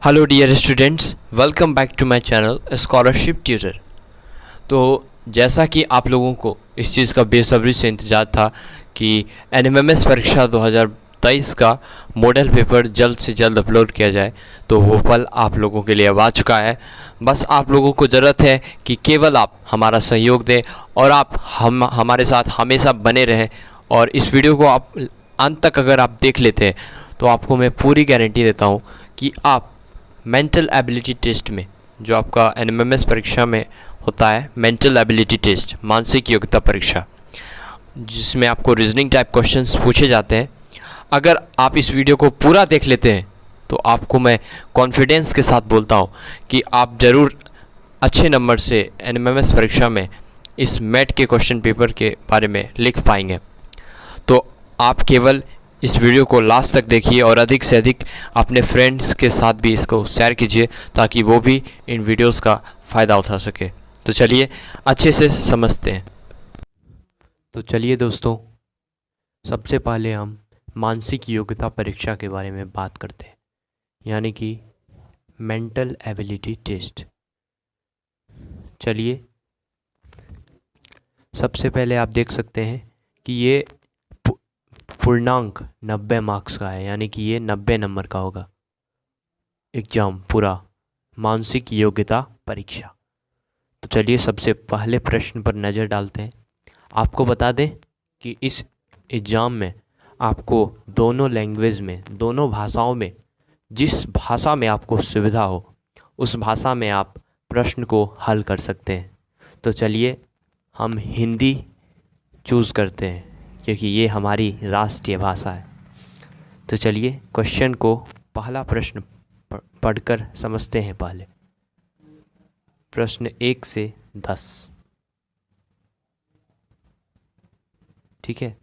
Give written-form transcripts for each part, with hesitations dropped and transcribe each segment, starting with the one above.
Hello dear students, welcome back to my channel scholarship tutor. तो जैसा कि आप लोगों को इस चीज़ का बेसब्री से इंतज़ार था कि एनएमएमएस परीक्षा 2023 का मॉडल पेपर जल्द से जल्द अपलोड किया जाए, तो वो पल आप लोगों के लिए अब आ चुका है। बस आप लोगों को ज़रूरत है कि केवल आप हमारा सहयोग दें और आप हमारे साथ हमेशा बने रहें। और इस वीडियो को आप अंत तक अगर आप देख लेते हैं तो आपको मैं पूरी गारंटी देता हूँ कि आप मेंटल एबिलिटी टेस्ट में, जो आपका एनएमएमएस परीक्षा में होता है, मेंटल एबिलिटी टेस्ट, मानसिक योग्यता परीक्षा, जिसमें आपको रीजनिंग टाइप क्वेश्चंस पूछे जाते हैं, अगर आप इस वीडियो को पूरा देख लेते हैं तो आपको मैं कॉन्फिडेंस के साथ बोलता हूँ कि आप ज़रूर अच्छे नंबर से एनएमएमएस परीक्षा में इस मैट के क्वेश्चन पेपर के बारे में लिख पाएंगे। तो आप केवल इस वीडियो को लास्ट तक देखिए और अधिक से अधिक अपने फ्रेंड्स के साथ भी इसको शेयर कीजिए ताकि वो भी इन वीडियोस का फ़ायदा उठा सके। तो चलिए अच्छे से समझते हैं। तो चलिए दोस्तों, सबसे पहले हम मानसिक योग्यता परीक्षा के बारे में बात करते हैं, यानी कि मेंटल एबिलिटी टेस्ट। चलिए, सबसे पहले आप देख सकते हैं कि ये पूर्णांक 90 मार्क्स का है, यानी कि ये 90 नंबर का होगा एग्ज़ाम पूरा, मानसिक योग्यता परीक्षा। तो चलिए सबसे पहले प्रश्न पर नज़र डालते हैं। आपको बता दें कि इस एग्ज़ाम में आपको दोनों लैंग्वेज में, दोनों भाषाओं में, जिस भाषा में आपको सुविधा हो उस भाषा में आप प्रश्न को हल कर सकते हैं। तो चलिए हम हिंदी चूज़ करते हैं क्योंकि ये हमारी राष्ट्रीय भाषा है। तो चलिए क्वेश्चन को, पहला प्रश्न पढ़कर समझते हैं। पहले प्रश्न 1 से 10, ठीक है।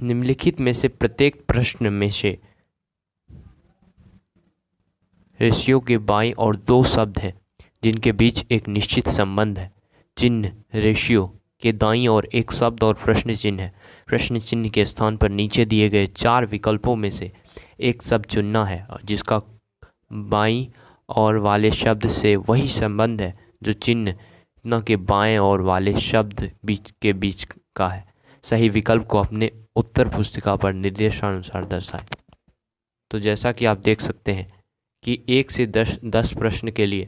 निम्नलिखित में से प्रत्येक प्रश्न में से रेशियो के बाईं और दो शब्द हैं जिनके बीच एक निश्चित संबंध है। चिन्ह रेशियो के दाईं ओर एक शब्द और प्रश्न चिन्ह है। प्रश्न चिन्ह के स्थान पर नीचे दिए गए 4 विकल्पों में से एक शब्द चुनना है जिसका बाईं ओर वाले शब्द से वही संबंध है जो चिन्ह न के बाएं ओर वाले शब्द के बीच का है। सही विकल्प को अपने उत्तर पुस्तिका पर निर्देशानुसार दर्शाएं। तो जैसा कि आप देख सकते हैं कि 1 से 10 प्रश्न के लिए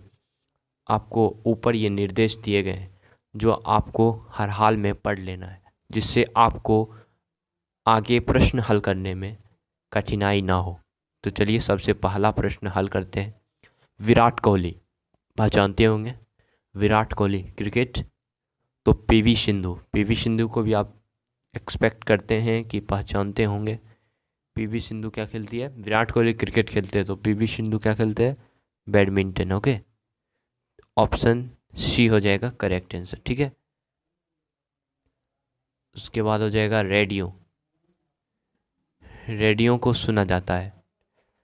आपको ऊपर ये निर्देश दिए गए हैं जो आपको हर हाल में पढ़ लेना है, जिससे आपको आगे प्रश्न हल करने में कठिनाई ना हो। तो चलिए सबसे पहला प्रश्न हल करते हैं। विराट कोहली पहचानते होंगे, विराट कोहली क्रिकेट। तो पीवी सिंधु को भी आप एक्सपेक्ट करते हैं कि पहचानते होंगे। पीवी सिंधु क्या खेलती है? विराट कोहली क्रिकेट खेलते हैं, तो पीवी सिंधु क्या खेलते हैं? बैडमिंटन। ओके, ऑप्शन सी हो जाएगा करेक्ट आंसर, ठीक है। उसके बाद हो जाएगा रेडियो। रेडियो को सुना जाता है,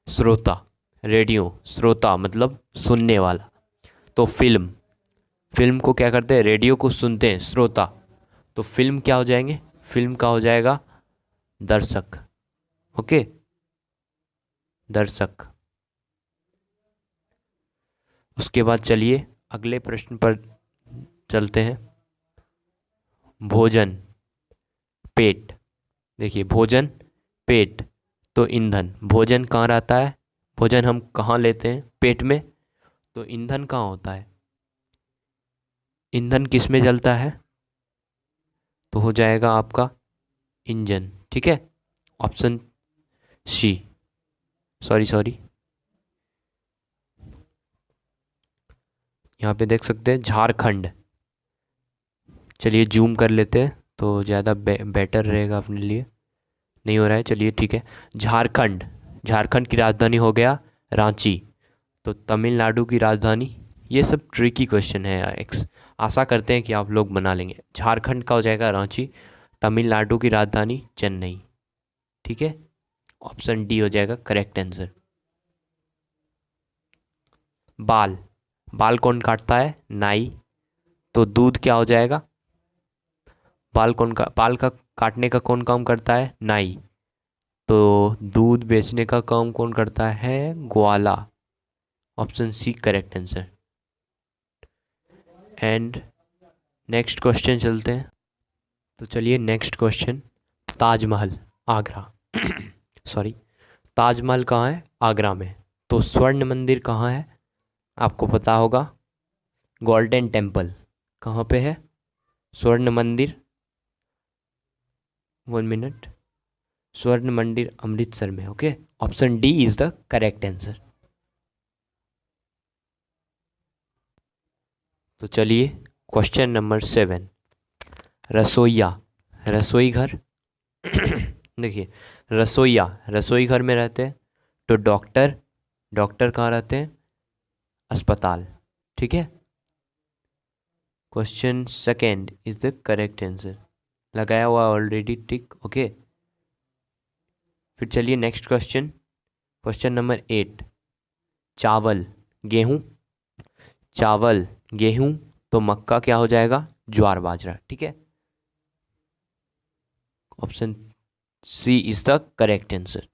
श्रोता। रेडियो श्रोता मतलब सुनने वाला। तो फिल्म को क्या करते हैं? रेडियो को सुनते हैं, श्रोता। तो फिल्म क्या हो जाएंगे? फिल्म का हो जाएगा दर्शक। ओके, दर्शक। उसके बाद चलिए अगले प्रश्न पर चलते हैं। भोजन, पेट। देखिए, भोजन, पेट, तो ईंधन। भोजन कहाँ रहता है? भोजन हम कहाँ लेते हैं? पेट में। तो ईंधन कहाँ होता है? ईंधन किस में जलता है? तो हो जाएगा आपका इंजन, ठीक है। ऑप्शन सी, सॉरी, यहाँ पे देख सकते हैं झारखंड। चलिए जूम कर लेते हैं तो ज़्यादा बेटर रहेगा अपने लिए। नहीं हो रहा है, चलिए ठीक है। झारखंड की राजधानी हो गया रांची। तो तमिलनाडु की राजधानी, ये सब ट्रिकी क्वेश्चन है, आशा करते हैं कि आप लोग बना लेंगे। झारखंड का हो जाएगा रांची, तमिलनाडु की राजधानी चेन्नई, ठीक है। ऑप्शन डी हो जाएगा करेक्ट आंसर। बाल कौन काटता है? नाई। तो दूध क्या हो जाएगा? बाल का काटने का कौन काम करता है? नाई। तो दूध बेचने का काम कौन करता है? ग्वाला। Option C correct answer. And next question चलते हैं। तो चलिए next question. Taj Mahal Agra sorry, Taj Mahal कहाँ है? आगरा में। तो स्वर्ण मंदिर कहाँ है? आपको पता होगा, गोल्डन टेम्पल कहाँ पे है? स्वर्ण मंदिर, 1 मिनट, स्वर्ण मंदिर अमृतसर में। Okay, option D is the correct answer. तो चलिए क्वेश्चन नंबर 7। रसोईया, रसोई घर देखिए, रसोईया रसोई घर में रहते हैं। तो डॉक्टर, डॉक्टर कहाँ रहते हैं? अस्पताल। ठीक है, question second is the correct answer, लगाया हुआ ऑलरेडी टिक। ओके, फिर चलिए नेक्स्ट क्वेश्चन, क्वेश्चन नंबर 8। चावल गेहूं, चावल गेहूं, तो मक्का क्या हो जाएगा? ज्वार बाजरा। ठीक है, option C is the correct answer.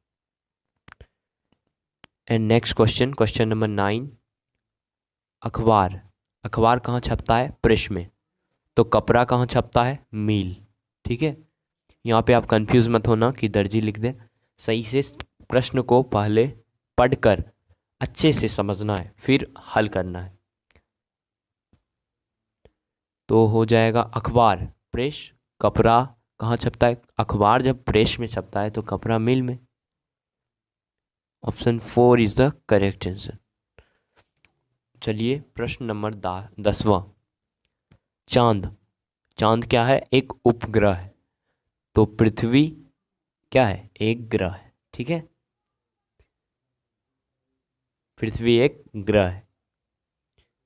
And next question, question number 9। अखबार, अखबार कहाँ छपता है? प्रेस में। तो कपड़ा कहाँ छपता है? मील। ठीक है, यहाँ पे आप कंफ्यूज मत होना कि दर्जी लिख दे, सही से प्रश्न को पहले पढ़कर अच्छे से समझना है, फिर हल करना है। तो हो जाएगा अखबार प्रेस, कपड़ा कहाँ छपता है? अखबार जब प्रेस में छपता है तो कपड़ा मिल में। Option 4 is the correct answer. चलिए प्रश्न नंबर 10वां। चांद, चांद क्या है? एक उपग्रह है। तो पृथ्वी क्या है? एक ग्रह है। ठीक है, पृथ्वी एक ग्रह है।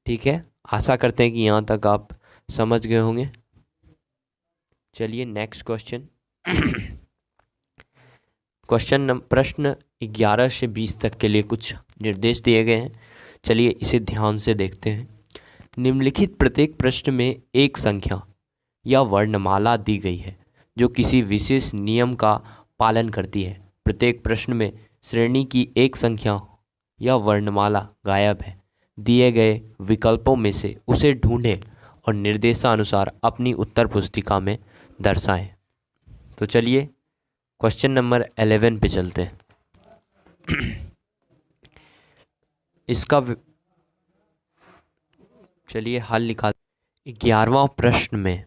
ठीक है, आशा करते हैं कि यहाँ तक आप समझ गए होंगे। चलिए नेक्स्ट क्वेश्चन क्वेश्चन प्रश्न 11 से 20 तक के लिए कुछ निर्देश दिए गए हैं। चलिए इसे ध्यान से देखते हैं। निम्नलिखित प्रत्येक प्रश्न में एक संख्या या वर्णमाला दी गई है जो किसी विशेष नियम का पालन करती है। प्रत्येक प्रश्न में श्रेणी की एक संख्या या वर्णमाला गायब है। दिए गए विकल्पों में से उसे ढूंढें और निर्देशानुसार अपनी उत्तर पुस्तिका में दर्शाएं। तो चलिए क्वेश्चन नंबर 11 पे चलते हैं। इसका चलिए हल लिखा। 11वां प्रश्न में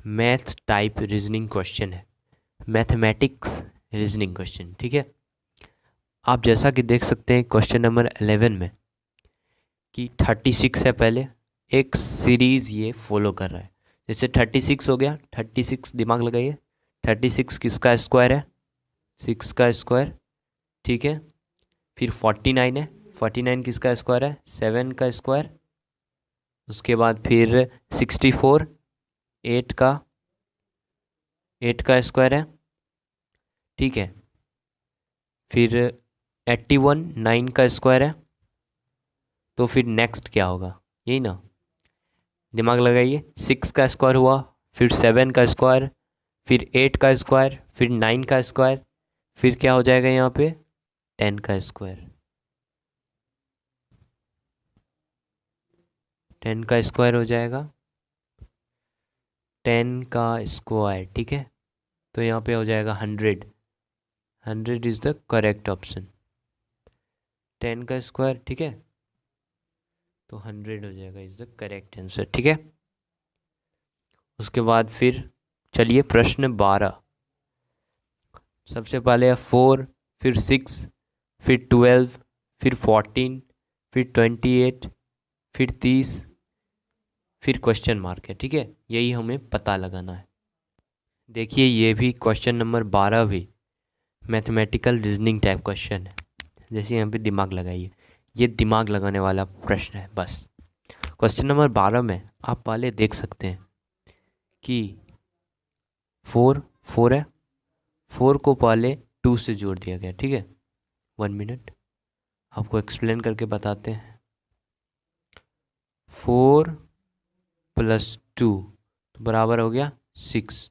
मैथ टाइप रीजनिंग क्वेश्चन है, मैथमेटिक्स रीजनिंग क्वेश्चन। ठीक है, आप जैसा कि देख सकते हैं क्वेश्चन नंबर 11 में कि 36 है, पहले एक सीरीज़ ये फॉलो कर रहा है। जैसे 36 हो गया, 36 दिमाग लगाइए, 36 किसका स्क्वायर है? 6 का स्क्वायर। ठीक है, फिर 49 है, 49 किसका स्क्वायर है? 7 का स्क्वायर। उसके बाद फिर 64 8 का स्क्वायर है। ठीक है, फिर 81 9 का स्क्वायर है। तो फिर नेक्स्ट क्या होगा? यही ना, दिमाग लगाइए। 6 का स्क्वायर हुआ, फिर 7 का स्क्वायर, फिर 8 का स्क्वायर, फिर 9 का स्क्वायर, फिर क्या हो जाएगा यहाँ पे? 10 का स्क्वायर। 10 का स्क्वायर हो जाएगा, 10 का स्क्वायर। ठीक है, तो यहाँ पे हो जाएगा 100। 100 इज द करेक्ट ऑप्शन। 10 का स्क्वायर, ठीक है, तो 100 हो जाएगा इज द करेक्ट आंसर। ठीक है, उसके बाद फिर चलिए प्रश्न 12। सबसे पहले 4, फिर 6, फिर 12, फिर 14, फिर 28, फिर 30, फिर क्वेश्चन मार्क है। ठीक है, यही हमें पता लगाना है। देखिए ये भी क्वेश्चन नंबर 12 भी मैथमेटिकल रीजनिंग टाइप क्वेश्चन है। जैसे यहाँ पे दिमाग लगाइए, ये दिमाग लगाने वाला प्रश्न है बस। क्वेश्चन नंबर 12 में आप पहले देख सकते हैं कि 4 4 है, 4 को पहले 2 से जोड़ दिया गया। ठीक है, 1 मिनट आपको एक्सप्लेन करके बताते हैं। 4 + 2 तो बराबर हो गया 6।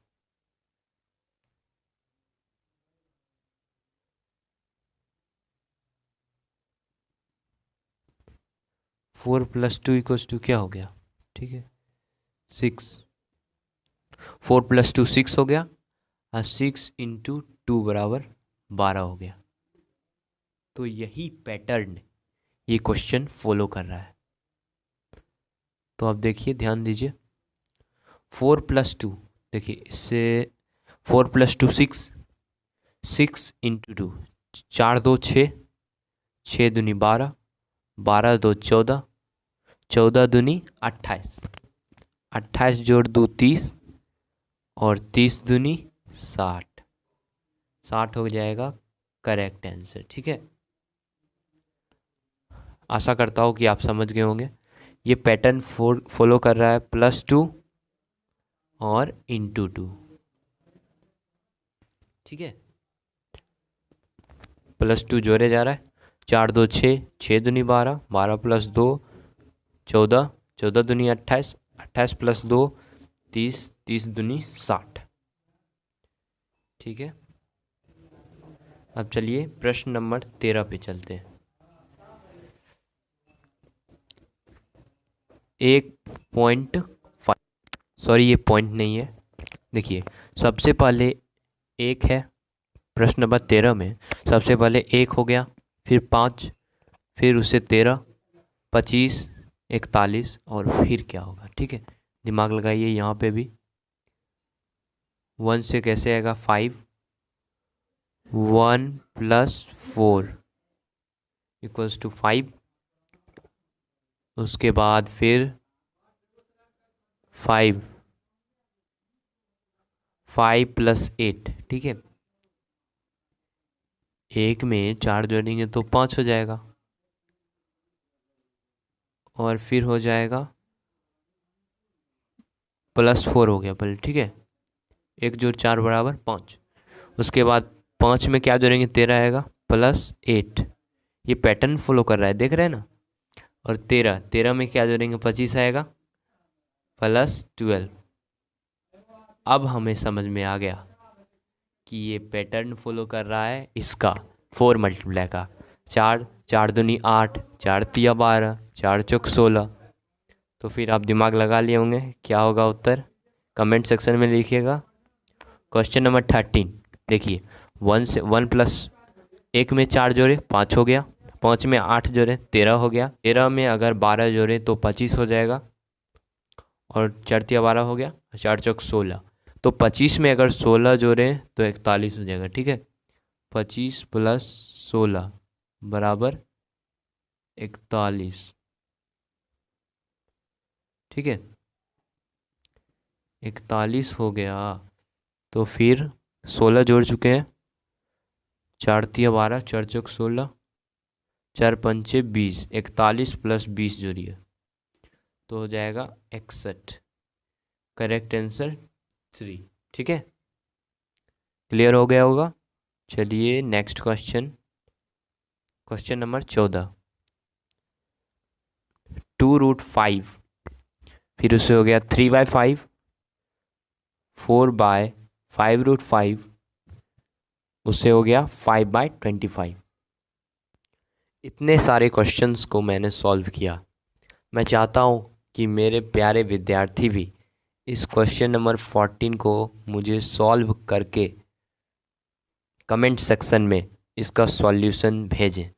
4 + 2 = क्या हो गया, ठीक है 6, 4 + 2 6 हो गया और 6 × 2 = 12 हो गया। तो यही पैटर्न ये क्वेश्चन फॉलो कर रहा है। तो आप देखिए, ध्यान दीजिए, 4 + 2, देखिए इससे 4 + 2 6, 6 × 2, 4 2 6, 6 दूनी 12, 12 2 14, 14 दूनी 28, 28 जोड़ 2 30 और 30 दूनी 60, 60 हो जाएगा करेक्ट आंसर। ठीक है, आशा करता हूँ कि आप समझ गए होंगे। ये पैटर्न फॉलो कर रहा है +2 और ×2, ठीक है। +2 जोड़े जा रहा है, 4 2 6, 6 दूनी 12, 12 + 2 14, 14 दूनी 28, 28 + 2 30, 30 दूनी 60, ठीक है। अब चलिए प्रश्न नंबर 13 पे चलते हैं। 1.5, सॉरी ये पॉइंट नहीं है। देखिए सबसे पहले 1 है, प्रश्न नंबर 13 में सबसे पहले 1 हो गया, फिर 5, फिर उससे 13, 25, 41 और फिर क्या होगा, ठीक है। दिमाग लगाइए, यहाँ पे भी 1 से कैसे आएगा 5, 1 + 4 = 5, उसके बाद फिर 5 + 8, ठीक है। 1 में 4 जोड़ेंगे तो 5 हो जाएगा और फिर हो जाएगा +4 हो गया पहले, ठीक है। 1 जोड़ 4 = 5, उसके बाद 5 में क्या जोड़ेंगे 13 आएगा +8, ये पैटर्न फॉलो कर रहा है, देख रहे हैं ना। और 13 में क्या जोड़ेंगे 25 आएगा +12। अब हमें समझ में आ गया कि ये पैटर्न फॉलो कर रहा है इसका 4 मल्टीप्लाई का। 4 4 दूनी 8, 4 तिया 12, 4 चौक 16। तो फिर आप दिमाग लगा लिए होंगे, क्या होगा उत्तर कमेंट सेक्शन में लिखिएगा। क्वेश्चन नंबर 13 देखिए, 1 + 1 में 4 जोड़े 5 हो गया, 5 में 8 जोड़े 13 हो गया, 13 में अगर 12 जोड़े तो 25 हो जाएगा और 4 तिया 12 हो गया, 4 चौक 16। तो 25 में अगर 16 जोड़े तो 41 हो जाएगा, ठीक है। 25 + 16 = 41, ठीक है। 41 हो गया, तो फिर 16 जोड़ चुके हैं, 4 तिया 12, 4 चौक 16, 4 पंचे 20, 41 + 20 जोड़िए तो हो जाएगा 61, करेक्ट आंसर 3, ठीक है। क्लियर हो गया होगा। चलिए नेक्स्ट क्वेश्चन, क्वेश्चन नंबर 14, 2√5, फिर उससे हो गया 3/5, 4/5√5, उससे हो गया 5/25। इतने सारे क्वेश्चंस को मैंने सॉल्व किया। मैं चाहता हूँ कि मेरे प्यारे विद्यार्थी भी इस क्वेश्चन नंबर 14 को मुझे सॉल्व करके कमेंट सेक्शन में इसका सॉल्यूशन भेजें,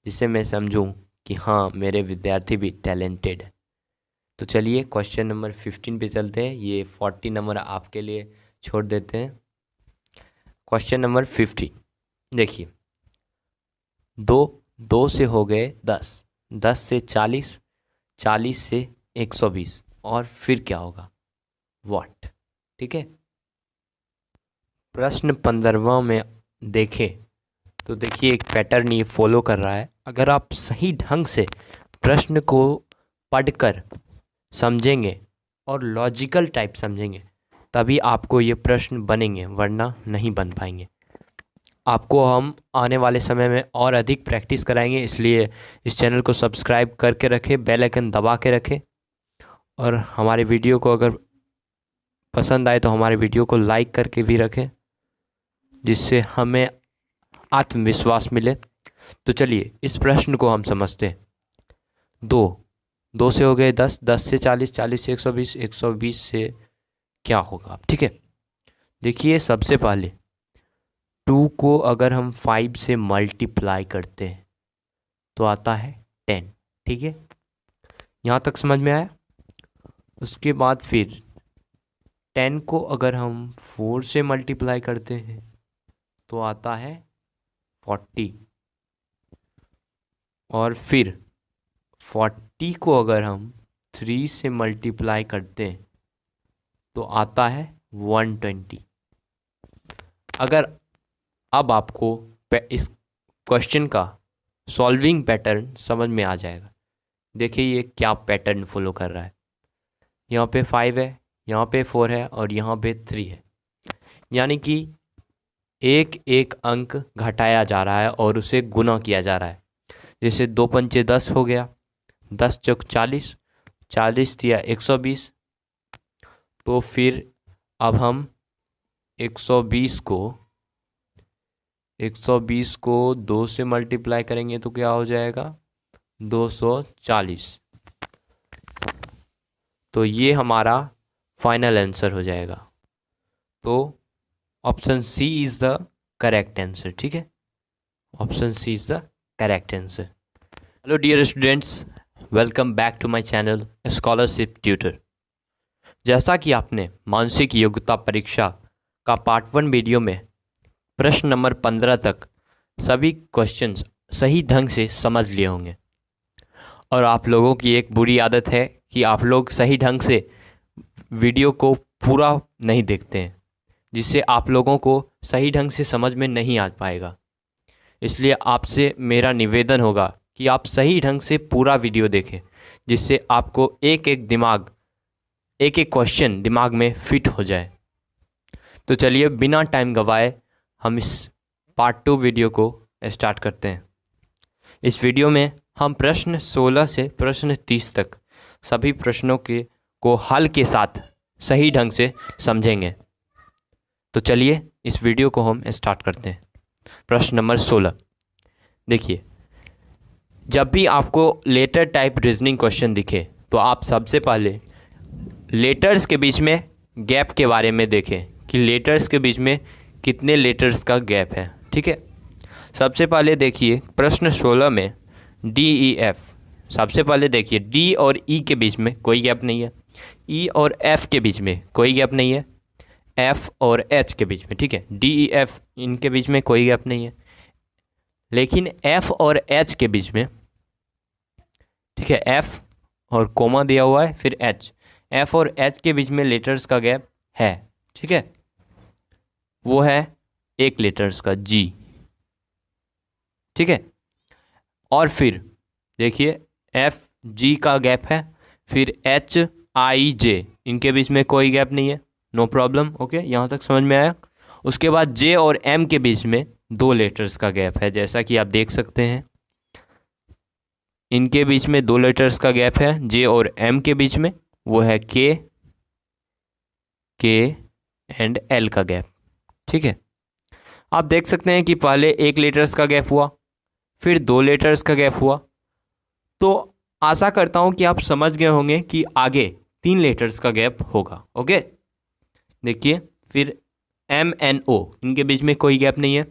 जिससे मैं समझूं कि हाँ मेरे विद्यार्थी भी टैलेंटेड है। तो चलिए क्वेश्चन नंबर 15 पे चलते हैं, ये 40 नंबर आपके लिए छोड़ देते हैं। क्वेश्चन नंबर 15 देखिए, 2 से हो गए 10, 10 से 40, 40 से 120 और फिर क्या होगा व्हाट, ठीक है। प्रश्न 15वां में देखें तो देखिए एक पैटर्न ये फॉलो कर रहा है। अगर आप सही ढंग से प्रश्न को पढ़कर समझेंगे और लॉजिकल टाइप समझेंगे तभी आपको ये प्रश्न बनेंगे, वरना नहीं बन पाएंगे। आपको हम आने वाले समय में और अधिक प्रैक्टिस कराएंगे, इसलिए इस चैनल को सब्सक्राइब करके रखें, बेल आइकन दबा के रखें और हमारे वीडियो को अगर पसंद आए तो हमारे वीडियो को लाइक करके भी रखें, जिससे हमें आत्मविश्वास मिले। तो चलिए इस प्रश्न को हम समझते हैं। 2 2 से हो गए 10, 10 से 40, 40 से 120, 120 से क्या होगा, ठीक है। देखिए सबसे पहले 2 को अगर हम 5 से मल्टीप्लाई करते हैं तो आता है 10, ठीक है, यहाँ तक समझ में आया। उसके बाद फिर 10 को अगर हम 4 से मल्टीप्लाई करते हैं तो आता है 40, और फिर 40 को अगर हम 3 से मल्टीप्लाई करते हैं तो आता है 120। अगर अब आपको इस क्वेश्चन का सॉल्विंग पैटर्न समझ में आ जाएगा। देखिए ये क्या पैटर्न फॉलो कर रहा है। यहाँ पे 5 है, यहाँ पे 4 है और यहाँ पे 3 है, यानी कि एक एक अंक घटाया जा रहा है और उसे गुना किया जा रहा है। जैसे 2 पंचे 10 हो गया, 10 चौक 40, 40 दिया 120। तो फिर अब हम 120 को 2 से मल्टीप्लाई करेंगे तो क्या हो जाएगा 240। तो ये हमारा फाइनल आंसर हो जाएगा। तो option C is the correct answer, ठीक है, option C is the correct answer. Hello dear students, welcome back to my channel scholarship tutor. जैसा कि आपने मानसिक योग्यता परीक्षा का पार्ट 1 वीडियो में प्रश्न नंबर 15 तक सभी क्वेश्चंस सही ढंग से समझ लिए होंगे, और आप लोगों की एक बुरी आदत है कि आप लोग सही ढंग से वीडियो को पूरा नहीं देखते हैं, जिससे आप लोगों को सही ढंग से समझ में नहीं आ पाएगा। इसलिए आपसे मेरा निवेदन होगा कि आप सही ढंग से पूरा वीडियो देखें, जिससे आपको एक एक क्वेश्चन दिमाग में फिट हो जाए। तो चलिए बिना टाइम गवाए हम इस पार्ट 2 वीडियो को स्टार्ट करते हैं। इस वीडियो में हम प्रश्न 16 से प्रश्न 30 तक सभी प्रश्नों को हल के साथ सही ढंग से समझेंगे। तो चलिए इस वीडियो को हम स्टार्ट करते हैं। प्रश्न नंबर 16, देखिए, जब भी आपको लेटर टाइप रीजनिंग क्वेश्चन दिखे तो आप सबसे पहले लेटर्स के बीच में गैप के बारे में देखें कि लेटर्स के बीच में कितने लेटर्स का गैप है, ठीक है। सबसे पहले देखिए प्रश्न 16 में DEF, सबसे पहले देखिए D और E के बीच में कोई गैप नहीं है, E और F के बीच में कोई गैप नहीं है, F और H के बीच में, ठीक है, DEF इनके बीच में कोई गैप नहीं है। लेकिन F और H के बीच में, ठीक है, F और कोमा दिया हुआ है, फिर H, F और H के बीच में लेटर्स का गैप है, ठीक है, वो है एक लेटर्स का G, ठीक है। और फिर देखिए FG का गैप है, फिर HIJ इनके बीच में कोई गैप नहीं है, नो प्रॉब्लम, ओके, यहाँ तक समझ में आया। उसके बाद J और M के बीच में 2 लेटर्स का गैप है, जैसा कि आप देख सकते हैं, इनके बीच में 2 लेटर्स का गैप है J और M के बीच में, वो है K एंड L का गैप, ठीक है। आप देख सकते हैं कि पहले 1 लेटर्स का गैप हुआ, फिर 2 लेटर्स का गैप हुआ। तो आशा करता हूं कि आप समझ गए होंगे कि आगे 3 लेटर्स का गैप होगा, ओके। देखिए फिर MNO इनके बीच में कोई गैप नहीं है।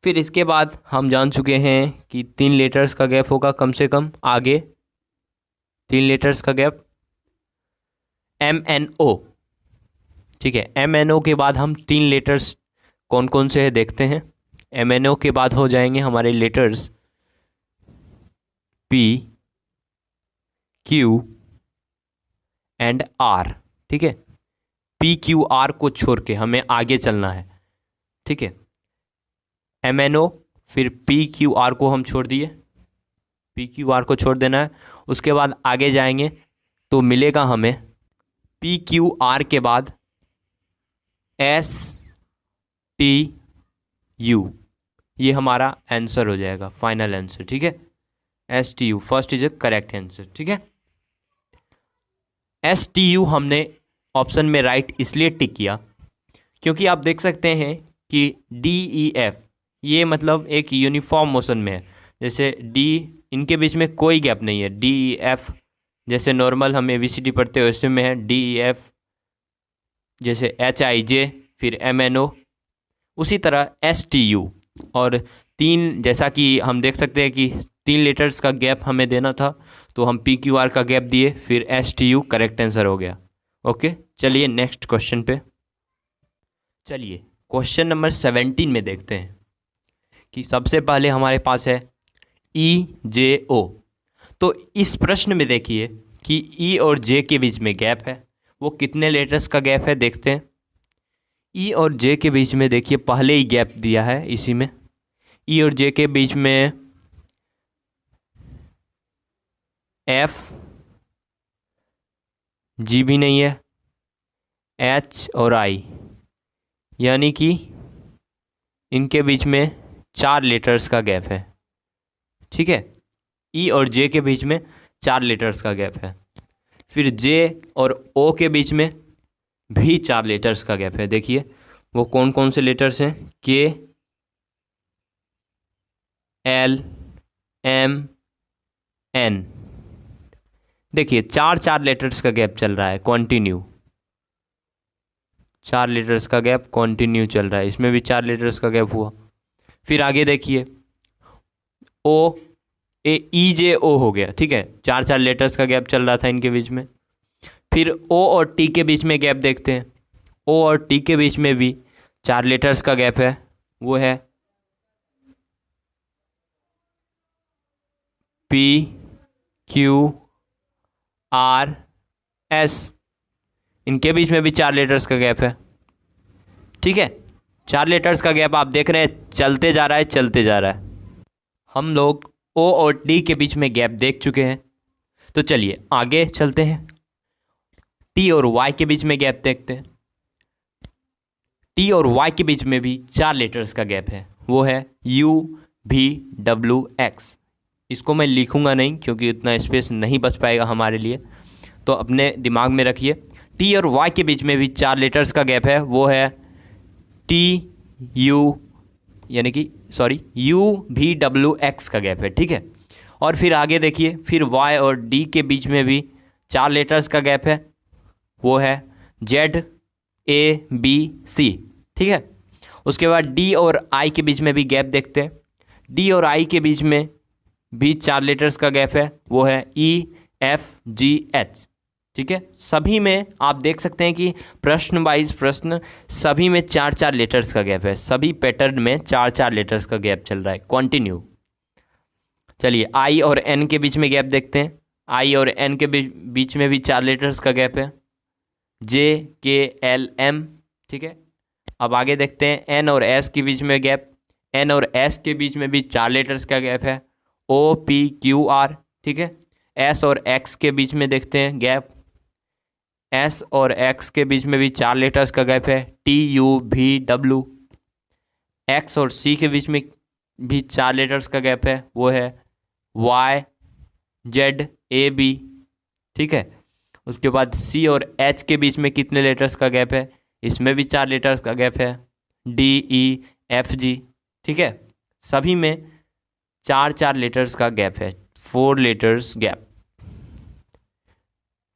फिर इसके बाद हम जान चुके हैं कि 3 लेटर्स का गैप होगा कम से कम, आगे 3 लेटर्स का गैप। MNO, ठीक है, MNO के बाद हम 3 लेटर्स कौन कौन से हैं देखते हैं। MNO के बाद हो जाएंगे हमारे letters P, Q and R, ठीक है। P, Q, R को छोड़ के हमें आगे चलना है, ठीक है। MNO, फिर P, Q, R को हम छोड़ दिए, P, Q, R को छोड़ देना है। उसके बाद आगे जाएंगे तो मिलेगा हमें P, Q, R के बाद S, T, U, ये हमारा आंसर हो जाएगा, फाइनल आंसर, ठीक है। STU first is a correct answer, ठीक है। STU हमने ऑप्शन में राइट इसलिए टिक किया क्योंकि आप देख सकते हैं कि DEF ये मतलब एक यूनिफॉर्म मोशन में है, जैसे डी, इनके बीच में कोई गैप नहीं है। डी ई एफ, जैसे नॉर्मल हम ABCD पढ़ते हैं वैसे में है डी ई एफ। जैसे HIJ, फिर MNO, उसी तरह STU। और 3, जैसा कि हम देख सकते हैं कि 3 लेटर्स का गैप हमें देना था, तो हम PQR का गैप दिए, फिर STU करेक्ट आंसर हो गया। ओके, चलिए नेक्स्ट क्वेश्चन पे। चलिए क्वेश्चन नंबर 17 में देखते हैं कि सबसे पहले हमारे पास है EJO। तो इस प्रश्न में देखिए कि E और J के बीच में गैप है, वो कितने लेटर्स का गैप है देखते हैं। E और J के बीच में देखिए पहले ही गैप दिया है, इसी में E और J के बीच में F, G भी नहीं है, H और I, यानी कि इनके बीच में 4 लेटर्स का गैप है। ठीक है, E और J के बीच में 4 लेटर्स का गैप है। फिर J और O के बीच में भी 4 लेटर्स का गैप है। देखिए वो कौन कौन से लेटर्स हैं, K, L, M, N। देखिए 4 लेटर्स का गैप चल रहा है कॉन्टिन्यू, 4 लेटर्स का गैप कॉन्टिन्यू चल रहा है, इसमें भी 4 लेटर्स का गैप हुआ। फिर आगे देखिए EJO हो गया। ठीक है, 4 लेटर्स का गैप चल रहा था इनके बीच में। फिर O और T के बीच में गैप देखते हैं। O और T के बीच में भी 4 लेटर्स का गैप है, वो है P, Q, R, S। इनके बीच में भी 4 लेटर्स का गैप है। ठीक है, 4 लेटर्स का गैप आप देख रहे हैं चलते जा रहा है, चलते जा रहा है। हम लोग O और D के बीच में गैप देख चुके हैं, तो चलिए आगे चलते हैं। T और Y के बीच में गैप देखते हैं। T और Y के बीच में भी 4 लेटर्स का गैप है, वो है U, V, W, X। इसको मैं लिखूंगा नहीं क्योंकि उतना स्पेस नहीं बच पाएगा हमारे लिए, तो अपने दिमाग में रखिए। T और Y के बीच में भी 4 लेटर्स का गैप है, वो है T, U, यानी कि U, V, W, X का गैप है। ठीक है, और फिर आगे देखिए, फिर Y और D के बीच में भी 4 लेटर्स का गैप है, वो है Z, A, B, C। ठीक है, उसके बाद D और I के बीच में भी गैप देखते हैं। D और I के बीच में भी 4 लेटर्स का गैप है, वो है E, F, G, H। ठीक है, सभी में आप देख सकते हैं कि प्रश्न वाइज प्रश्न सभी में 4 लेटर्स का गैप है, सभी पैटर्न में 4 लेटर्स का गैप चल रहा है कॉन्टिन्यू। चलिए I और N के बीच में गैप देखते हैं। I और N के बीच में भी 4 लेटर्स का गैप है, J, K, L, M। ठीक है, अब आगे देखते हैं N और S के बीच में गैप। N और S के बीच में भी 4 लेटर्स का गैप है, O, P, Q, R। ठीक है, S और X के बीच में देखते हैं गैप। S और X के बीच में भी 4 लेटर्स का गैप है, T, U, V, W। X और C के बीच में भी 4 लेटर्स का गैप है, वो है Y, Z, A, B। ठीक है, उसके बाद C और H के बीच में कितने लेटर्स का गैप है, इसमें भी 4 लेटर्स का गैप है, D, E, F, G। ठीक है, सभी में 4 लेटर्स का गैप है, 4 लेटर्स गैप।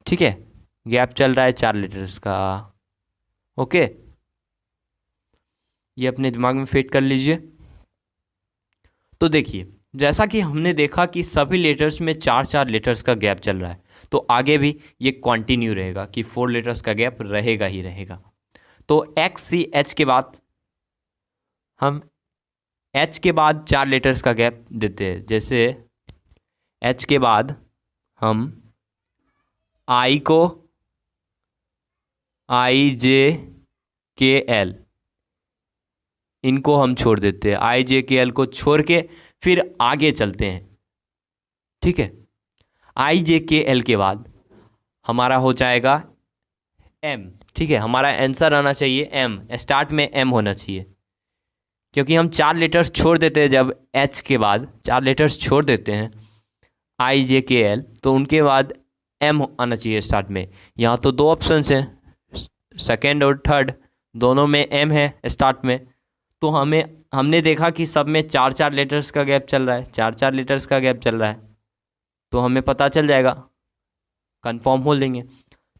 ठीक है, गैप चल रहा है 4 लेटर्स का। ओके, ये अपने दिमाग में फिट कर लीजिए। तो देखिए, जैसा कि हमने देखा कि सभी लेटर्स में 4 लेटर्स का गैप चल रहा है, तो आगे भी ये कंटिन्यू रहेगा कि 4 लेटर्स का गैप रहेगा ही रहेगा। तो X, C, H के बाद हम H के बाद 4 लेटर्स का गैप देते हैं। जैसे H के बाद हम I को I, J, K, L, इनको हम छोड़ देते हैं। I, J, K, L को छोड़ के फिर आगे चलते हैं। ठीक है, I, J, K, L के बाद हमारा हो जाएगा M। ठीक है, हमारा आंसर आना चाहिए M, स्टार्ट में M होना चाहिए, क्योंकि हम 4 लेटर्स छोड़ देते हैं। जब H के बाद 4 लेटर्स छोड़ देते हैं I, J, K, L, तो उनके बाद M आना चाहिए स्टार्ट में। यहाँ तो 2 ऑप्शंस हैं, सेकेंड और थर्ड, दोनों में M है स्टार्ट में, तो हमें हमने देखा कि सब में 4-4 लेटर्स का गैप चल रहा है, 4-4 लेटर्स का गैप चल रहा है, तो हमें पता चल जाएगा, कंफर्म हो लेंगे।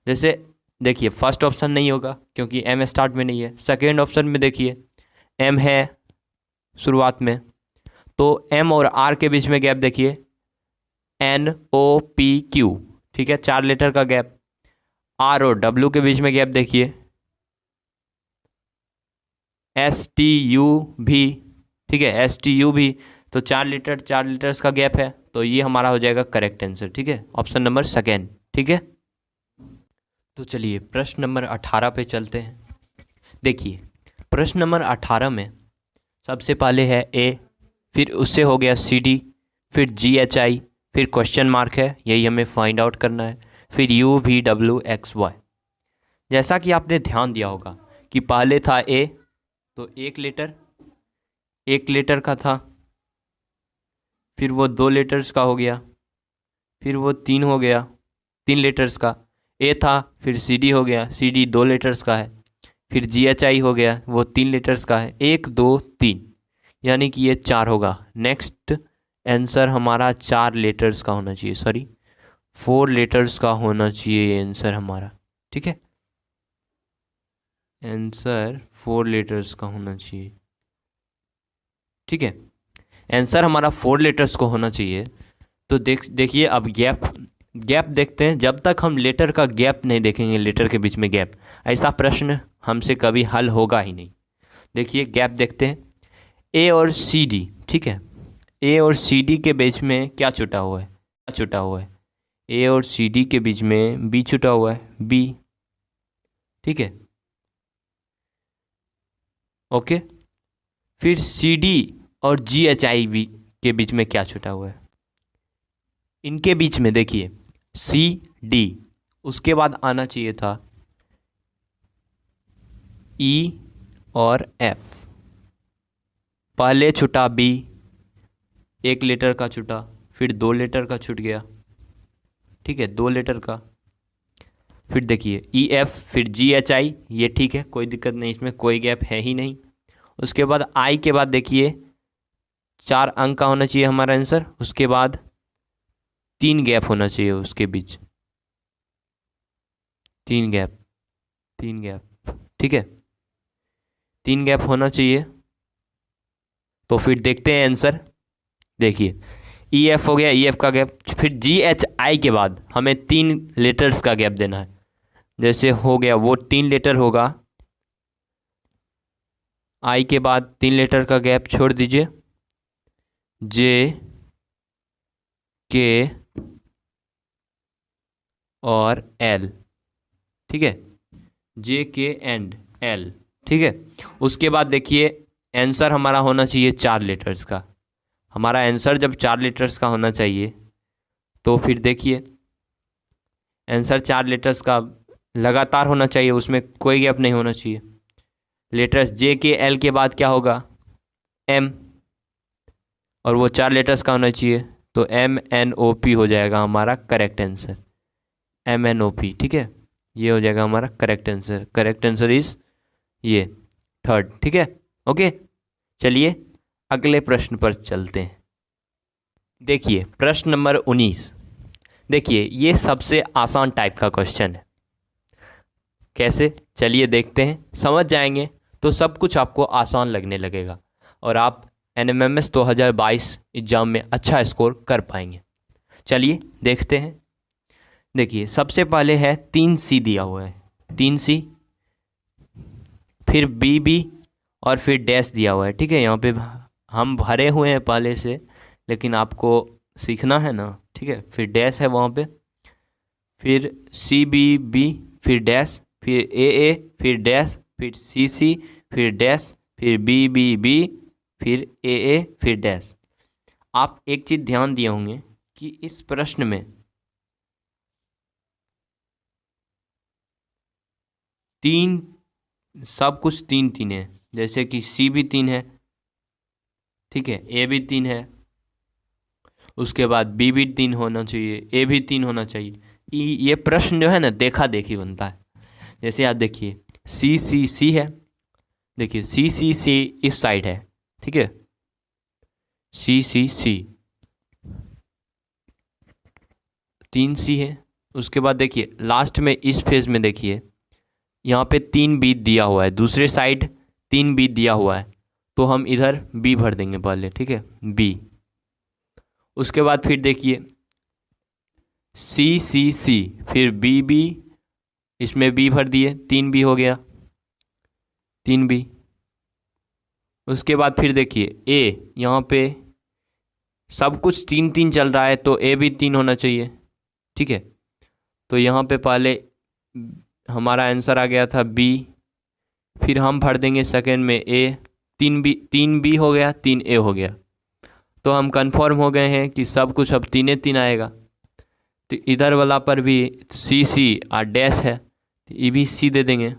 जैसे देखिए फर्स्ट ऑप्शन नहीं होगा क्योंकि एम स्टार्ट में नहीं है। सेकेंड ऑप्शन में देखिए एम है शुरुआत में, तो एम और आर के बीच में गैप देखिए NOPQ, ठीक है, 4 लेटर का गैप। आर और डब्ल्यू के बीच में गैप देखिए STU भी, ठीक है, STU भी, तो 4 लेटर्स का गैप है, तो ये हमारा हो जाएगा करेक्ट आंसर, ठीक है, ऑप्शन नंबर सेकेंड, ठीक है। तो चलिए प्रश्न नंबर 18 पे चलते हैं। देखिए प्रश्न नंबर 18 में सबसे पहले है A, फिर उससे हो गया CD, फिर GHI, फिर क्वेश्चन मार्क है, यही हमें फाइंड आउट करना है, फिर UVWXY। जैसा कि आपने ध्यान दिया होगा कि पहले था A, तो एक लेटर का था, फिर वो 2 लेटर्स का हो गया, फिर वो 3 हो गया, 3 लेटर्स का A था, फिर CD हो गया, CD 2 लेटर्स का है, फिर GHI हो गया, वो 3 लेटर्स का है, 1 2 3, यानी कि ये 4 होगा। नेक्स्ट आंसर हमारा 4 लेटर्स का होना चाहिए, सॉरी 4 लेटर्स का होना चाहिए ये आंसर हमारा, ठीक है, आंसर 4 लेटर्स का होना चाहिए, ठीक है, आंसर हमारा 4 लेटर्स को होना चाहिए। तो देखिए अब गैप देखते हैं। जब तक हम लेटर का गैप नहीं देखेंगे, लेटर के बीच में गैप, ऐसा प्रश्न हमसे कभी हल होगा ही नहीं। देखिए गैप देखते हैं, A और CD, ठीक है, A और CD के बीच में क्या छुटा हुआ है, A और CD के बीच में B छुटा हुआ है, B, ठीक है, ओके। फिर CD और GHI के बीच में क्या छुटा हुआ है, इनके बीच में देखिए CD, उसके बाद आना चाहिए था E और F, पहले छुटा B, 1 लेटर का छुटा, फिर 2 लेटर का छूट गया, ठीक है, 2 लेटर का, फिर देखिए EF, फिर GHI, ये ठीक है, कोई दिक्कत नहीं, इसमें कोई गैप है ही नहीं। उसके बाद I के बाद देखिए 4 अंक का होना चाहिए हमारा आंसर, उसके बाद 3 गैप होना चाहिए उसके बीच, 3 गैप, ठीक है, 3 गैप होना चाहिए। तो फिर देखते हैं आंसर, देखिए EF हो गया, EF का गैप, फिर GHI के बाद हमें 3 लेटर्स का गैप देना है। जैसे हो गया वो 3 लेटर होगा, I के बाद 3 लेटर का गैप छोड़ दीजिए, J, K और L, ठीक है, J, K एंड L, ठीक है। उसके बाद देखिए आंसर हमारा होना चाहिए 4 लेटर्स का। हमारा आंसर जब 4 लेटर्स का होना चाहिए तो फिर देखिए आंसर 4 लेटर्स का लगातार होना चाहिए, उसमें कोई गैप नहीं होना चाहिए। लेटर्स J, K, L के बाद क्या होगा M, और वो 4 लेटर्स का होना चाहिए, तो MNOP हो जाएगा हमारा करेक्ट आंसर, MNOP, ठीक है, ये हो जाएगा हमारा correct answer. Correct answer is ये थर्ड, ठीक है, ओके। चलिए अगले प्रश्न पर चलते हैं। देखिए प्रश्न नंबर 19, देखिए ये सबसे आसान टाइप का क्वेश्चन है। कैसे, चलिए देखते हैं, समझ जाएंगे तो सब कुछ आपको आसान लगने लगेगा और आप NMMS 2022 एग्जाम में अच्छा स्कोर कर पाएंगे। चलिए देखते हैं। देखिए सबसे पहले है 3C दिया हुआ है, 3C, फिर BB और फिर डैश दिया हुआ है, ठीक है, यहाँ पे हम भरे हुए हैं पहले से, लेकिन आपको सीखना है ना, ठीक है। फिर डैश है वहाँ पे, फिर CBB, फिर डैश, फिर AA, फिर डैश, फिर CC, फिर डैश, फिर BBB, फिर AA, फिर डैश। आप एक चीज़ ध्यान दिए होंगे कि इस प्रश्न में 3 सब कुछ 3 है, जैसे कि C भी 3 है, ठीक है, A भी 3 है, उसके बाद B भी 3 होना चाहिए, A भी 3 होना चाहिए। ये प्रश्न जो है ना देखा देखी बनता है। जैसे आप देखिए CCC है, देखिए CCC इस साइड है, ठीक है, सी, 3 सी है। उसके बाद देखिए लास्ट में इस फेज में देखिए यहाँ पे 3 बी दिया हुआ है, दूसरे साइड 3 बी दिया हुआ है, तो हम इधर बी भर देंगे पहले, ठीक है, बी। उसके बाद फिर देखिए सी, फिर बी, इसमें बी भर दिए, 3 बी हो गया, 3 बी। उसके बाद फिर देखिए ए, यहाँ पे सब कुछ 3 चल रहा है तो ए भी 3 होना चाहिए, ठीक है। तो यहाँ पे पहले हमारा आंसर आ गया था बी, फिर हम भर देंगे सेकेंड में ए, 3 बी हो गया, 3 ए हो गया। तो हम कंफर्म हो गए हैं कि सब कुछ अब 3 आएगा। तो इधर वाला पर भी सी और डैश है, तो ये भी सी दे देंगे।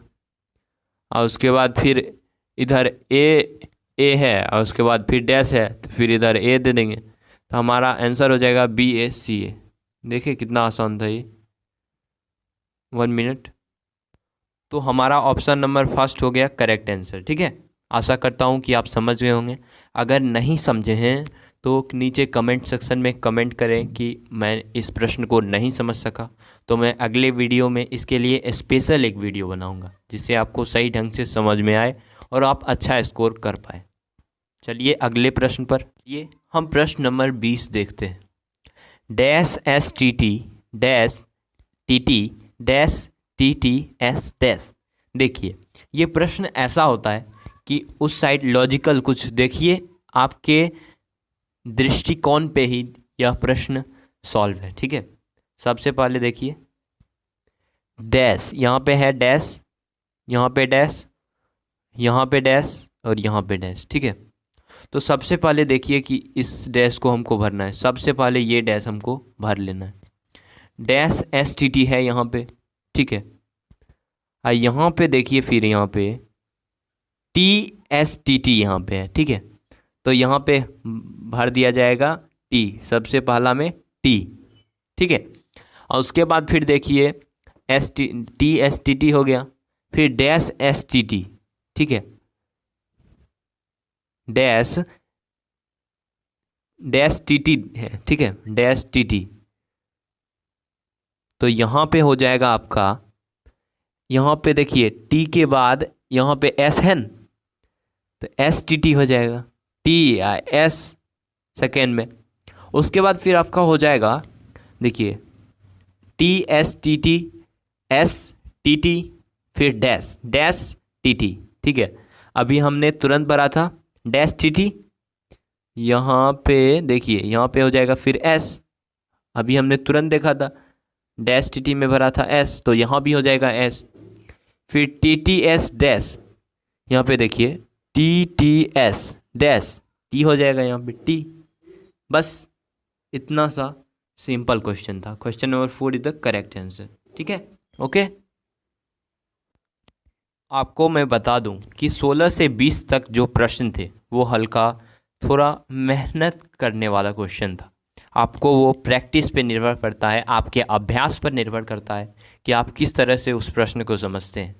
और उसके बाद फिर इधर ए है और उसके बाद फिर डैश है, तो फिर इधर ए दे देंगे। तो हमारा आंसर हो जाएगा BACA। देखिए कितना आसान था ये, 1 मिनट। तो हमारा ऑप्शन नंबर फर्स्ट हो गया करेक्ट आंसर, ठीक है। आशा करता हूँ कि आप समझ गए होंगे। अगर नहीं समझे हैं तो नीचे कमेंट सेक्शन में कमेंट करें कि मैं इस प्रश्न को नहीं समझ सका, तो मैं अगले वीडियो में इसके लिए स्पेशल एक वीडियो बनाऊंगा जिससे आपको सही ढंग से समझ में आए और आप अच्छा स्कोर कर पाए। चलिए अगले प्रश्न पर, ये हम प्रश्न नंबर 20 देखते हैं। Dash STT dash TT dash TTS dash. देखिए ये प्रश्न ऐसा होता है कि उस साइड लॉजिकल कुछ देखिए, आपके दृष्टिकोण पे ही यह प्रश्न सॉल्व है, ठीक है। सबसे पहले देखिए डैश, यहाँ पे है डैश, यहाँ पे डैश, यहाँ पे डैश और यहाँ पे डैश, ठीक है। तो सबसे पहले देखिए कि इस डैश को हमको भरना है, सबसे पहले ये डैश हमको भर लेना है। डैश STT है यहाँ पे, ठीक है। यहाँ पे देखिए फिर यहाँ पे TSTT यहाँ पे है, ठीक है। तो यहाँ पे भर दिया जाएगा T, सबसे पहला में T, ठीक है। और उसके बाद फिर देखिए TSTT हो गया, फिर डैश STT, ठीक है, डैश TT है, ठीक है, डैश TT। तो यहाँ पे हो जाएगा आपका, यहाँ पे देखिए T के बाद यहाँ पे S है न, तो STT हो जाएगा, T या S सेकेंड में। उसके बाद फिर आपका हो जाएगा देखिए TSTT STT फिर डैश TT, ठीक है। अभी हमने तुरंत भरा था डैश TT, यहाँ पे देखिए यहाँ पे हो जाएगा फिर S, अभी हमने तुरंत देखा था डैश TT में भरा था S, तो यहाँ भी हो जाएगा S। फिर TTS डैश, यहाँ पे देखिए TTS डैश T हो जाएगा यहाँ पे T। बस इतना सा सिंपल क्वेश्चन था। Question number 4 is the correct answer, ठीक है, ओके। आपको मैं बता दूं कि 16 से 20 तक जो प्रश्न थे वो हल्का, थोड़ा मेहनत करने वाला क्वेश्चन था। आपको वो प्रैक्टिस पे निर्भर करता है, आपके अभ्यास पर निर्भर करता है कि आप किस तरह से उस प्रश्न को समझते हैं।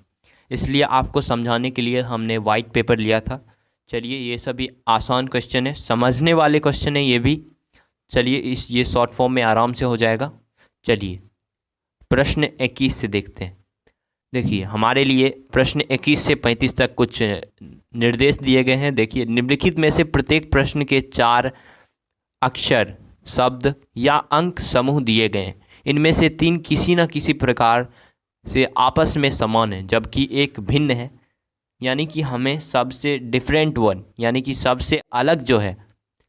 इसलिए आपको समझाने के लिए हमने वाइट पेपर लिया था। चलिए ये सभी आसान क्वेश्चन है, समझने वाले क्वेश्चन है ये भी। चलिए ये शॉर्ट फॉर्म में आराम से हो जाएगा। चलिए प्रश्न 21 से देखते हैं। देखिए हमारे लिए प्रश्न 21 से 35 तक कुछ निर्देश दिए गए हैं। देखिए निम्नलिखित में से प्रत्येक प्रश्न के 4 अक्षर, शब्द या अंक समूह दिए गए हैं। इनमें से 3 किसी न किसी प्रकार से आपस में समान है जबकि एक भिन्न है, यानी कि हमें सबसे डिफरेंट वन, यानी कि सबसे अलग जो है,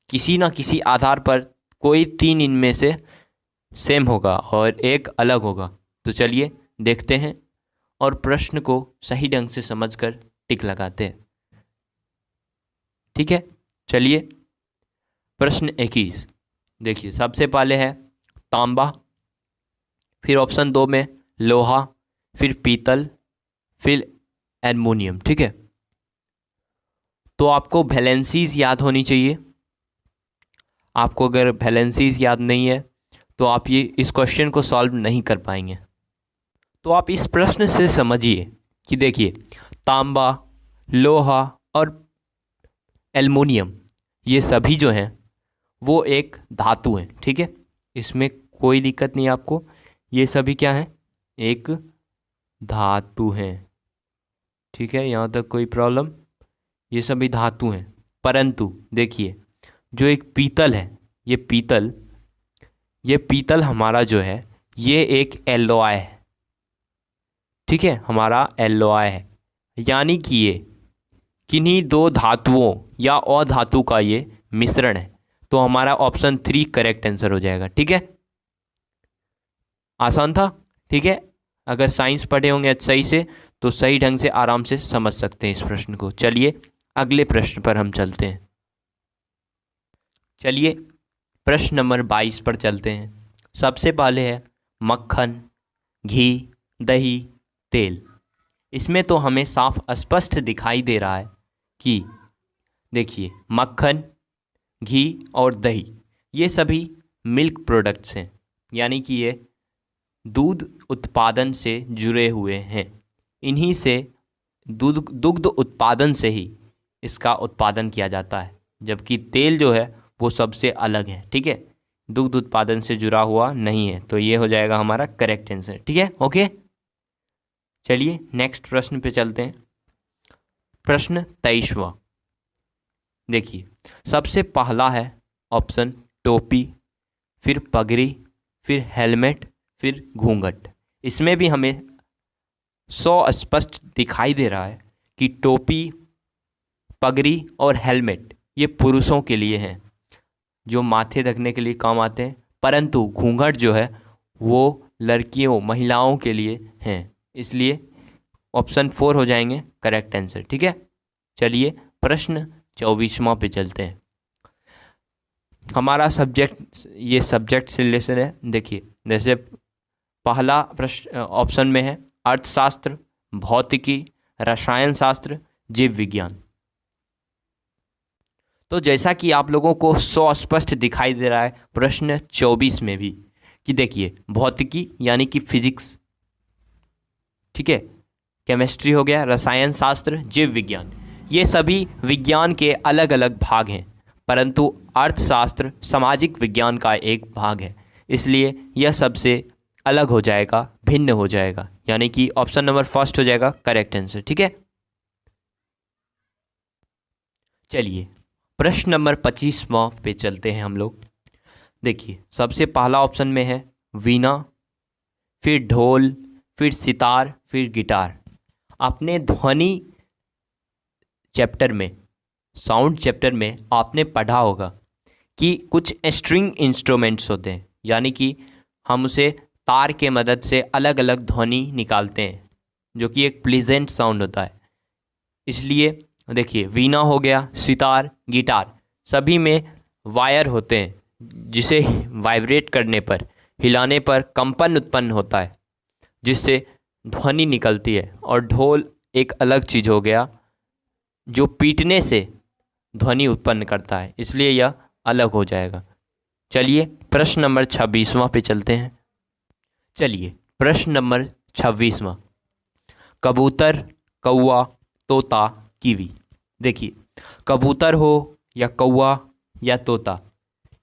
किसी न किसी आधार पर कोई 3 इनमें से सेम होगा और एक अलग होगा। तो चलिए देखते हैं और प्रश्न को सही ढंग से समझकर टिक लगाते हैं, ठीक है। चलिए प्रश्न 21 देखिए, सबसे पहले है तांबा, फिर ऑप्शन 2 में लोहा, फिर पीतल, फिर एल्युमिनियम, ठीक है। तो आपको वैलेंसीज याद होनी चाहिए। आपको अगर वैलेंसीज याद नहीं है तो आप ये इस क्वेश्चन को सॉल्व नहीं कर पाएंगे। तो आप इस प्रश्न से समझिए कि देखिए तांबा, लोहा और एल्युमिनियम, ये सभी जो हैं वो एक धातु हैं। ठीक है, इसमें कोई दिक्कत नहीं आपको, ये सभी क्या हैं, एक धातु हैं। ठीक है, यहाँ तक कोई प्रॉब्लम, ये सभी धातु हैं। परंतु देखिए जो एक पीतल है, ये पीतल हमारा जो है ये एक एलॉय है। ठीक है, हमारा एलॉय है, यानी कि ये किन्हीं दो धातुओं या अधातु का ये मिश्रण है। तो हमारा ऑप्शन 3 करेक्ट आंसर हो जाएगा। ठीक है, आसान था। ठीक है, अगर साइंस पढ़े होंगे सही से तो सही ढंग से आराम से समझ सकते हैं इस प्रश्न को। चलिए अगले प्रश्न पर हम चलते हैं। चलिए प्रश्न नंबर 22 पर चलते हैं। सबसे पहले है मक्खन, घी, दही, तेल। इसमें तो हमें साफ स्पष्ट दिखाई दे रहा है कि देखिए मक्खन, घी और दही ये सभी मिल्क प्रोडक्ट्स हैं, यानी कि ये दूध उत्पादन से जुड़े हुए हैं। इन्हीं से दुग्ध उत्पादन से ही इसका उत्पादन किया जाता है, जबकि तेल जो है वो सबसे अलग है। ठीक है, दुग्ध उत्पादन से जुड़ा हुआ नहीं है, तो ये हो जाएगा हमारा करेक्ट आंसर। ठीक है, ओके। चलिए नेक्स्ट प्रश्न पे चलते हैं। प्रश्न 23वां। देखिए सबसे पहला है ऑप्शन टोपी, फिर पगड़ी, फिर हेलमेट, फिर घूंघट। इसमें भी हमें स्पष्ट दिखाई दे रहा है कि टोपी, पगड़ी और हेलमेट ये पुरुषों के लिए हैं, जो माथे ढकने के लिए काम आते हैं, परंतु घूंघट जो है वो लड़कियों, महिलाओं के लिए हैं। इसलिए ऑप्शन 4 हो जाएंगे करेक्ट आंसर। ठीक है, चलिए प्रश्न 24वां पे चलते हैं। हमारा सब्जेक्ट, ये सब्जेक्ट से रिलेशन है। देखिए जैसे पहला प्रश्न ऑप्शन में है अर्थशास्त्र, भौतिकी, रसायन शास्त्र, जीव विज्ञान। तो जैसा कि आप लोगों को स्पष्ट दिखाई दे रहा है प्रश्न 24 में भी कि देखिए भौतिकी यानी कि फिजिक्स, ठीक है, केमिस्ट्री हो गया, रसायन शास्त्र, जीव विज्ञान, ये सभी विज्ञान के अलग अलग भाग हैं, परंतु अर्थशास्त्र सामाजिक विज्ञान का एक भाग है। इसलिए यह सबसे अलग हो जाएगा, भिन्न हो जाएगा, यानी कि ऑप्शन नंबर फर्स्ट हो जाएगा करेक्ट आंसर। ठीक है, चलिए प्रश्न नंबर 25वां पे चलते हैं हम लोग। देखिए सबसे पहला ऑप्शन में है वीणा, फिर ढोल, फिर सितार, फिर गिटार। आपने ध्वनि चैप्टर में, साउंड चैप्टर में आपने पढ़ा होगा कि कुछ स्ट्रिंग इंस्ट्रूमेंट्स होते हैं, यानी कि हम उसे तार के मदद से अलग अलग ध्वनि निकालते हैं, जो कि एक प्लीजेंट साउंड होता है। इसलिए देखिए वीणा हो गया, सितार, गिटार, सभी में वायर होते हैं, जिसे वाइब्रेट करने पर, हिलाने पर कंपन उत्पन्न होता है, जिससे ध्वनि निकलती है। और ढोल एक अलग चीज़ हो गया जो पीटने से ध्वनि उत्पन्न करता है, इसलिए यह अलग हो जाएगा। चलिए प्रश्न नंबर 26वां पे चलते हैं। चलिए प्रश्न नंबर 26वां, कबूतर, कौवा, तोता, कीवी। देखिए कबूतर हो या कौवा या तोता,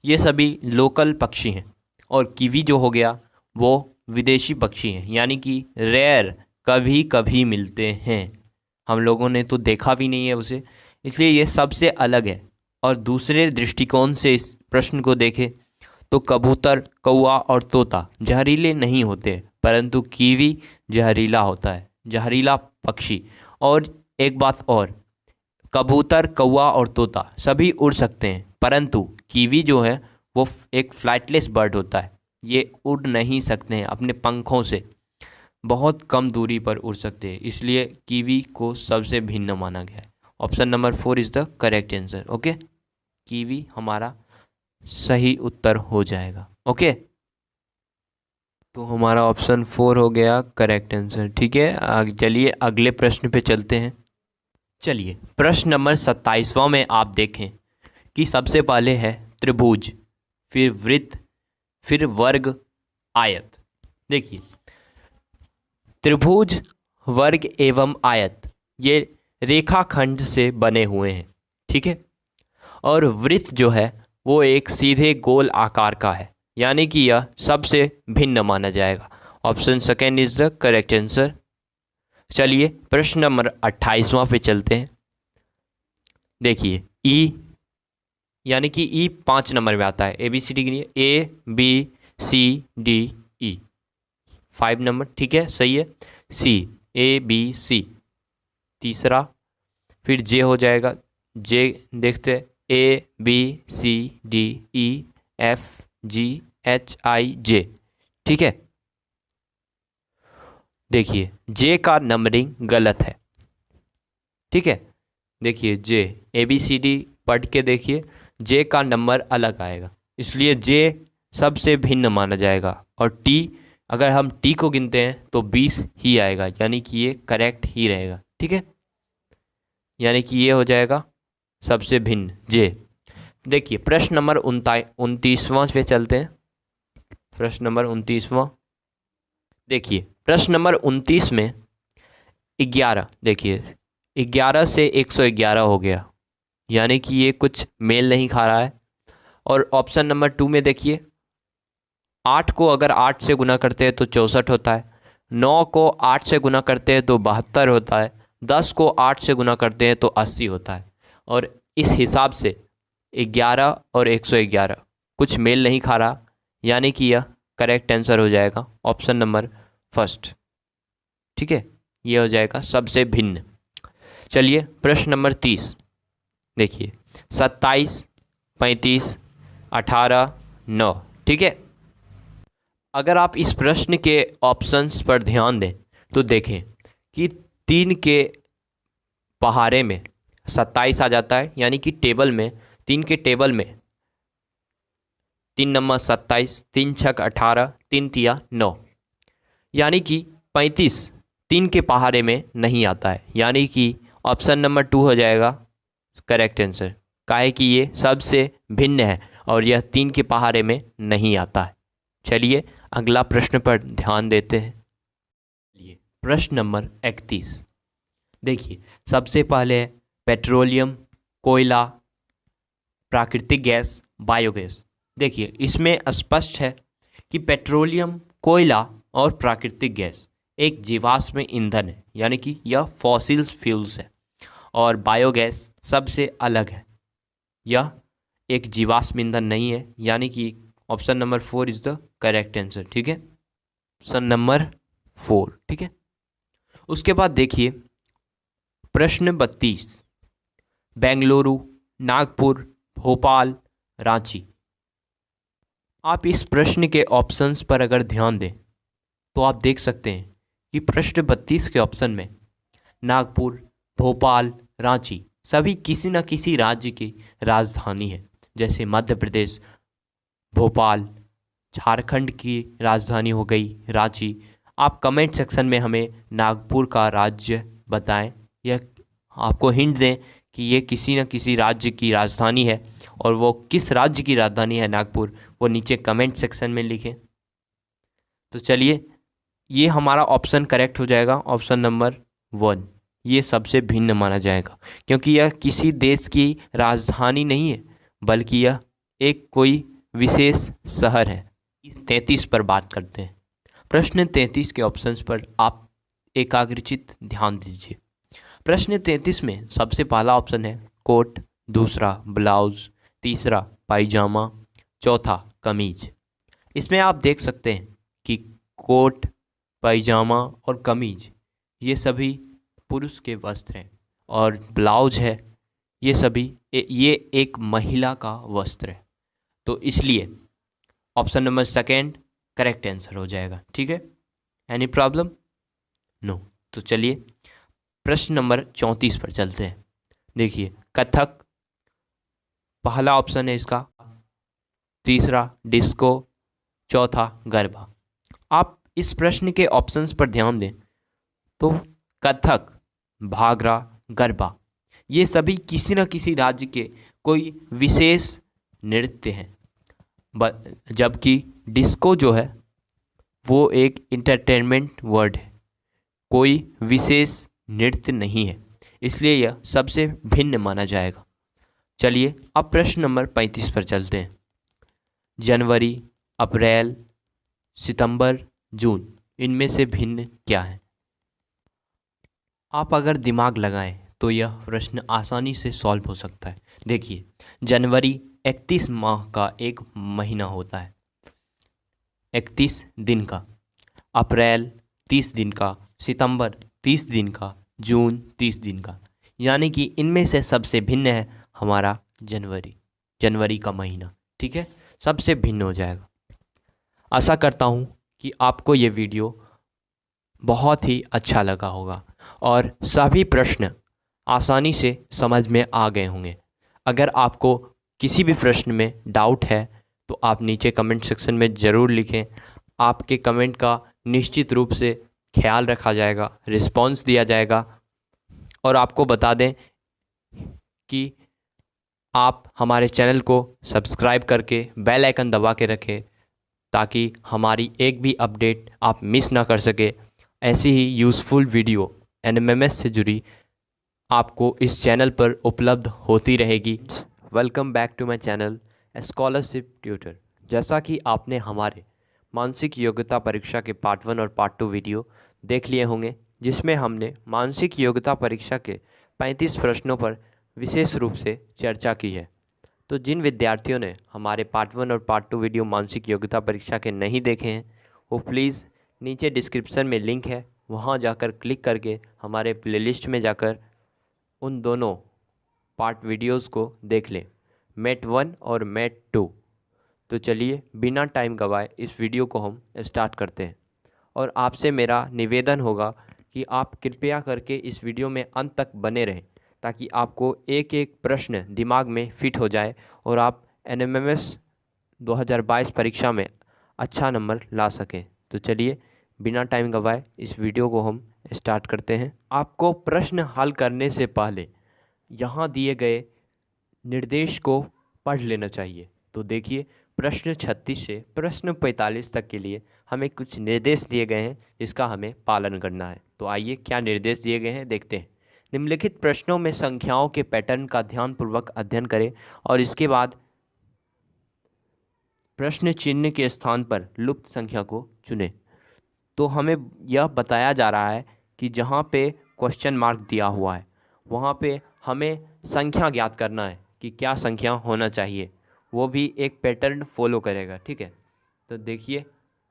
ये सभी लोकल पक्षी हैं, और कीवी जो हो गया वो विदेशी पक्षी हैं, यानी कि रेयर, कभी कभी मिलते हैं, हम लोगों ने तो देखा भी नहीं है उसे, इसलिए ये सबसे अलग है। और दूसरे दृष्टिकोण से इस प्रश्न को देखें तो कबूतर, कौवा और तोता जहरीले नहीं होते, परंतु कीवी जहरीला होता है, जहरीला पक्षी। और एक बात और, कबूतर, कौवा और तोता सभी उड़ सकते हैं, परंतु कीवी जो है वो एक फ्लाइटलेस बर्ड होता है, ये उड़ नहीं सकते हैं, अपने पंखों से बहुत कम दूरी पर उड़ सकते हैं, इसलिए कीवी को सबसे भिन्न माना गया है। Option number 4 is the correct answer. Okay, kiwi हमारा सही उत्तर हो जाएगा। ओके, तो हमारा ऑप्शन 4 हो गया करेक्ट आंसर। ठीक है, चलिए अगले प्रश्न पे चलते हैं। चलिए प्रश्न नंबर 27वां में आप देखें कि सबसे पहले है त्रिभुज, फिर वृत्त, फिर वर्ग, आयत। देखिए त्रिभुज, वर्ग एवं आयत ये रेखाखंड से बने हुए हैं। ठीक है, और वृत्त जो है वो एक सीधे गोल आकार का है, यानी कि यह सबसे भिन्न माना जाएगा। Option second is the correct answer. चलिए प्रश्न नंबर 28वां पे चलते हैं। देखिए ई, यानी कि ई 5 नंबर में आता है, ए बी सी डी के लिए A B C D E 5 number, ठीक है सही है। सी ए बी सी तीसरा, फिर जे हो जाएगा, जे देखते हैं A B C D E F G H I J, ठीक है। देखिए जे का नंबरिंग गलत है, ठीक है। देखिए जे ए बी सी डी पढ़ के देखिए, जे का नंबर अलग आएगा, इसलिए जे सबसे भिन्न माना जाएगा। और टी, अगर हम टी को गिनते हैं तो 20 ही आएगा, यानी कि ये करेक्ट ही रहेगा, ठीक है। यानी कि ये हो जाएगा सबसे भिन्न जे। देखिए प्रश्न नंबर 29वां पे चलते हैं। प्रश्न नंबर 29वां, देखिए प्रश्न नंबर 29 में 11, देखिए 11 से 111 हो गया, यानी कि ये कुछ मेल नहीं खा रहा है। और ऑप्शन नंबर 2 में देखिए 8 को अगर 8 से गुना करते हैं तो 64 होता है, 9 को 8 से गुना करते हैं तो 72 होता है, 10 को 8 से गुना करते हैं तो 80 होता है। और इस हिसाब से 11 और 111 कुछ मेल नहीं खा रहा, यानी कि यह करेक्ट आंसर हो जाएगा ऑप्शन नंबर फर्स्ट, ठीक है। ये हो जाएगा सबसे भिन्न। चलिए प्रश्न नंबर 30, देखिए 27, 35, 18, 9, ठीक है। अगर आप इस प्रश्न के ऑप्शंस पर ध्यान दें तो देखें कि 3 के पहाड़े में 27 आ जाता है, यानी कि टेबल में 3 के टेबल में 3 नंबर 27, 3 छक 18, 3 तिया 9, यानी कि 35 3 के पहाड़े में नहीं आता है, यानी कि ऑप्शन नंबर 2 हो जाएगा करेक्ट आंसर। काहे कि ये सबसे भिन्न है और यह 3 के पहाड़े में नहीं आता है। चलिए अगला प्रश्न पर ध्यान देते हैं। प्रश्न नंबर 31, देखिए सबसे पहले पेट्रोलियम, कोयला, प्राकृतिक गैस, बायोगैस। देखिए इसमें स्पष्ट है कि पेट्रोलियम, कोयला और प्राकृतिक गैस एक जीवाश्म ईंधन है, यानी कि यह फॉसिल्स फ्यूल्स है। और बायोगैस सबसे अलग है, यह एक जीवाश्म ईंधन नहीं है, यानी कि option number 4 is the correct answer, ठीक है। ऑप्शन नंबर 4, ठीक है। उसके बाद देखिए प्रश्न 32, बेंगलुरु, नागपुर, भोपाल, रांची। आप इस प्रश्न के ऑप्शंस पर अगर ध्यान दें तो आप देख सकते हैं कि प्रश्न 32 के ऑप्शन में नागपुर, भोपाल, रांची सभी किसी न किसी राज्य की राजधानी है, जैसे मध्य प्रदेश भोपाल, झारखंड की राजधानी हो गई रांची। आप कमेंट सेक्शन में हमें नागपुर का राज्य बताएं, यह आपको हिंट दें कि ये किसी न किसी राज्य की राजधानी है, और वो किस राज्य की राजधानी है नागपुर, वो नीचे कमेंट सेक्शन में लिखें। तो चलिए ये हमारा ऑप्शन करेक्ट हो जाएगा, ऑप्शन नंबर 1। ये सबसे भिन्न माना जाएगा क्योंकि यह किसी देश की राजधानी नहीं है, बल्कि यह एक कोई विशेष शहर है। 33 पर बात करते हैं। प्रश्न 33 के ऑप्शंस पर आप एकाग्रचित ध्यान दीजिए। प्रश्न 33 में सबसे पहला ऑप्शन है कोट, दूसरा ब्लाउज, तीसरा पायजामा, चौथा कमीज। इसमें आप देख सकते हैं कि कोट, पायजामा और कमीज ये सभी पुरुष के वस्त्र हैं, और ब्लाउज है ये एक महिला का वस्त्र है। तो इसलिए ऑप्शन नंबर 2 करेक्ट आंसर हो जाएगा, ठीक है। Any problem? नो। तो चलिए प्रश्न नंबर 34 पर चलते हैं। देखिए कथक पहला ऑप्शन है इसका, तीसरा डिस्को, चौथा गरबा। आप इस प्रश्न के ऑप्शंस पर ध्यान दें तो कथक, भांगड़ा, गरबा ये सभी किसी न किसी राज्य के कोई विशेष नृत्य हैं, जबकि डिस्को जो है वो एक इंटरटेनमेंट वर्ड है, कोई विशेष नृत्य नहीं है, इसलिए यह सबसे भिन्न माना जाएगा। चलिए अब प्रश्न नंबर 35 पर चलते हैं। जनवरी, अप्रैल, सितंबर, जून, इनमें से भिन्न क्या है? आप अगर दिमाग लगाएं तो यह प्रश्न आसानी से सॉल्व हो सकता है। देखिए, जनवरी 31 माह का एक महीना होता है, 31 दिन का। अप्रैल 30 दिन का, सितंबर 30 दिन का, जून 30 दिन का। यानी कि इनमें से सबसे भिन्न है हमारा जनवरी, जनवरी का महीना। ठीक है, सबसे भिन्न हो जाएगा। आशा करता हूँ कि आपको ये वीडियो बहुत ही अच्छा लगा होगा और सभी प्रश्न आसानी से समझ में आ गए होंगे। अगर आपको किसी भी प्रश्न में डाउट है तो आप नीचे कमेंट सेक्शन में ज़रूर लिखें। आपके कमेंट का निश्चित रूप से ख्याल रखा जाएगा, रिस्पॉन्स दिया जाएगा। और आपको बता दें कि आप हमारे चैनल को सब्सक्राइब करके बेल आइकन दबा के रखें ताकि हमारी एक भी अपडेट आप मिस ना कर सके। ऐसी ही यूज़फुल वीडियो एनएमएमएस से जुड़ी आपको इस चैनल पर उपलब्ध होती रहेगी। Welcome back to my channel scholarship tutor. जैसा कि आपने हमारे मानसिक योग्यता परीक्षा के पार्ट 1 और पार्ट 2 वीडियो देख लिए होंगे, जिसमें हमने मानसिक योग्यता परीक्षा के 35 प्रश्नों पर विशेष रूप से चर्चा की है। तो जिन विद्यार्थियों ने हमारे पार्ट 1 और पार्ट 2 वीडियो मानसिक योग्यता परीक्षा के नहीं देखे हैं, वो प्लीज़ नीचे डिस्क्रिप्शन में लिंक है, वहाँ जाकर क्लिक करके हमारे प्लेलिस्ट में जाकर उन दोनों पार्ट वीडियोस को देख लें, मैट 1 और मैट 2। तो चलिए बिना टाइम गवाए इस वीडियो को हम स्टार्ट करते हैं। और आपसे मेरा निवेदन होगा कि आप कृपया करके इस वीडियो में अंत तक बने रहें ताकि आपको एक एक प्रश्न दिमाग में फिट हो जाए और आप एनएमएमएस 2022 परीक्षा में अच्छा नंबर ला सकें। तो चलिए बिना टाइम गवाए इस वीडियो को हम स्टार्ट करते हैं। आपको प्रश्न हल करने से पहले यहाँ दिए गए निर्देश को पढ़ लेना चाहिए। तो देखिए, प्रश्न 36 से प्रश्न 45 तक के लिए हमें कुछ निर्देश दिए गए हैं जिसका हमें पालन करना है। तो आइए क्या निर्देश दिए गए हैं देखते हैं। निम्नलिखित प्रश्नों में संख्याओं के पैटर्न का ध्यानपूर्वक अध्ययन करें और इसके बाद प्रश्न चिन्ह के स्थान पर लुप्त संख्या को चुनें। तो हमें यह बताया जा रहा है कि जहाँ पे क्वेश्चन मार्क दिया हुआ है वहाँ पे हमें संख्या ज्ञात करना है कि क्या संख्या होना चाहिए, वो भी एक पैटर्न फॉलो करेगा। ठीक है, तो देखिए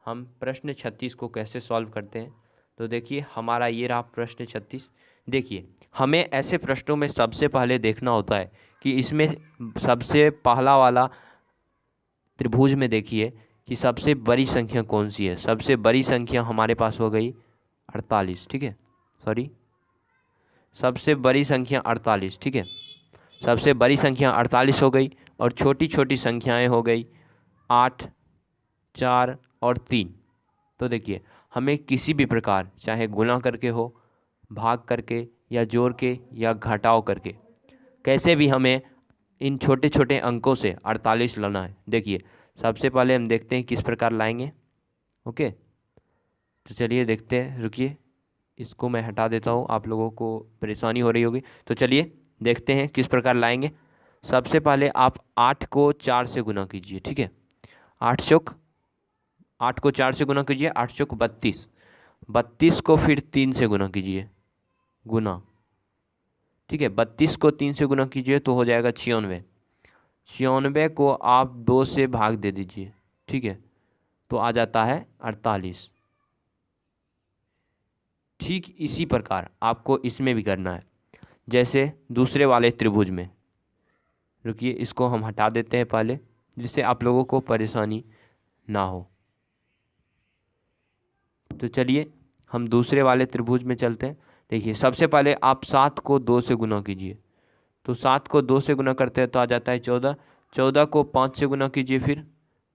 हम प्रश्न 36 को कैसे सॉल्व करते हैं। तो देखिए हमारा ये रहा प्रश्न 36। देखिए, हमें ऐसे प्रश्नों में सबसे पहले देखना होता है कि इसमें सबसे पहला वाला त्रिभुज में देखिए कि सबसे बड़ी संख्या कौन सी है। सबसे बड़ी संख्या हमारे पास हो गई 48। ठीक है, सॉरी, सबसे बड़ी संख्या 48। ठीक है, सबसे बड़ी संख्या 48 हो गई और छोटी छोटी संख्याएं हो गई 8, 4 और 3। तो देखिए हमें किसी भी प्रकार, चाहे गुणा करके हो, भाग करके या जोड़ के या घटाव करके, कैसे भी हमें इन छोटे छोटे अंकों से 48 लाना है। देखिए सबसे पहले हम देखते हैं किस प्रकार लाएंगे। ओके, तो चलिए देखते हैं। रुकिए, इसको मैं हटा देता हूँ, आप लोगों को परेशानी हो रही होगी। तो चलिए देखते हैं किस प्रकार लाएंगे। सबसे पहले आप 8 को 4 से गुना कीजिए। ठीक है, 8 को 4 से गुना कीजिए, 8 चौक 32। 32 को फिर 3 से गुना कीजिए, गुना। ठीक है, 32 को 3 से गुना कीजिए तो हो जाएगा 96। 96 को आप 2 से भाग दे दीजिए। ठीक है, तो आ जाता है 48। ठीक इसी प्रकार आपको इसमें भी करना है, जैसे दूसरे वाले त्रिभुज में। रुकिए, इसको हम हटा देते हैं पहले, जिससे आप लोगों को परेशानी ना हो। तो चलिए हम दूसरे वाले त्रिभुज में चलते हैं। देखिए सबसे पहले आप 7 को 2 से गुना कीजिए। तो 7 को 2 से गुना करते हैं तो आ जाता है 14। 14 को 5 से गुना कीजिए, फिर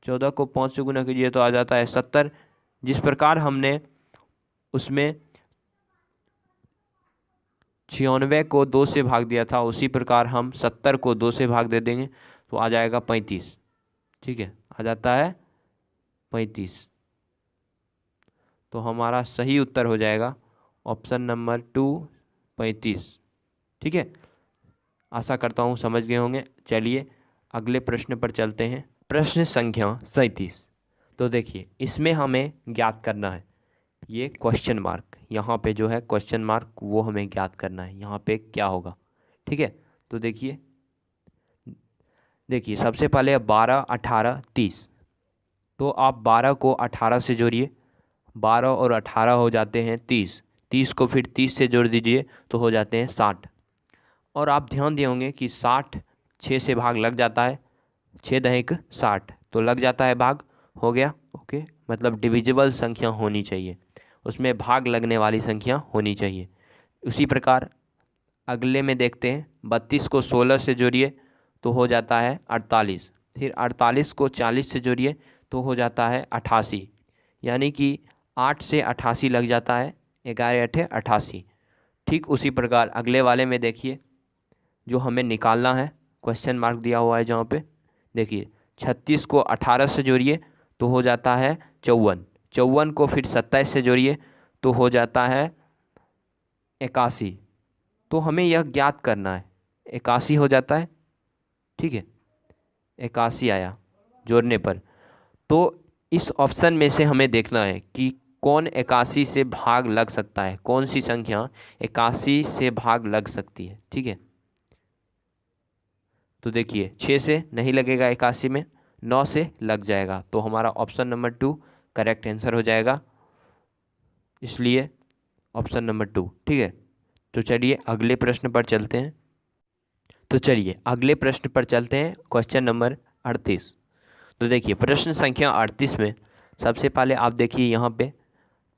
14 को 5 से गुना कीजिए तो आ जाता है 70। जिस प्रकार हमने उसमें 96 को 2 से भाग दिया था, उसी प्रकार हम 70 को 2 से भाग दे देंगे तो आ जाएगा 35। ठीक है, आ जाता है 35। तो हमारा सही उत्तर हो जाएगा ऑप्शन नंबर 2, 35। ठीक है, आशा करता हूँ समझ गए होंगे। चलिए अगले प्रश्न पर चलते हैं। प्रश्न संख्या 37। तो देखिए इसमें हमें ज्ञात करना है ये क्वेश्चन मार्क, यहाँ पे जो है क्वेश्चन मार्क वो हमें ज्ञात करना है यहाँ पे क्या होगा। ठीक है, तो देखिए सबसे पहले 12, 18, 30। तो आप 12 को 18 से जोड़िए, 12 और 18 हो जाते हैं 30। 30 को फिर 30 से जोड़ दीजिए तो हो जाते हैं 60। और आप ध्यान दिए होंगे कि 60 6 से भाग लग जाता है, 6 दहेक 60 तो लग जाता है भाग, हो गया। ओके, मतलब डिविजिबल संख्या होनी चाहिए, उसमें भाग लगने वाली संख्या होनी चाहिए। उसी प्रकार अगले में देखते हैं, 32 को 16 से जोड़िए तो हो जाता है 48। फिर 48 को 40 से जोड़िए तो हो जाता है 88। यानी कि 8 से 88 लग जाता है, 11 8 88। ठीक उसी प्रकार अगले वाले में देखिए जो हमें निकालना है, क्वेश्चन मार्क दिया हुआ है जहाँ पे देखिए 36 को 18 से जोड़िए तो हो जाता है 54। 54 को फिर 27 से जोड़िए तो हो जाता है 81। तो हमें यह ज्ञात करना है, 81 हो जाता है। ठीक है, 81 आया जोड़ने पर। तो इस ऑप्शन में से हमें देखना है कि कौन 81 से भाग लग सकता है, कौन सी संख्या 81 से भाग लग सकती है। ठीक है, तो देखिए 6 से नहीं लगेगा 81 में, 9 से लग जाएगा, तो हमारा ऑप्शन नंबर 2 करेक्ट आंसर हो जाएगा, इसलिए ऑप्शन नंबर 2। ठीक है, तो चलिए अगले प्रश्न पर चलते हैं। Question number 38। तो देखिए प्रश्न संख्या 38 में सबसे पहले आप देखिए यहाँ पे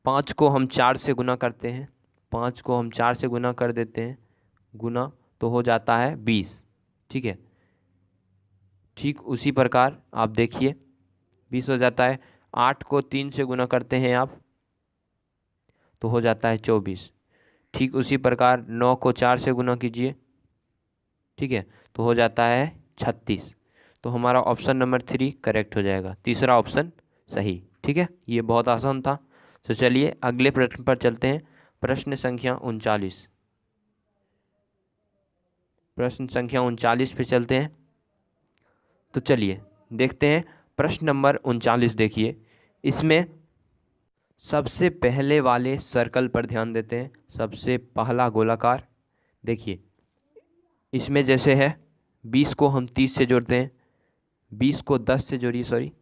5 को हम 4 से गुना करते हैं, 5 को हम 4 से गुना कर देते हैं, गुना तो हो जाता है 20। ठीक है, ठीक उसी प्रकार आप देखिए 20 हो जाता है। 8 को 3 से गुना करते हैं आप तो हो जाता है 24। ठीक उसी प्रकार 9 को 4 से गुना कीजिए, ठीक है, तो हो जाता है 36। तो हमारा ऑप्शन नंबर 3 करेक्ट हो जाएगा, तीसरा ऑप्शन सही। ठीक है, ये बहुत आसान था। तो चलिए अगले प्रश्न पर चलते हैं। प्रश्न संख्या 39। प्रश्न संख्या 39 पे चलते हैं। तो चलिए देखते हैं प्रश्न नंबर 39। देखिए इसमें सबसे पहले वाले सर्कल पर ध्यान देते हैं, सबसे पहला गोलाकार। देखिए इसमें जैसे है 20 को हम 30 से जोड़ते हैं, 20 को 10 से जोड़िए सॉरी,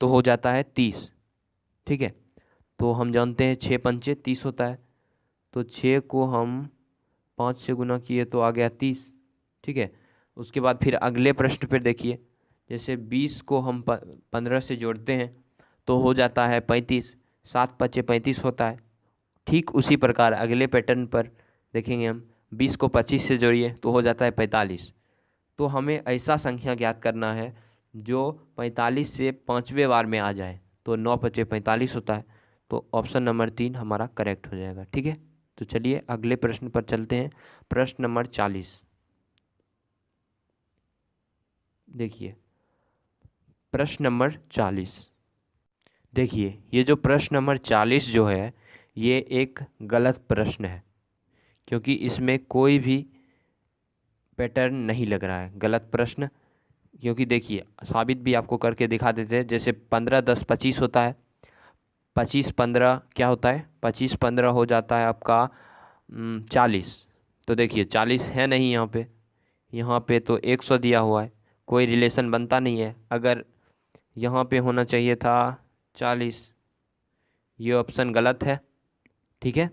तो हो जाता है 30। ठीक है, तो हम जानते हैं 6 पंचे 30 होता है, तो 6 को हम 5 से गुना किए तो आ गया 30। ठीक है, उसके बाद फिर अगले प्रश्न पर देखिए, जैसे 20 को हम 15 से जोड़ते हैं तो हो जाता है 35, 7 पच्चे 35 होता है। ठीक उसी प्रकार अगले पैटर्न पर देखेंगे हम, 20 को 25 से जोड़िए तो हो जाता है 45। तो हमें ऐसा संख्या ज्ञात करना है जो 45 से पाँचवें बार में आ जाए, तो 9 पच्चे 45 होता है, तो ऑप्शन नंबर 3 हमारा करेक्ट हो जाएगा। ठीक है, तो चलिए अगले प्रश्न पर चलते हैं। प्रश्न नंबर 40। देखिए प्रश्न नंबर 40। देखिए ये जो प्रश्न नंबर 40 जो है ये एक गलत प्रश्न है, क्योंकि इसमें कोई भी पैटर्न नहीं लग रहा है। गलत प्रश्न, क्योंकि देखिए साबित भी आपको करके दिखा देते हैं। जैसे 15 10 25 होता है, 25 15 क्या होता है, 25 15 हो जाता है आपका 40। तो देखिए 40 है नहीं यहाँ पे तो 100 दिया हुआ है, कोई रिलेशन बनता नहीं है। अगर यहाँ पे होना चाहिए था 40, ये ऑप्शन गलत है। ठीक है,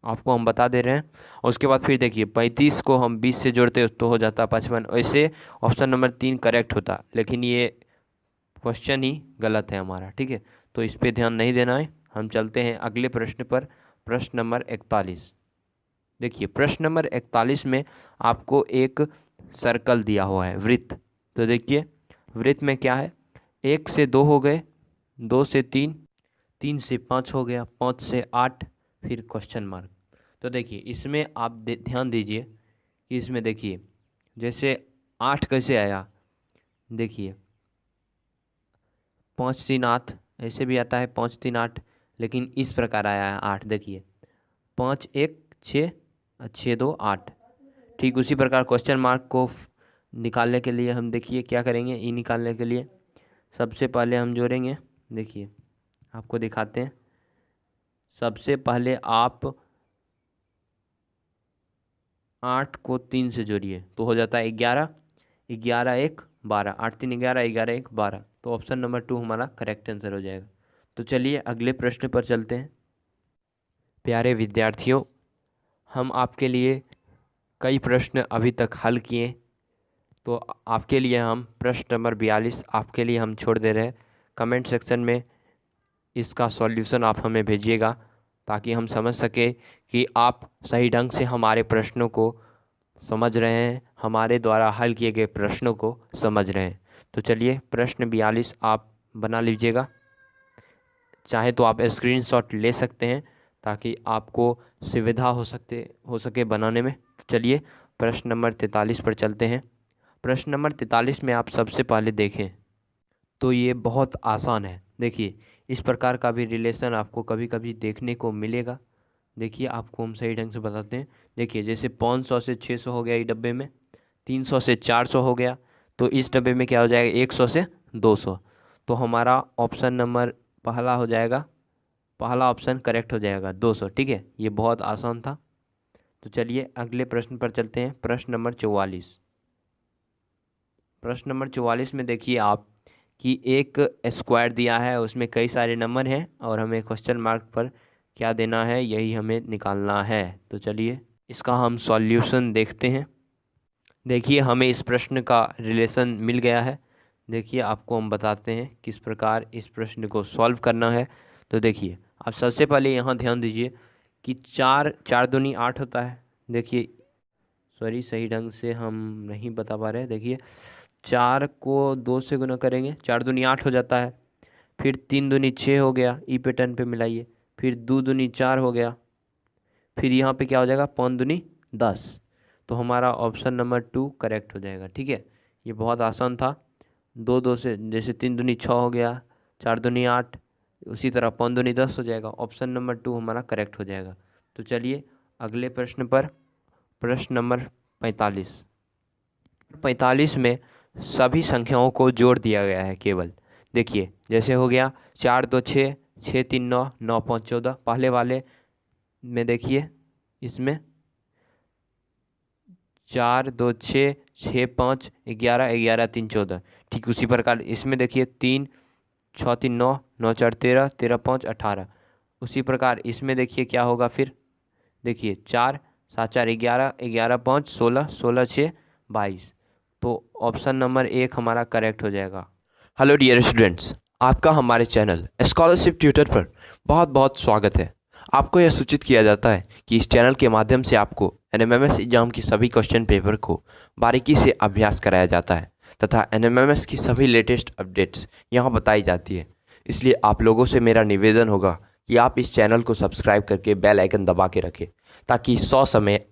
आपको हम बता दे रहे हैं। और उसके बाद फिर देखिए 35 को हम 20 से जोड़ते तो हो जाता 55। ऐसे ऑप्शन नंबर 3 करेक्ट होता, लेकिन ये क्वेश्चन ही गलत है हमारा। ठीक है, तो इस पर ध्यान नहीं देना है। हम चलते हैं अगले प्रश्न पर, प्रश्न नंबर 41। देखिए प्रश्न नंबर 41 में आपको एक सर्कल दिया हुआ है, वृत्त। तो देखिए वृत्त में क्या है, 1 से 2 हो गए, 2 से 3, 3 से 5 हो गया, 5 से 8, फिर क्वेश्चन मार्क। तो देखिए इसमें आप ध्यान दीजिए कि इसमें देखिए जैसे 8 कैसे आया, देखिए 5 3 8 ऐसे भी आता है, 5 3 8, लेकिन इस प्रकार आया है 8। देखिए 5 1 6 6 2 8। ठीक उसी प्रकार क्वेश्चन मार्क को निकालने के लिए हम देखिए क्या करेंगे। ई निकालने के लिए सबसे पहले हम जोड़ेंगे, देखिए आपको दिखाते हैं। सबसे पहले आप 8 को 3 से जोड़िए तो हो जाता है 11, 11 1 12, 8 3 11, 11 1 12। तो ऑप्शन नंबर 2 हमारा करेक्ट आंसर हो जाएगा। तो चलिए अगले प्रश्न पर चलते हैं। प्यारे विद्यार्थियों, हम आपके लिए कई प्रश्न अभी तक हल किए, तो आपके लिए हम प्रश्न नंबर 42 आपके लिए हम छोड़ दे रहे हैं। कमेंट सेक्शन में इसका सॉल्यूशन आप हमें भेजिएगा ताकि हम समझ सके कि आप सही ढंग से हमारे प्रश्नों को समझ रहे हैं, हमारे द्वारा हल किए गए प्रश्नों को समझ रहे हैं। तो चलिए प्रश्न 42 आप बना लीजिएगा। चाहे तो आप स्क्रीनशॉट ले सकते हैं ताकि आपको सुविधा हो सके बनाने में। चलिए प्रश्न नंबर 43 पर चलते हैं। प्रश्न नंबर 43 में आप सबसे पहले देखें तो ये बहुत आसान है। देखिए इस प्रकार का भी रिलेशन आपको कभी कभी देखने को मिलेगा। देखिए आपको हम सही ढंग से बताते हैं। देखिए जैसे 500 से 600 हो गया इस डब्बे में, 300 से 400 हो गया, तो इस डब्बे में क्या हो जाएगा 100 से 200। तो हमारा ऑप्शन नंबर पहला हो जाएगा, पहला ऑप्शन करेक्ट हो जाएगा 200। ठीक है, ये बहुत आसान था। तो चलिए अगले प्रश्न पर चलते हैं। प्रश्न नंबर 44। प्रश्न नंबर 44 में देखिए आप कि एक स्क्वायर दिया है, उसमें कई सारे नंबर हैं और हमें क्वेश्चन मार्क पर क्या देना है यही हमें निकालना है। तो चलिए इसका हम सॉल्यूशन देखते हैं। देखिए हमें इस प्रश्न का रिलेशन मिल गया है। देखिए आपको हम बताते हैं किस प्रकार इस प्रश्न को सॉल्व करना है। तो देखिए आप सबसे पहले यहाँ ध्यान दीजिए कि 4 4 दूनी 8 होता है। देखिए सॉरी सही ढंग से हम नहीं बता पा रहे। देखिए 4 को 2 से गुना करेंगे, 4 दूनी 8 हो जाता है। फिर 3 दूनी 6 हो गया, ई पे 10 पे मिलाइए। फिर 2 दूनी 4 हो गया। फिर यहाँ पे क्या हो जाएगा 5 दूनी 10। तो हमारा ऑप्शन नंबर 2 करेक्ट हो जाएगा। ठीक है, ये बहुत आसान था। 2 2 से जैसे 3 दूनी 6 हो गया, 4 दूनी 8, उसी तरह 5 दूनी 10 हो जाएगा। ऑप्शन नंबर 2 हमारा करेक्ट हो जाएगा। तो चलिए अगले प्रश्न पर, प्रश्न नंबर 45। 45 में सभी संख्याओं को जोड़ दिया गया है केवल। देखिए जैसे हो गया 4 2 6, 6 3 9, 9 5 14। पहले वाले में देखिए इसमें 4 2 6, 6 5 11, 11 3 14। ठीक उसी प्रकार इसमें देखिए 3 6 3 9, 9 4 13, 13 5 18। उसी प्रकार इसमें देखिए क्या होगा फिर। देखिए 4 7 4 11, 11 5 16, 16 6 22। तो ऑप्शन नंबर 1 हमारा करेक्ट हो जाएगा। हेलो डियर स्टूडेंट्स, आपका हमारे चैनल स्कॉलरशिप ट्यूटर पर बहुत बहुत स्वागत है। आपको यह सूचित किया जाता है कि इस चैनल के माध्यम से आपको एनएमएमएस एग्जाम की सभी क्वेश्चन पेपर को बारीकी से अभ्यास कराया जाता है तथा एनएमएमएस की सभी लेटेस्ट अपडेट्स यहाँ बताई जाती है। इसलिए आप लोगों से मेरा निवेदन होगा कि आप इस चैनल को सब्सक्राइब करके बेल आइकन दबा के रखें ताकि 100 समय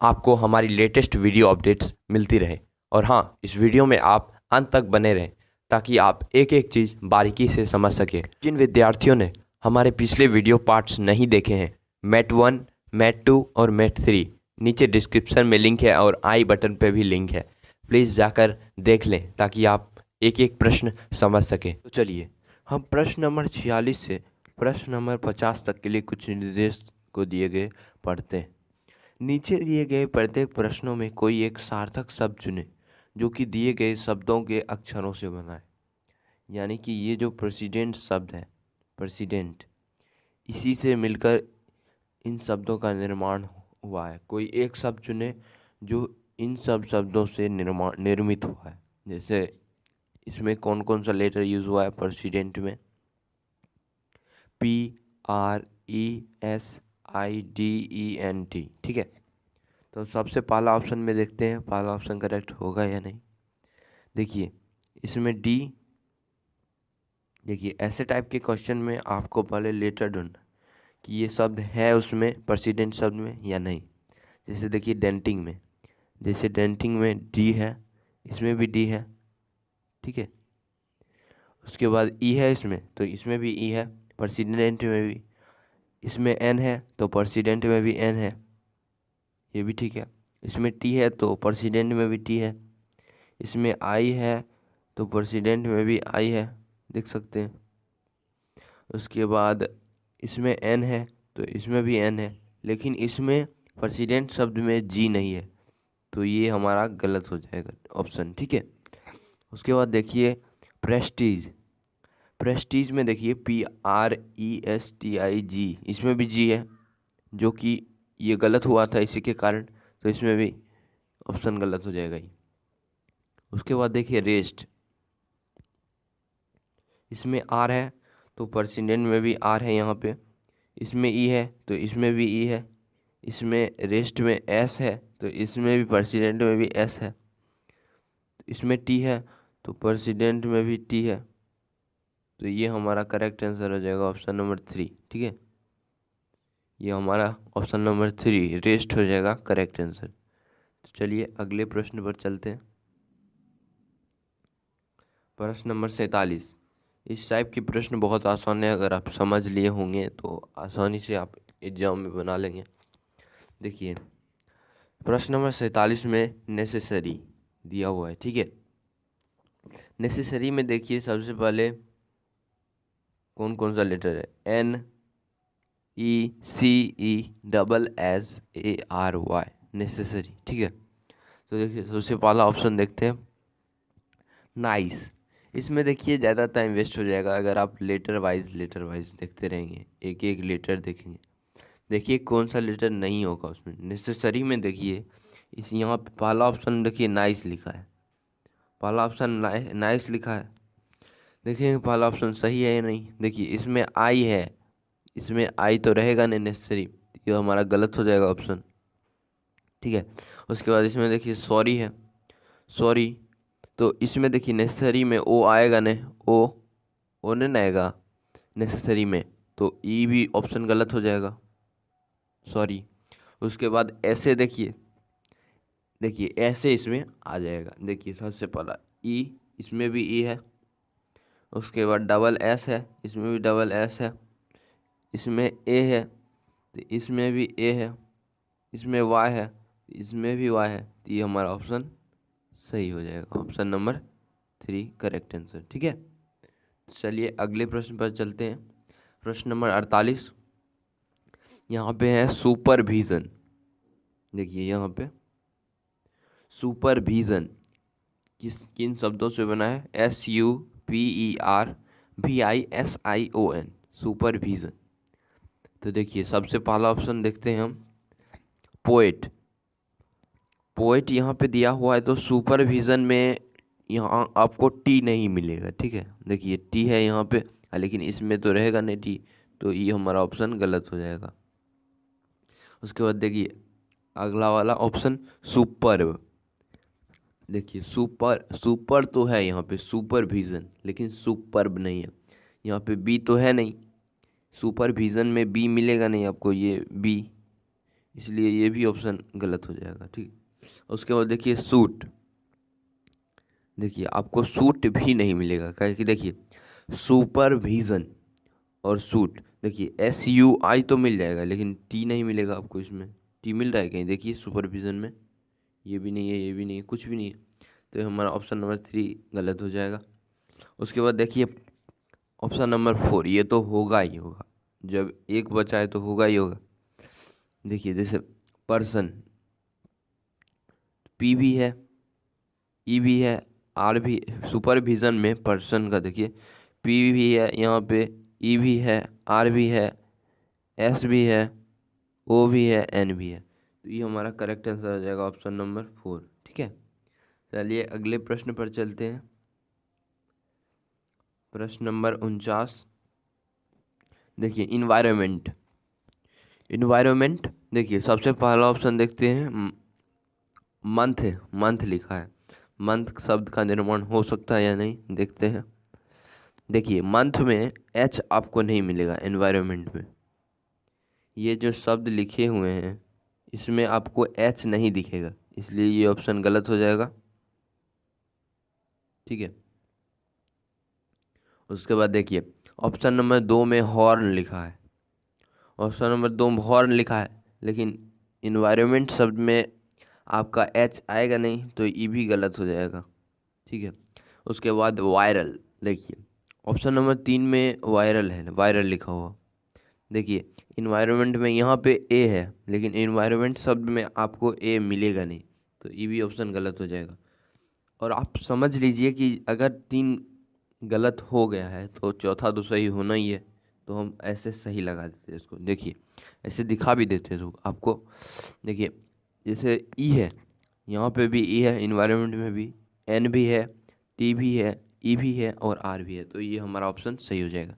आपको हमारी लेटेस्ट वीडियो अपडेट्स मिलती रहे। और हाँ, इस वीडियो में आप अंत तक बने रहें ताकि आप एक एक चीज़ बारीकी से समझ सकें। जिन विद्यार्थियों ने हमारे पिछले वीडियो पार्ट्स नहीं देखे हैं, मैथ 1, मैथ 2 और मैथ 3, नीचे डिस्क्रिप्शन में लिंक है और आई बटन पे भी लिंक है। प्लीज़ जाकर देख लें ताकि आप एक एक प्रश्न समझ सकें। तो चलिए हम प्रश्न नंबर 46 से प्रश्न नंबर 50 तक के लिए कुछ निर्देश को दिए गए पढ़ते हैं। नीचे दिए गए प्रत्येक प्रश्नों में कोई एक सार्थक शब्द चुनें जो कि दिए गए शब्दों के अक्षरों से बना है। यानी कि ये जो प्रेसिडेंट शब्द है, प्रेसिडेंट, इसी से मिलकर इन शब्दों का निर्माण हुआ है। कोई एक शब्द चुने जो इन सब शब्दों से निर्मित हुआ है। जैसे इसमें कौन कौन सा लेटर यूज़ हुआ है प्रेसिडेंट में, PRESIDENT। ठीक है, तो सबसे पहला ऑप्शन में देखते हैं पहला ऑप्शन करेक्ट होगा या नहीं। देखिए इसमें डी। देखिए ऐसे टाइप के क्वेश्चन में आपको पहले लेटर ढूंढना कि ये शब्द है उसमें प्रेसिडेंट शब्द में या नहीं। जैसे देखिए डेंटिंग में, जैसे डेंटिंग में डी है, इसमें भी डी है। ठीक है, उसके बाद ई है इसमें, तो इसमें भी ई है। प्रेसिडेंट में भी, इसमें एन है तो प्रेसिडेंट में भी एन है, ये भी ठीक है। इसमें टी है तो प्रेसिडेंट में भी टी है, इसमें आई है तो प्रेसिडेंट में भी आई है, देख सकते हैं। उसके बाद इसमें एन है तो इसमें भी एन है, लेकिन इसमें प्रेसिडेंट शब्द में जी नहीं है, तो ये हमारा गलत हो जाएगा ऑप्शन, ठीक है। उसके बाद देखिए प्रेस्टीज, प्रेस्टीज में देखिए PRESTIG, इसमें भी जी है, जो कि ये गलत हुआ था इसी के कारण, तो इसमें भी ऑप्शन गलत हो जाएगा ये। उसके बाद देखिए रेस्ट, इसमें आर है तो प्रेसिडेंट में भी आर है यहाँ पे, इसमें ई है तो इसमें भी ई है, इसमें रेस्ट में एस है तो इसमें भी प्रेसिडेंट में भी एस है, इसमें टी है तो प्रेसिडेंट में भी टी है, तो ये हमारा करेक्ट आंसर हो जाएगा ऑप्शन नंबर 3, ठीक है। ये हमारा ऑप्शन नंबर 3 रेस्ट हो जाएगा करेक्ट आंसर। तो चलिए अगले प्रश्न पर चलते हैं। प्रश्न नंबर 47। इस टाइप के प्रश्न बहुत आसान है, अगर आप समझ लिए होंगे तो आसानी से आप एग्जाम में बना लेंगे। देखिए प्रश्न नंबर 47 में नेसेसरी दिया हुआ है, ठीक है। नेसेसरी में देखिए सबसे पहले कौन कौन सा लेटर है, NECESSARY, नेसेसरी, ठीक है। तो देखिए सबसे पहला ऑप्शन देखते हैं नाइस। इसमें देखिए ज़्यादा टाइम वेस्ट हो जाएगा अगर आप लेटर वाइज देखते रहेंगे, एक एक लेटर देखेंगे। देखिए कौन सा लेटर नहीं होगा उसमें। नेसेसरी में देखिए इस यहाँ पे पहला ऑप्शन देखिए नाइस लिखा है, पहला ऑप्शन नाइस लिखा है, देखिए पहला ऑप्शन सही है या नहीं। देखिए इसमें आई है, इसमें आई तो रहेगा नहीं नेसेसरी, ये हमारा गलत हो जाएगा ऑप्शन, ठीक है। उसके बाद इसमें देखिए सॉरी है, सॉरी तो इसमें देखिए नेसेसरी में ओ आएगा नहीं, ओ नहीं आएगा नेसेसरी में, तो ई भी ऑप्शन गलत हो जाएगा, सॉरी। उसके बाद ऐसे देखिए, देखिए ऐसे इसमें आ जाएगा। देखिए सबसे पहला ई, इसमें भी ई है, उसके बाद डबल एस है, इसमें भी डबल एस है, इसमें ए है तो इसमें भी ए है, इसमें वाई है, इसमें भी वाई है, तो ये हमारा ऑप्शन सही हो जाएगा, ऑप्शन नंबर 3 करेक्ट आंसर, ठीक है। चलिए अगले प्रश्न पर चलते हैं। प्रश्न नंबर 48, यहाँ पे है सुपरविजन। देखिए यहाँ पे सुपरविजन किन शब्दों से बना है, SUPERVISION, सुपरविजन। तो देखिए सबसे पहला ऑप्शन देखते हैं हम पोएट, पोएट यहाँ पे दिया हुआ है तो सुपरविजन में यहाँ आपको टी नहीं मिलेगा, ठीक है। देखिए टी है यहाँ पे, लेकिन इसमें तो रहेगा नहीं टी, तो ये हमारा ऑप्शन गलत हो जाएगा। उसके बाद देखिए अगला वाला ऑप्शन सुपर्ब। देखिए सुपर तो है यहाँ पे सुपरविजन, लेकिन सुपर्ब नहीं है। यहाँ पे बी तो है नहीं, सुपरविजन में बी मिलेगा नहीं आपको, ये बी, इसलिए ये भी ऑप्शन गलत हो जाएगा, ठीक। उसके बाद देखिए सूट, देखिए आपको सूट भी नहीं मिलेगा, क्योंकि देखिए सुपरविजन और सूट, देखिए SUI तो मिल जाएगा लेकिन टी नहीं मिलेगा आपको। इसमें टी मिल रहा है कहीं, देखिए सुपरविजन में ये भी नहीं है, ये भी नहीं है, कुछ भी नहीं है, तो हमारा ऑप्शन नंबर 3 गलत हो जाएगा। उसके बाद देखिए ऑप्शन नंबर 4, ये तो होगा ही होगा, जब एक बचा है तो होगा ही होगा। देखिए जैसे पर्सन, P भी है, ई भी है, आर भी, सुपरविजन में पर्सन का देखिए पी भी है यहाँ पे, ई भी है, आर भी है, एस भी है, ओ भी है, एन भी है, तो ये हमारा करेक्ट आंसर हो जाएगा ऑप्शन नंबर 4, ठीक है। चलिए अगले प्रश्न पर चलते हैं। प्रश्न नंबर 49, देखिए इन्वायरमेंट। इन्वायरमेंट देखिए सबसे पहला ऑप्शन देखते हैं मंथ है, मंथ लिखा है, मंथ शब्द का निर्माण हो सकता है या नहीं देखते हैं। देखिए मंथ में एच आपको नहीं मिलेगा एनवायरनमेंट में, ये जो शब्द लिखे हुए हैं इसमें आपको एच नहीं दिखेगा, इसलिए ये ऑप्शन गलत हो जाएगा, ठीक है। उसके बाद देखिए ऑप्शन नंबर 2 में हॉर्न लिखा है, ऑप्शन नंबर 2 में हॉर्न लिखा है, लेकिन इन्वायरमेंट शब्द में आपका एच आएगा नहीं तो ई भी गलत हो जाएगा, ठीक है। उसके बाद वायरल, देखिए ऑप्शन नंबर 3 में वायरल है, वायरल लिखा हुआ। देखिए इन्वायरमेंट में यहाँ पे ए है, लेकिन इन्वायरमेंट शब्द में आपको ए मिलेगा नहीं, तो ई भी ऑप्शन गलत हो जाएगा। और आप समझ लीजिए कि अगर 3 गलत हो गया है तो चौथा तो सही होना ही है, तो हम ऐसे सही लगा देते हैं इसको। देखिए ऐसे दिखा भी देते हैं तो आपको, देखिए जैसे ई है, यहाँ पे भी ई है, इन्वायरमेंट में भी एन भी है, टी भी है, ई भी है और आर भी है, तो ये हमारा ऑप्शन सही हो जाएगा।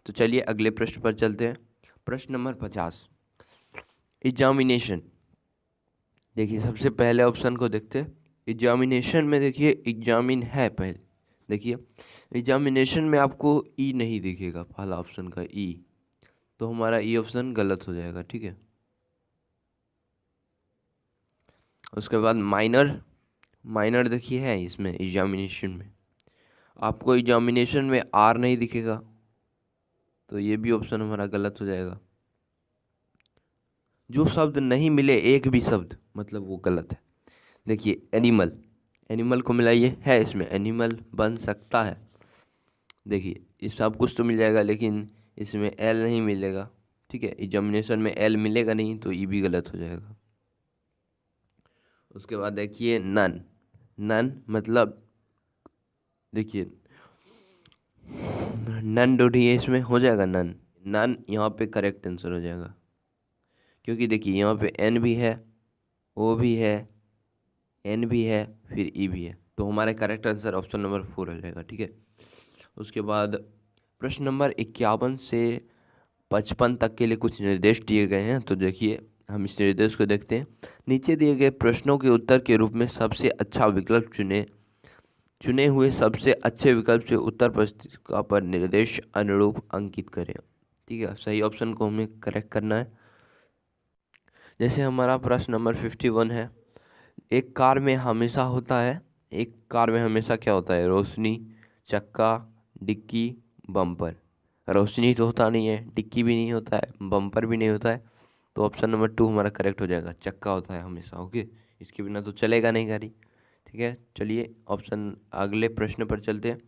तो चलिए अगले प्रश्न पर चलते हैं। प्रश्न नंबर 50, एग्जामिनेशन। देखिए सबसे पहले ऑप्शन को देखते हैं। एग्जामिनेशन में देखिए एग्जामिन है पहले, देखिए एग्जामिनेशन में आपको ई नहीं दिखेगा, पहला ऑप्शन का ई, तो हमारा ई ऑप्शन गलत हो जाएगा, ठीक है। उसके बाद माइनर, माइनर देखिए है इसमें एग्जामिनेशन में, आपको एग्जामिनेशन में आर नहीं दिखेगा, तो ये भी ऑप्शन हमारा गलत हो जाएगा। जो शब्द नहीं मिले एक भी शब्द, मतलब वो गलत है। देखिए एनिमल, एनिमल को मिलाइए, है इसमें एनिमल बन सकता है, देखिए ये सब कुछ तो मिल जाएगा, लेकिन इसमें एल नहीं मिलेगा, ठीक है। एग्जामिनेशन में एल मिलेगा नहीं, तो ई भी गलत हो जाएगा। उसके बाद देखिए नन, नन मतलब देखिए नन ढूंढिए, इसमें हो जाएगा नन, नन यहाँ पे करेक्ट आंसर हो जाएगा, क्योंकि देखिए यहाँ पे एन भी है, ओ भी है, एन भी है, फिर ई भी है, तो हमारा करेक्ट आंसर ऑप्शन नंबर 4 हो जाएगा, ठीक है। उसके बाद प्रश्न नंबर 51 से 55 तक के लिए कुछ निर्देश दिए गए हैं, तो देखिए हम इस निर्देश को देखते हैं। नीचे दिए गए प्रश्नों के उत्तर के रूप में सबसे अच्छा विकल्प चुने, चुने हुए सबसे अच्छे विकल्प से उत्तर पुस्तिका पर निर्देश अनुरूप अंकित करें, ठीक है। सही ऑप्शन को हमें करेक्ट करना है। जैसे हमारा प्रश्न नंबर 51 है, एक कार में हमेशा होता है, एक कार में हमेशा क्या होता है, रोशनी, चक्का, डिक्की, बम्पर। रोशनी तो होता नहीं है, डिक्की भी नहीं होता है, बम्पर भी नहीं होता है, तो ऑप्शन नंबर 2 हमारा करेक्ट हो जाएगा, चक्का होता है हमेशा, ओके। इसके बिना तो चलेगा नहीं गाड़ी, ठीक है। चलिए ऑप्शन अगले प्रश्न पर चलते हैं।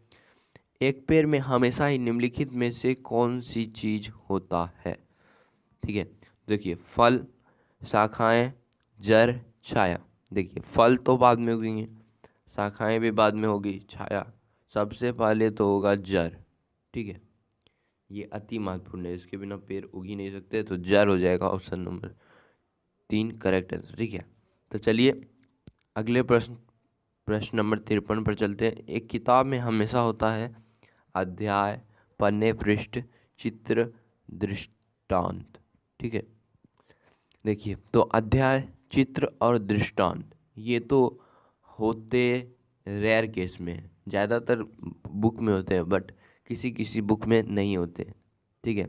एक पेड़ में हमेशा ही निम्नलिखित में से कौन सी चीज होता है, ठीक है। देखिए फल, शाखाएं, जड़, छाया। देखिए फल तो बाद में उगेंगे, शाखाएं भी बाद में होगी, छाया सबसे पहले तो होगा जड़, ठीक है। ये अति महत्वपूर्ण है, इसके बिना पेड़ उग ही नहीं सकते, तो जड़ हो जाएगा ऑप्शन नंबर 3 करेक्ट आंसर, ठीक है। तो चलिए अगले प्रश्न, प्रश्न नंबर 53 पर चलते हैं। एक किताब में हमेशा होता है अध्याय, पन्ने, पृष्ठ, चित्र, दृष्टांत, ठीक है। देखिए तो अध्याय, चित्र और दृष्टांत ये तो होते रेयर केस में हैं, ज़्यादातर बुक में होते हैं, बट किसी किसी बुक में नहीं होते, ठीक है।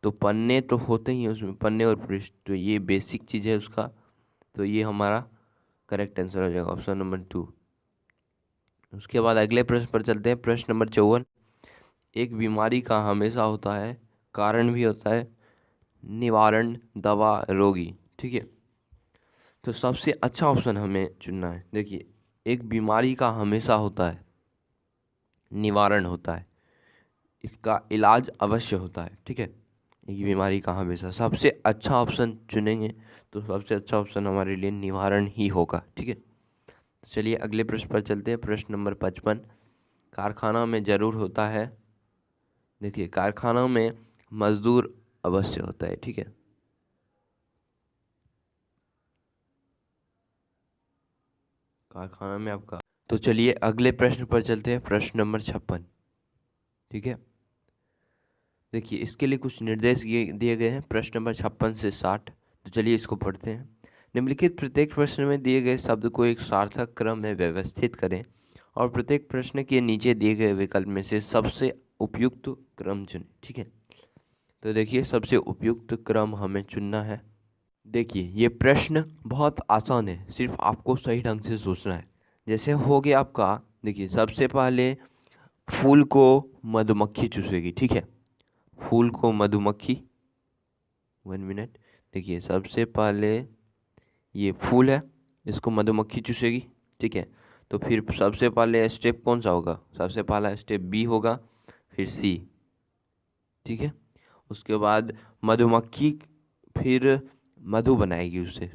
तो पन्ने तो होते ही हैं उसमें, पन्ने और पृष्ठ, तो ये बेसिक चीज़ है उसका, तो ये हमारा करेक्ट आंसर हो जाएगा ऑप्शन नंबर 2। उसके बाद अगले प्रश्न पर चलते हैं। प्रश्न नंबर 54, एक बीमारी का हमेशा होता है कारण भी होता है, निवारण, दवा, रोगी, ठीक है। तो सबसे अच्छा ऑप्शन हमें चुनना है। देखिए एक बीमारी का हमेशा होता है निवारण होता है, इसका इलाज अवश्य होता है, ठीक है। एक बीमारी का हमेशा, सबसे अच्छा ऑप्शन चुनेंगे तो सबसे अच्छा ऑप्शन हमारे लिए निवारण ही होगा, ठीक है। तो चलिए अगले प्रश्न पर चलते हैं। प्रश्न नंबर 55, कारखाना में जरूर होता है, देखिए कारखाना में मजदूर अवश्य होता है, ठीक है। कारखाना में आपका, तो चलिए अगले प्रश्न पर चलते हैं। प्रश्न नंबर 56, ठीक है। देखिए इसके लिए कुछ निर्देश दिए गए हैं, प्रश्न नंबर 56 से 60, तो चलिए इसको पढ़ते हैं। निम्नलिखित प्रत्येक प्रश्न में दिए गए शब्द को एक सार्थक क्रम में व्यवस्थित करें और प्रत्येक प्रश्न के नीचे दिए गए विकल्प में से सबसे उपयुक्त क्रम चुनें, ठीक है। तो देखिए सबसे उपयुक्त क्रम हमें चुनना है। देखिए ये प्रश्न बहुत आसान है, सिर्फ आपको सही ढंग से सोचना है। जैसे हो गया आपका, देखिए सबसे पहले फूल को मधुमक्खी चूसेगी, ठीक है। फूल को मधुमक्खी, 1 मिनट, देखिए सबसे पहले ये फूल है, इसको मधुमक्खी चूसेगी, ठीक है। तो फिर सबसे पहले स्टेप कौन सा होगा? सबसे पहला स्टेप बी होगा, फिर सी, ठीक है। उसके बाद मधुमक्खी फिर मधु बनाएगी उससे,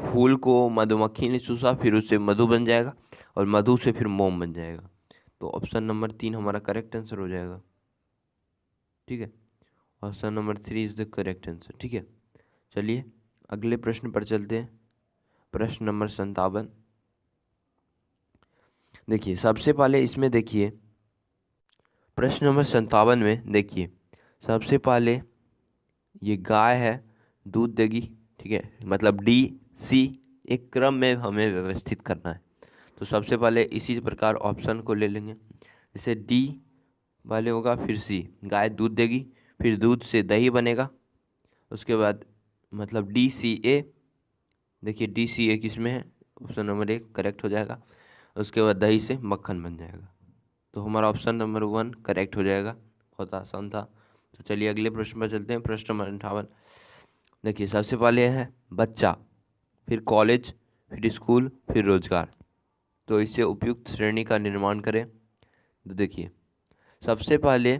फूल को मधुमक्खी ने चूसा, फिर उससे मधु बन जाएगा और मधु से फिर मोम बन जाएगा। तो ऑप्शन नंबर 3 हमारा करेक्ट आंसर हो जाएगा, ठीक है। Option number 3 is the correct answer, ठीक है। चलिए अगले प्रश्न पर चलते हैं। प्रश्न नंबर 57। देखिए सबसे पहले इसमें देखिए, प्रश्न नंबर 57 में देखिए, सबसे पहले ये गाय है, दूध देगी, ठीक है। मतलब डी सी एक क्रम में हमें व्यवस्थित करना है। तो सबसे पहले इसी प्रकार ऑप्शन को ले लेंगे, जैसे डी पहले होगा, फिर सी, गाय दूध देगी, फिर दूध से दही बनेगा, उसके बाद मतलब डी सी ए। देखिए डी सी ए किस में है? ऑप्शन नंबर 1 करेक्ट हो जाएगा। उसके बाद दही से मक्खन बन जाएगा। तो हमारा ऑप्शन नंबर 1 करेक्ट हो जाएगा। बहुत आसान था। तो चलिए अगले प्रश्न पर चलते हैं। प्रश्न नंबर 58। देखिए सबसे पहले है बच्चा, फिर कॉलेज, फिर स्कूल, फिर रोजगार। तो इससे उपयुक्त श्रेणी का निर्माण करें। तो देखिए सबसे पहले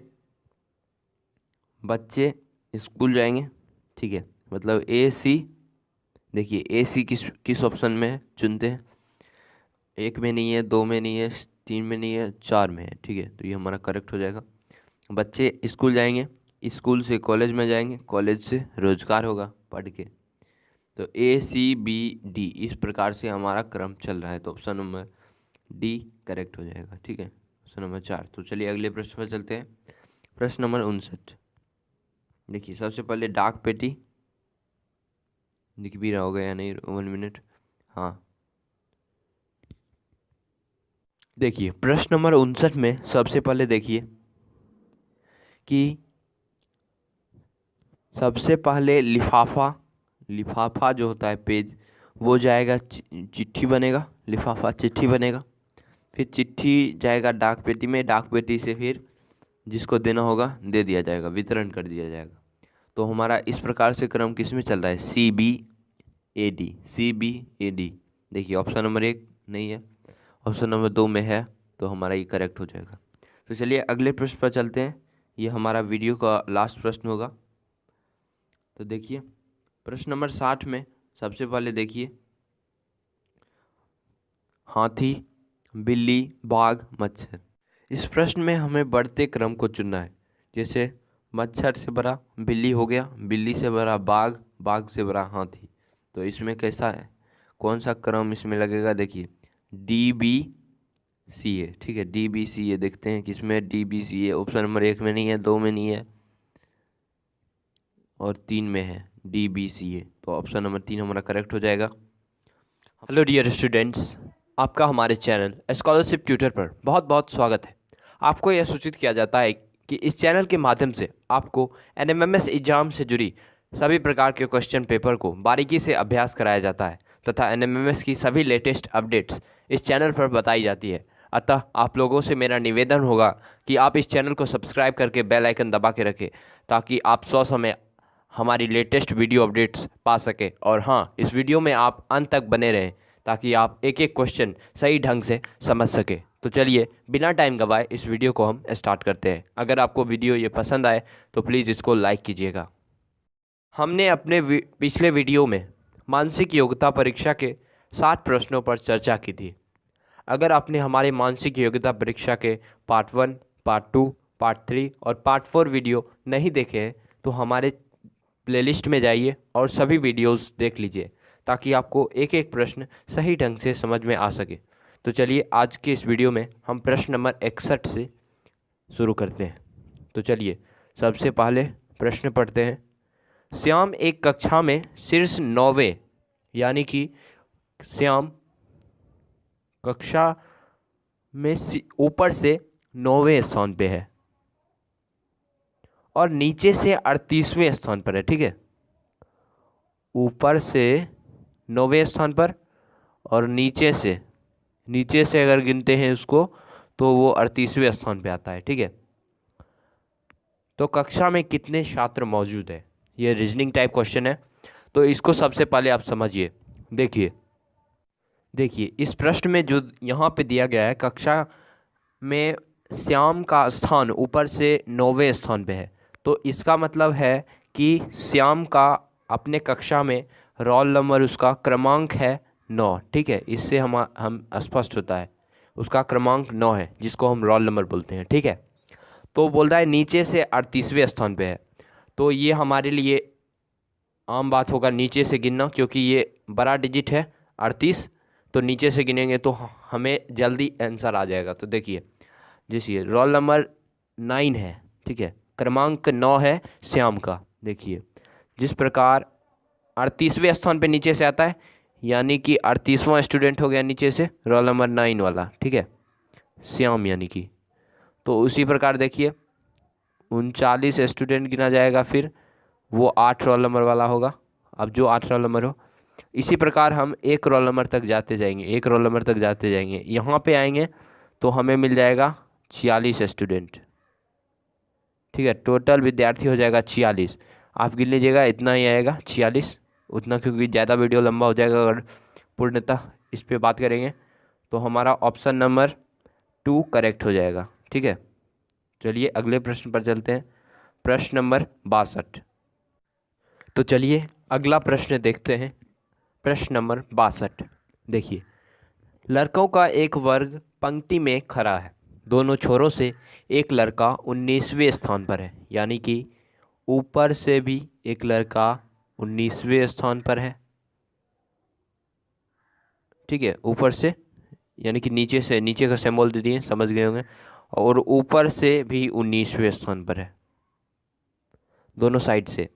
बच्चे स्कूल जाएंगे, ठीक है। मतलब ए सी, देखिए ए सी किस किस ऑप्शन में है, चुनते हैं। 1 में नहीं है, 2 में नहीं है, 3 में नहीं है, 4 में है, ठीक है। तो ये हमारा करेक्ट हो जाएगा। बच्चे स्कूल जाएंगे, स्कूल से कॉलेज में जाएंगे, कॉलेज से रोजगार होगा पढ़ के। तो ए सी बी डी इस प्रकार से हमारा क्रम चल रहा है। तो ऑप्शन नंबर डी करेक्ट हो जाएगा, ठीक है। Option number 4। तो चलिए अगले प्रश्न पर चलते हैं। प्रश्न नंबर 59। देखिए सबसे पहले डाक पेटी, दिख भी रहा होगा या नहीं, 1 मिनट, हाँ। देखिए प्रश्न नंबर 59 में सबसे पहले देखिए कि सबसे पहले लिफाफा, लिफाफा जो होता है पेज, वो जाएगा चिट्ठी बनेगा, लिफाफा चिट्ठी बनेगा। फिर चिट्ठी जाएगा डाक पेटी में, डाक पेटी से फिर जिसको देना होगा दे दिया जाएगा, वितरण कर दिया जाएगा। तो हमारा इस प्रकार से क्रम किस में चल रहा है? C B A D, C B A D. देखिए ऑप्शन नंबर 1 नहीं है, ऑप्शन नंबर 2 में है, तो हमारा ये करेक्ट हो जाएगा। तो चलिए अगले प्रश्न पर चलते हैं। ये हमारा वीडियो का लास्ट प्रश्न होगा। तो देखिए प्रश्न नंबर 60 में सबसे पहले देखिए हाथी, बिल्ली, बाघ, मच्छर। इस प्रश्न में हमें बढ़ते क्रम को चुनना है। जैसे मच्छर से बड़ा बिल्ली हो गया, बिल्ली से बड़ा बाघ, बाघ से बड़ा हाथी। तो इसमें कैसा है, कौन सा क्रम इसमें लगेगा? देखिए डी बी सी ए, ठीक है। डी बी सी ए देखते हैं किसमें डी बी सी ए। ऑप्शन नंबर 1 में नहीं है, 2 में नहीं है और 3 में है, डी बी सी ए। तो ऑप्शन नंबर 3 हमारा करेक्ट हो जाएगा। हेलो डियर स्टूडेंट्स, आपका हमारे चैनल स्कॉलरशिप ट्यूटर पर बहुत बहुत स्वागत है। आपको यह सूचित किया जाता है कि इस चैनल के माध्यम से आपको एनएमएमएस एग्जाम से जुड़ी सभी प्रकार के क्वेश्चन पेपर को बारीकी से अभ्यास कराया जाता है तथा एनएमएमएस की सभी लेटेस्ट अपडेट्स इस चैनल पर बताई जाती है। अतः आप लोगों से मेरा निवेदन होगा कि आप इस चैनल को सब्सक्राइब करके बेल आइकन दबा के रखें ताकि आप समय हमारी लेटेस्ट वीडियो अपडेट्स पा सके। और हाँ, इस वीडियो में आप अंत तक बने रहें ताकि आप एक एक क्वेश्चन सही ढंग से समझ सके। तो चलिए बिना टाइम गवाए इस वीडियो को हम स्टार्ट करते हैं। अगर आपको वीडियो ये पसंद आए तो प्लीज़ इसको लाइक कीजिएगा। हमने अपने पिछले वीडियो में मानसिक योग्यता परीक्षा के 60 प्रश्नों पर चर्चा की थी। अगर आपने हमारे मानसिक योग्यता परीक्षा के पार्ट 1, पार्ट 2, पार्ट 3 और पार्ट 4 वीडियो नहीं देखे हैं तो हमारे प्लेलिस्ट में जाइए और सभी वीडियोस देख लीजिए ताकि आपको एक एक प्रश्न सही ढंग से समझ में आ सके। तो चलिए आज के इस वीडियो में हम प्रश्न नंबर 61 से शुरू करते हैं। तो चलिए सबसे पहले प्रश्न पढ़ते हैं। श्याम एक कक्षा में शीर्ष 9वें, यानी कि श्याम कक्षा में ऊपर से 9वें स्थान पे है और नीचे से 38वें स्थान पर है, ठीक है। ऊपर से 9वें स्थान पर और नीचे से अगर गिनते हैं उसको तो वो 38वें स्थान पे आता है, ठीक है। तो कक्षा में कितने छात्र मौजूद है, ये रीजनिंग टाइप क्वेश्चन है। तो इसको सबसे पहले आप समझिए। देखिए देखिए इस प्रश्न में जो यहाँ पे दिया गया है, कक्षा में श्याम का स्थान ऊपर से 9वें स्थान पे है, तो इसका मतलब है कि श्याम का अपने कक्षा में रोल नंबर, उसका क्रमांक है 9। ठीक है, इससे हम स्पष्ट होता है उसका क्रमांक 9 है, जिसको हम रोल नंबर बोलते हैं। ठीक है, तो बोल रहा है नीचे से 38वें स्थान पे है, तो ये हमारे लिए आम बात होगा नीचे से गिनना, क्योंकि ये बड़ा डिजिट है 38, तो नीचे से गिनेंगे तो हमें जल्दी आंसर आ जाएगा। तो देखिए जैसे रोल नंबर 9 है, ठीक है, क्रमांक 9 है श्याम का। देखिए जिस प्रकार 38वें स्थान पे नीचे से आता है, यानी कि 38वां स्टूडेंट हो गया नीचे से रोल नंबर 9 वाला। ठीक है, श्याम यानी कि, तो उसी प्रकार देखिए 39 स्टूडेंट गिना जाएगा, फिर वो 8 रोल नंबर वाला होगा। अब जो 8 रोल नंबर हो, इसी प्रकार हम एक रोल नंबर तक जाते जाएंगे, एक रोल नंबर तक जाते जाएंगे। यहाँ पे आएंगे तो हमें मिल जाएगा 46 स्टूडेंट। ठीक है, टोटल विद्यार्थी हो जाएगा 46। आप गिन लीजिएगा, इतना ही आएगा 46, उतना, क्योंकि ज़्यादा वीडियो लंबा हो जाएगा अगर पूर्णतः इस पे बात करेंगे। तो हमारा ऑप्शन नंबर 2 करेक्ट हो जाएगा। ठीक है, चलिए अगले प्रश्न पर चलते हैं, प्रश्न नंबर 62। तो चलिए अगला प्रश्न देखते हैं, प्रश्न नंबर 62। देखिए लड़कों का एक वर्ग पंक्ति में खड़ा है, दोनों छोरों से एक लड़का 19वें स्थान पर है, यानी कि ऊपर से भी एक लड़का 19वें स्थान पर है। ठीक है, ऊपर से यानी कि नीचे से, नीचे का सिंबल दे दिए, समझ गए होंगे, और ऊपर से भी 19वें स्थान पर है, दोनों साइड से।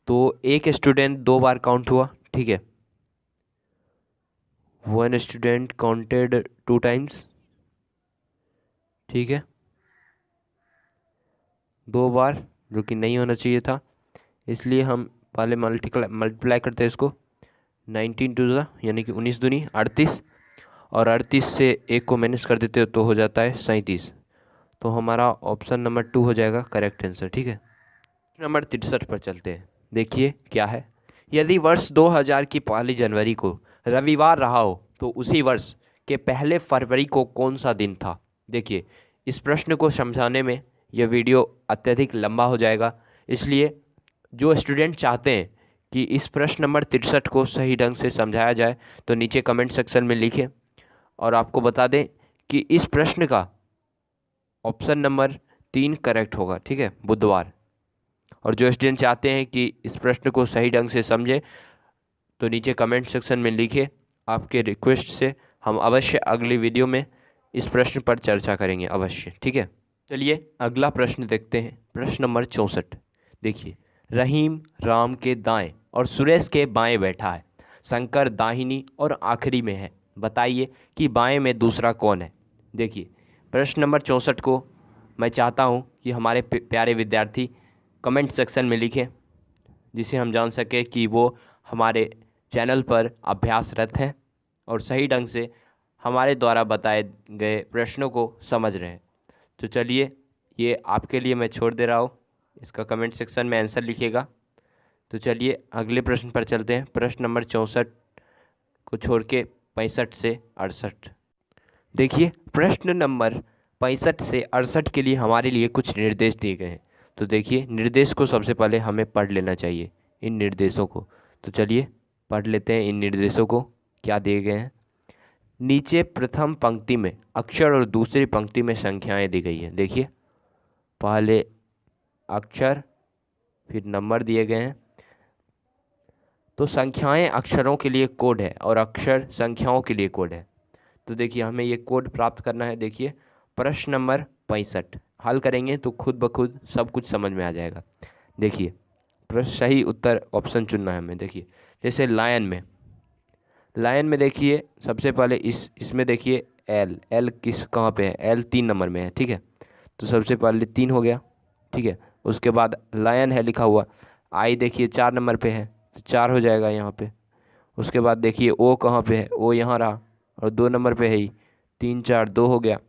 तो एक स्टूडेंट 2 बार काउंट हुआ। ठीक है, वन स्टूडेंट काउंटेड 2 टाइम्स। ठीक है, 2 बार, जो कि नहीं होना चाहिए था, इसलिए हम पहले मल्टीप्लाई करते हैं इसको। 19 टू ज़ा यानी कि 19 दूनी 38, और 38 से एक को माइनस कर देते हो तो हो जाता है 37। तो हमारा ऑप्शन नंबर 2 हो जाएगा करेक्ट आंसर। ठीक है, नंबर 63 पर चलते हैं। देखिए क्या है, यदि वर्ष 2000 की 1 जनवरी को रविवार रहा हो तो उसी वर्ष के 1 फरवरी को कौन सा दिन था। देखिए इस प्रश्न को समझाने में यह वीडियो अत्यधिक लंबा हो जाएगा, इसलिए जो स्टूडेंट चाहते हैं कि इस प्रश्न नंबर 63 को सही ढंग से समझाया जाए तो नीचे कमेंट सेक्शन में लिखें। और आपको बता दें कि इस प्रश्न का ऑप्शन नंबर 3 करेक्ट होगा। ठीक है, बुधवार। और जो स्टूडेंट चाहते हैं कि इस प्रश्न को सही ढंग से समझे तो नीचे कमेंट सेक्शन में लिखिए। आपके रिक्वेस्ट से हम अवश्य अगली वीडियो में इस प्रश्न पर चर्चा करेंगे अवश्य। ठीक है, चलिए अगला प्रश्न देखते हैं, प्रश्न नंबर 64। देखिए रहीम राम के दाएं और सुरेश के बाएं बैठा है, शंकर दाहिनी और आखिरी में है, बताइए कि बाएं में दूसरा कौन है। देखिए प्रश्न नंबर 64 को मैं चाहता हूं कि हमारे प्यारे विद्यार्थी कमेंट सेक्शन में लिखें, जिसे हम जान सकें कि वो हमारे चैनल पर अभ्यासरत हैं और सही ढंग से हमारे द्वारा बताए गए प्रश्नों को समझ रहे हैं। तो चलिए ये आपके लिए मैं छोड़ दे रहा हूँ, इसका कमेंट सेक्शन में आंसर लिखिएगा। तो चलिए अगले प्रश्न पर चलते हैं, प्रश्न नंबर 64 को छोड़ के 65 से 68। देखिए प्रश्न नंबर 65 से 68 के लिए हमारे लिए कुछ निर्देश दिए गए हैं। तो देखिए निर्देश को सबसे पहले हमें पढ़ लेना चाहिए, इन निर्देशों को। तो चलिए पढ़ लेते हैं इन निर्देशों को, क्या दिए गए हैं। नीचे प्रथम पंक्ति में अक्षर और दूसरी पंक्ति में संख्याएं दी गई है। देखिए पहले अक्षर फिर नंबर दिए गए हैं। तो संख्याएं अक्षरों के लिए कोड है और अक्षर संख्याओं के लिए कोड है। तो देखिए हमें ये कोड प्राप्त करना है। देखिए प्रश्न नंबर 65 हल करेंगे तो खुद ब खुद सब कुछ समझ में आ जाएगा। देखिए प्रश्न सही उत्तर ऑप्शन चुनना है हमें। देखिए जैसे लायन में देखिए सबसे पहले इसमें देखिए एल किस कहाँ पे है, एल 3 नंबर में है। ठीक है, तो सबसे पहले 3 हो गया। ठीक है, उसके बाद लायन है लिखा हुआ, आई देखिए 4 नंबर पे है तो 4 हो जाएगा यहाँ पे। उसके बाद देखिए ओ कहाँ पे है, ओ यहाँ रहा और 2 नंबर पे है ही, 3 4 2 हो गया।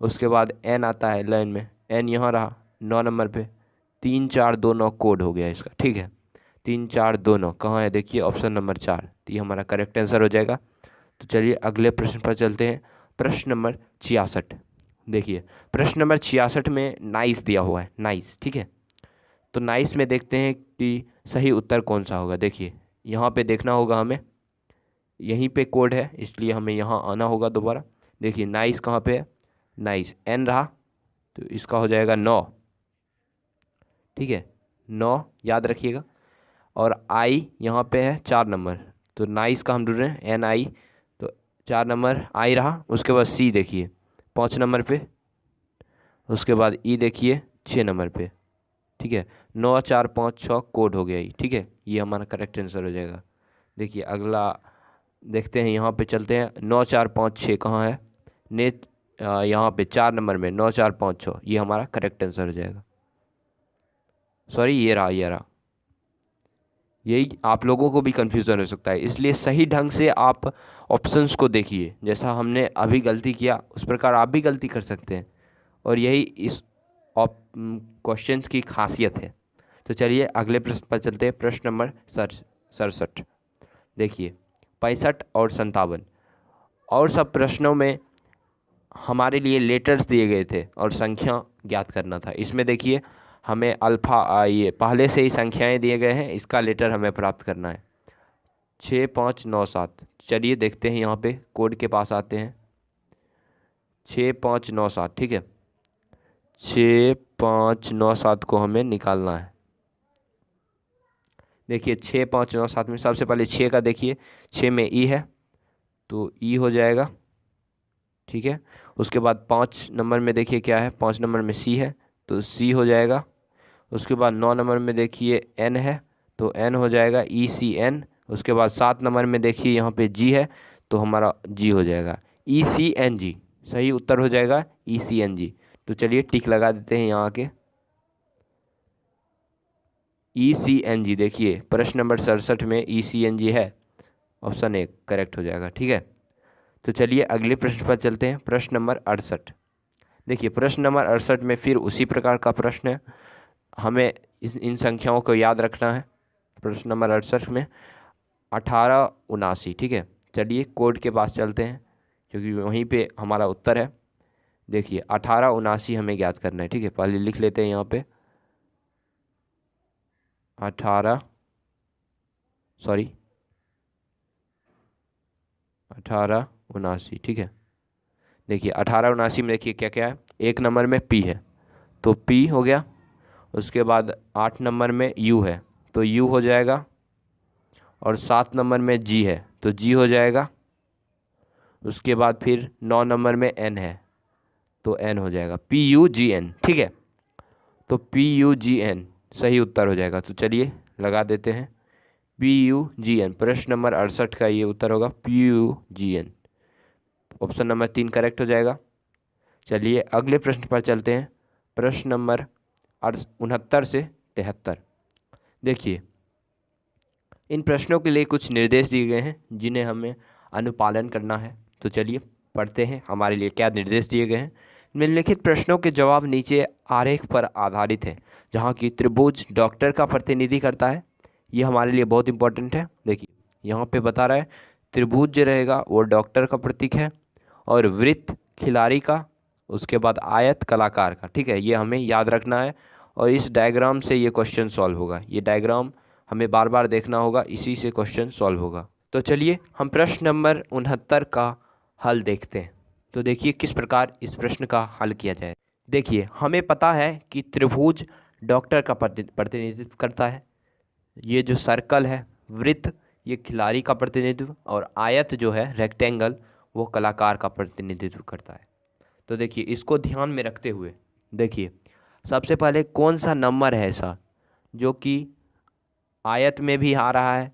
उसके बाद एन आता है लाइन में, एन यहाँ रहा 9 नंबर पे, 3 4 2 9 कोड हो गया इसका। ठीक है, 3 4 2 9 कहाँ है, देखिए ऑप्शन नंबर 4, तो ये हमारा करेक्ट आंसर हो जाएगा। तो चलिए अगले प्रश्न पर चलते हैं। प्रश्न नंबर 66। देखिए प्रश्न नंबर 66 में नाइस दिया हुआ है, नाइस, ठीक है। तो नाइस में देखते हैं कि सही उत्तर कौन सा होगा। देखिए यहाँ पे देखना होगा हमें, यहीं पे कोड है इसलिए हमें यहाँ आना होगा दोबारा। देखिए नाइस कहाँ पे है, नाइस एन रहा, तो इसका हो जाएगा 9, ठीक है, 9 याद रखिएगा। और आई यहाँ पे है 4 नंबर, तो नाइस का हम ढूंढ रहे हैं एन आई, तो 4 नंबर आई रहा। उसके बाद सी देखिए 5 नंबर पे, उसके बाद ई देखिए 6 नंबर पे, ठीक है। 9 4 5 6 कोड हो गया ये, ठीक है, ये हमारा करेक्ट आंसर हो जाएगा। देखिए अगला देखते हैं, यहाँ पे चलते हैं। 9 4 5 6 कहाँ है, नेट यहाँ पे 4 नंबर में 9 4 5 6, ये हमारा करेक्ट आंसर हो जाएगा। सॉरी ये रहा, ये रहा। यही आप लोगों को भी कन्फ्यूज़न हो सकता है, इसलिए सही ढंग से आप ऑप्शंस को देखिए। जैसा हमने अभी गलती किया उस प्रकार आप भी गलती कर सकते हैं, और यही इस क्वेश्चन की खासियत है। तो चलिए अगले प्रश्न पर चलते हैं। प्रश्न नंबर 67। देखिए 65 और 57 और सब प्रश्नों में हमारे लिए लेटर्स दिए गए थे और संख्या ज्ञात करना था। इसमें देखिए हमें अल्फ़ा ये पहले से ही संख्याएं दिए गए हैं, इसका लेटर हमें प्राप्त करना है। 6 5 9 7, चलिए देखते हैं, यहाँ पे कोड के पास आते हैं। 6 5 9 7, ठीक है, 6 5 9 7 को हमें निकालना है। देखिए 6 5 9 7 में सबसे पहले 6 का देखिए, 6 में ई है तो ई हो जाएगा, ठीक है। उसके बाद 5 नंबर में देखिए क्या है, 5 नंबर में सी है तो सी हो जाएगा। उसके बाद 9 नंबर में देखिए एन है तो एन हो जाएगा ई सी एन। उसके बाद 7 नंबर में देखिए यहाँ पे जी है तो हमारा जी हो जाएगा ई सी एन जी, सही उत्तर हो जाएगा ई सी एन जी। तो चलिए टिक लगा देते हैं यहाँ के ई सी एन जी। देखिए प्रश्न नंबर 67 में ई सी एन जी है, ऑप्शन ए करेक्ट हो जाएगा, ठीक है। तो चलिए अगले प्रश्न पर चलते हैं। प्रश्न नंबर 68। देखिए प्रश्न नंबर 68 में फिर उसी प्रकार का प्रश्न है, हमें इन संख्याओं को याद रखना है। प्रश्न नंबर 68 में 18 79, ठीक है। चलिए कोड के पास चलते हैं क्योंकि वहीं पे हमारा उत्तर है। देखिए 18 79 हमें याद करना है, ठीक है। पहले लिख लेते हैं यहाँ पे 18 79, ठीक है। देखिए 18 79 में देखिए क्या क्या है, 1 नंबर में पी है तो पी हो गया। उसके बाद 8 नंबर में यू है तो यू हो जाएगा, और 7 नंबर में जी है तो जी हो जाएगा। उसके बाद फिर 9 नंबर में एन है तो एन हो जाएगा, पी यू जी एन, ठीक है। तो पी यू जी एन सही उत्तर हो जाएगा। तो चलिए लगा देते हैं पी यू जी एन। प्रश्न नंबर 68 का ये उत्तर होगा P U G N, option number 3 correct हो जाएगा। चलिए अगले प्रश्न पर चलते हैं। प्रश्न नंबर 69 से 73। देखिए इन प्रश्नों के लिए कुछ निर्देश दिए गए हैं जिन्हें हमें अनुपालन करना है। तो चलिए पढ़ते हैं हमारे लिए क्या निर्देश दिए गए हैं। निम्नलिखित प्रश्नों के जवाब नीचे आरेख पर आधारित हैं, जहाँ की त्रिभुज डॉक्टर का प्रतिनिधि करता है। ये हमारे लिए बहुत इंपॉर्टेंट है। देखिए यहाँ पे बता रहा है त्रिभुज जो रहेगा वो डॉक्टर का प्रतीक है, और वृत्त खिलाड़ी का, उसके बाद आयत कलाकार का, ठीक है। ये हमें याद रखना है, और इस डायग्राम से ये क्वेश्चन सॉल्व होगा। ये डायग्राम हमें बार बार देखना होगा, इसी से क्वेश्चन सॉल्व होगा। तो चलिए हम प्रश्न नंबर 69 का हल देखते हैं। तो देखिए किस प्रकार इस प्रश्न का हल किया जाए। देखिए हमें पता है कि त्रिभुज डॉक्टर का प्रतिनिधित्व करता है, ये जो सर्कल है वृत्त ये खिलाड़ी का प्रतिनिधित्व, और आयत जो है रेक्टेंगल वो कलाकार का प्रतिनिधित्व करता है। तो देखिए इसको ध्यान में रखते हुए देखिए सबसे पहले कौन सा नंबर है ऐसा जो कि आयत में भी आ रहा है,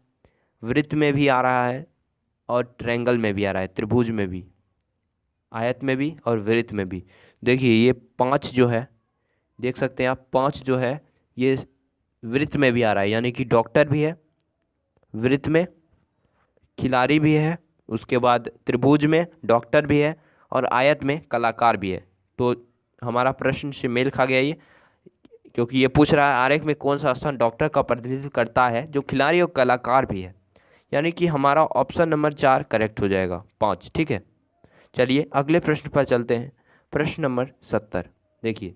वृत्त में भी आ रहा है, और ट्रायंगल में भी आ रहा है, त्रिभुज में भी, आयत में भी और वृत्त में भी। देखिए ये 5 जो है, देख सकते हैं आप 5 जो है ये वृत्त में भी आ रहा है, यानी कि डॉक्टर भी है, वृत्त में खिलाड़ी भी है, उसके बाद त्रिभुज में डॉक्टर भी है, और आयत में कलाकार भी है। तो हमारा प्रश्न से मेल खा गया ये, क्योंकि ये पूछ रहा है आरेख में कौन सा स्थान डॉक्टर का प्रतिनिधित्व करता है जो खिलाड़ी और कलाकार भी है। यानी कि हमारा ऑप्शन नंबर 4 करेक्ट हो जाएगा, 5। ठीक है, चलिए अगले प्रश्न पर चलते हैं। प्रश्न नंबर 70 देखिए,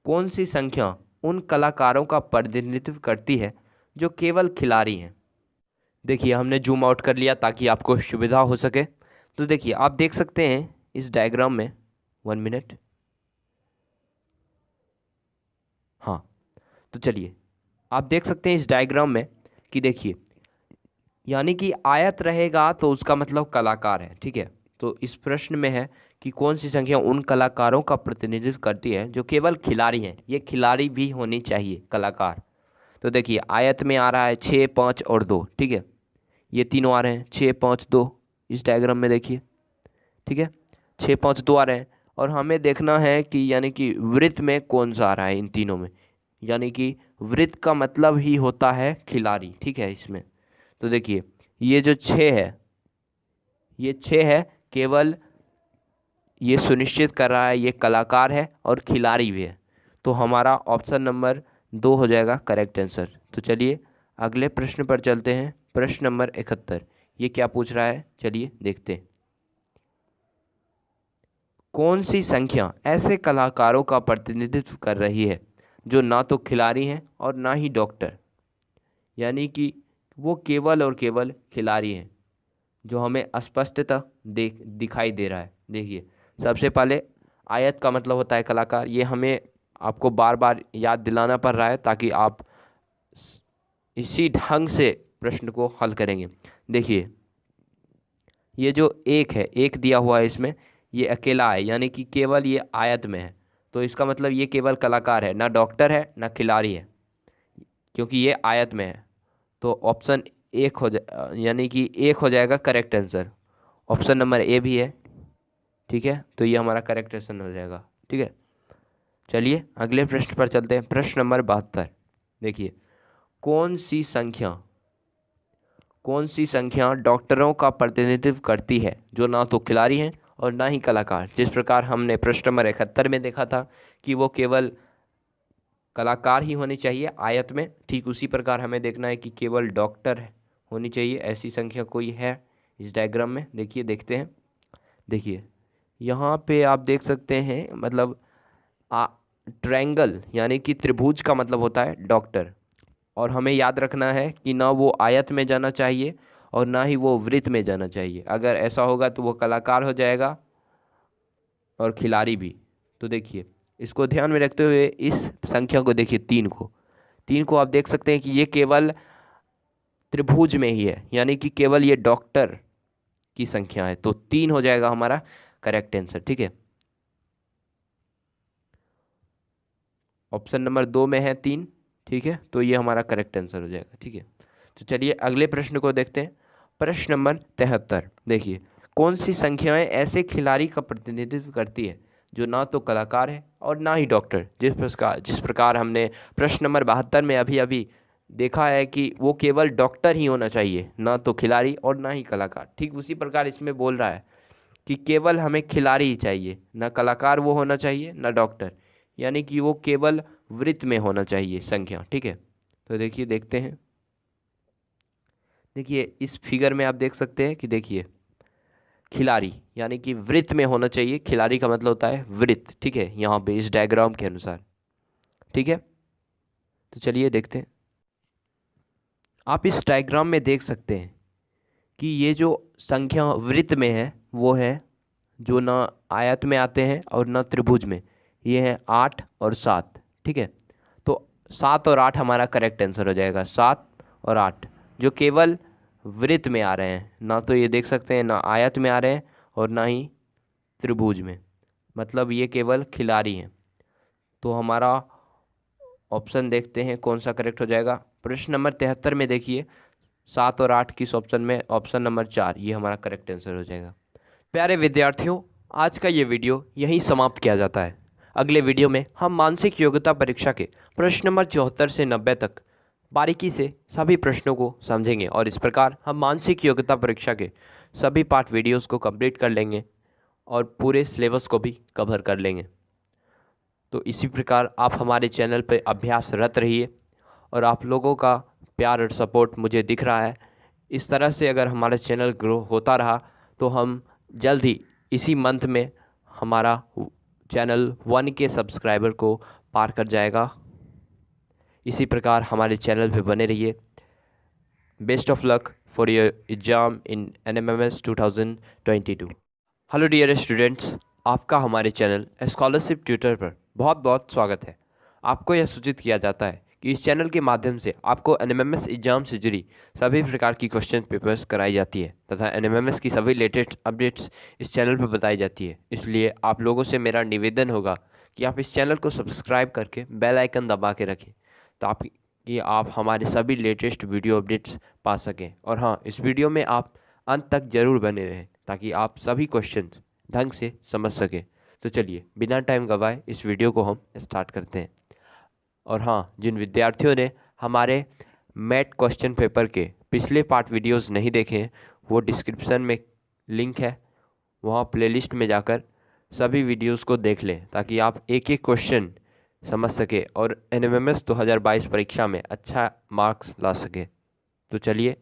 कौन सी संख्या उन कलाकारों का प्रतिनिधित्व करती है जो केवल खिलाड़ी हैं। देखिए हमने जूम आउट कर लिया ताकि आपको सुविधा हो सके। तो देखिए आप देख सकते हैं इस डायग्राम में, 1 मिनट, हाँ, तो चलिए आप देख सकते हैं इस डायग्राम में कि देखिए, यानी कि आयत रहेगा तो उसका मतलब कलाकार है। ठीक है, तो इस प्रश्न में है कि कौन सी संख्या उन कलाकारों का प्रतिनिधित्व करती है जो केवल खिलाड़ी हैं। ये खिलाड़ी भी होनी चाहिए, कलाकार। तो देखिए आयत में आ रहा है 6, 5 और 2। ठीक है, ये तीनों आ रहे हैं 6, 5, 2 इस डायग्राम में देखिए। ठीक है, 6, 5, 2 आ रहे हैं और हमें देखना है कि यानी कि वृत्त में कौन सा आ रहा है इन तीनों में। यानी कि वृत्त का मतलब ही होता है खिलाड़ी। ठीक है, इसमें तो देखिए ये जो 6 है, ये 6 है, केवल ये सुनिश्चित कर रहा है ये कलाकार है और खिलाड़ी भी है। तो हमारा ऑप्शन नंबर 2 हो जाएगा करेक्ट आंसर। तो चलिए अगले प्रश्न पर चलते हैं। प्रश्न नंबर 71, ये क्या पूछ रहा है, चलिए देखते हैं। कौन सी संख्या ऐसे कलाकारों का प्रतिनिधित्व कर रही है जो ना तो खिलाड़ी हैं और ना ही डॉक्टर, यानी कि वो केवल और केवल खिलाड़ी हैं, जो हमें स्पष्टतः दिखाई दे रहा है। देखिए सबसे पहले आयत का मतलब होता है कलाकार। ये हमें आपको बार बार याद दिलाना पड़ रहा है ताकि आप इसी ढंग से प्रश्न को हल करेंगे। देखिए ये जो एक है, एक दिया हुआ है इसमें, ये अकेला है, यानी कि केवल ये आयत में है। तो इसका मतलब ये केवल कलाकार है, ना डॉक्टर है ना खिलाड़ी है, क्योंकि ये आयत में है। तो ऑप्शन एक हो यानी कि एक हो जाएगा correct answer. Option number A भी है। ठीक है, तो ये हमारा करेक्ट आंसर हो जाएगा। ठीक है, चलिए अगले प्रश्न पर चलते हैं। प्रश्न नंबर 72 देखिए, कौन सी संख्या डॉक्टरों का प्रतिनिधित्व करती है जो ना तो खिलाड़ी हैं और ना ही कलाकार। जिस प्रकार हमने प्रश्न नंबर 71 में देखा था कि वो केवल कलाकार ही होनी चाहिए आयत में, ठीक उसी प्रकार हमें देखना है कि केवल डॉक्टर होनी चाहिए। ऐसी संख्या कोई है इस डायग्राम में, देखिए देखते हैं। देखिए यहाँ पे आप देख सकते हैं, मतलब ट्रायंगल यानी कि त्रिभुज का मतलब होता है डॉक्टर, और हमें याद रखना है कि ना वो आयत में जाना चाहिए और ना ही वो वृत्त में जाना चाहिए। अगर ऐसा होगा तो वो कलाकार हो जाएगा और खिलाड़ी भी। तो देखिए इसको ध्यान में रखते हुए इस संख्या को देखिए, 3 को आप देख सकते हैं कि ये केवल त्रिभुज में ही है, यानी कि केवल ये डॉक्टर की संख्या है। तो 3 हो जाएगा हमारा करेक्ट आंसर। ठीक है, ऑप्शन नंबर 2 में है 3। ठीक है, तो ये हमारा करेक्ट आंसर हो जाएगा। ठीक है, तो चलिए अगले प्रश्न को देखते हैं। प्रश्न नंबर 73 देखिए, कौन सी संख्याएं ऐसे खिलाड़ी का प्रतिनिधित्व करती है जो ना तो कलाकार है और ना ही डॉक्टर। जिस प्रकार हमने प्रश्न नंबर 72 में अभी अभी देखा है कि वो केवल डॉक्टर ही होना चाहिए, ना तो खिलाड़ी और ना ही कलाकार, ठीक उसी प्रकार इसमें बोल रहा है कि केवल हमें खिलाड़ी ही चाहिए, ना कलाकार वो होना चाहिए ना डॉक्टर, यानी कि वो केवल वृत्त में होना चाहिए संख्या। ठीक है, तो देखिए देखते हैं। देखिए इस फिगर में आप देख सकते हैं कि देखिए खिलाड़ी यानी कि वृत्त में होना चाहिए, खिलाड़ी का मतलब होता है वृत्त। ठीक है, यहाँ पे इस डायग्राम के अनुसार। ठीक है, तो चलिए देखते हैं। आप इस डायग्राम में देख सकते हैं कि ये जो संख्या वृत्त में है वो है जो ना आयत में आते हैं और ना त्रिभुज में, ये है 8 और 7। ठीक है, तो 7 और 8 हमारा करेक्ट आंसर हो जाएगा। 7 और 8 जो केवल वृत्त में आ रहे हैं, ना तो ये देख सकते हैं ना आयत में आ रहे हैं और ना ही त्रिभुज में, मतलब ये केवल खिलाड़ी हैं। तो हमारा ऑप्शन देखते हैं कौन सा करेक्ट हो जाएगा। प्रश्न नंबर 73 में देखिए 7 और 8 किस ऑप्शन में, ऑप्शन नंबर 4 ये हमारा करेक्ट आंसर हो जाएगा। प्यारे विद्यार्थियों, आज का ये वीडियो यहीं समाप्त किया जाता है। अगले वीडियो में हम मानसिक योग्यता परीक्षा के प्रश्न नंबर 74 से 90 तक बारीकी से सभी प्रश्नों को समझेंगे और इस प्रकार हम मानसिक योग्यता परीक्षा के सभी पार्ट वीडियोस को कंप्लीट कर लेंगे और पूरे सिलेबस को भी कवर कर लेंगे। तो इसी प्रकार आप हमारे चैनल पर अभ्यासरत रहिए और आप लोगों का प्यार और सपोर्ट मुझे दिख रहा है। इस तरह से अगर हमारा चैनल ग्रो होता रहा तो हम जल्द ही इसी मंथ में हमारा चैनल 1K सब्सक्राइबर को पार कर जाएगा। इसी प्रकार हमारे चैनल पे बने रहिए। Best of luck for your exam in NMMS 2022। हेलो डियर स्टूडेंट्स, आपका हमारे चैनल स्कॉलरशिप ट्यूटर पर बहुत बहुत स्वागत है। आपको यह सूचित किया जाता है कि इस चैनल के माध्यम से आपको NMMS एग्जाम से जुड़ी सभी प्रकार की क्वेश्चन पेपर्स कराई जाती है तथा NMMS की सभी लेटेस्ट अपडेट्स इस चैनल पर बताई जाती है। इसलिए आप लोगों से मेरा निवेदन होगा कि आप इस चैनल को सब्सक्राइब करके बेल आइकन दबा के रखें ताकि आप हमारे सभी लेटेस्ट वीडियो अपडेट्स पा सकें। और हाँ, इस वीडियो में आप अंत तक जरूर बने रहें ताकि आप सभी क्वेश्चन ढंग से समझ सकें। तो चलिए बिना टाइम गवाए इस वीडियो को हम स्टार्ट करते हैं। और हाँ, जिन विद्यार्थियों ने हमारे मैथ क्वेश्चन पेपर के पिछले पार्ट वीडियोस नहीं देखे हैं, वो डिस्क्रिप्शन में लिंक है, वहाँ प्लेलिस्ट में जाकर सभी वीडियोस को देख लें ताकि आप एक एक क्वेश्चन समझ सके और NMMS 2022 परीक्षा में अच्छा मार्क्स ला सके। तो चलिए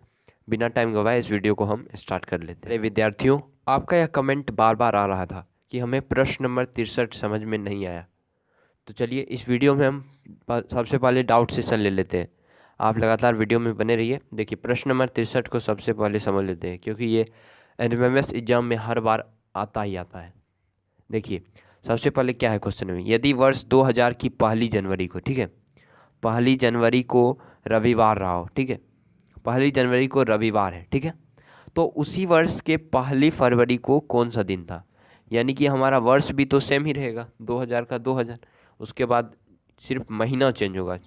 बिना टाइम गवाए इस वीडियो को हम स्टार्ट कर लेते हैं। विद्यार्थियों, आपका यह कमेंट बार बार आ रहा था कि हमें प्रश्न नंबर 63 समझ में नहीं आया। तो चलिए इस वीडियो में हम सबसे पहले डाउट सेशन ले लेते हैं। आप लगातार वीडियो में बने रहिए। देखिए प्रश्न नंबर 63 को सबसे पहले समझ लेते हैं क्योंकि ये NMMS एग्जाम में हर बार आता ही आता है। देखिए सबसे पहले क्या है क्वेश्चन में, यदि वर्ष 2000 की पहली जनवरी को, ठीक है, पहली जनवरी को रविवार रहा हो, ठीक है, पहली जनवरी को रविवार है, ठीक है, तो उसी वर्ष के पहली फरवरी को कौन सा दिन था। यानी कि हमारा वर्ष भी तो सेम ही रहेगा, 2000 का 2000, उसके बाद सिर्फ महीना चेंज होगा।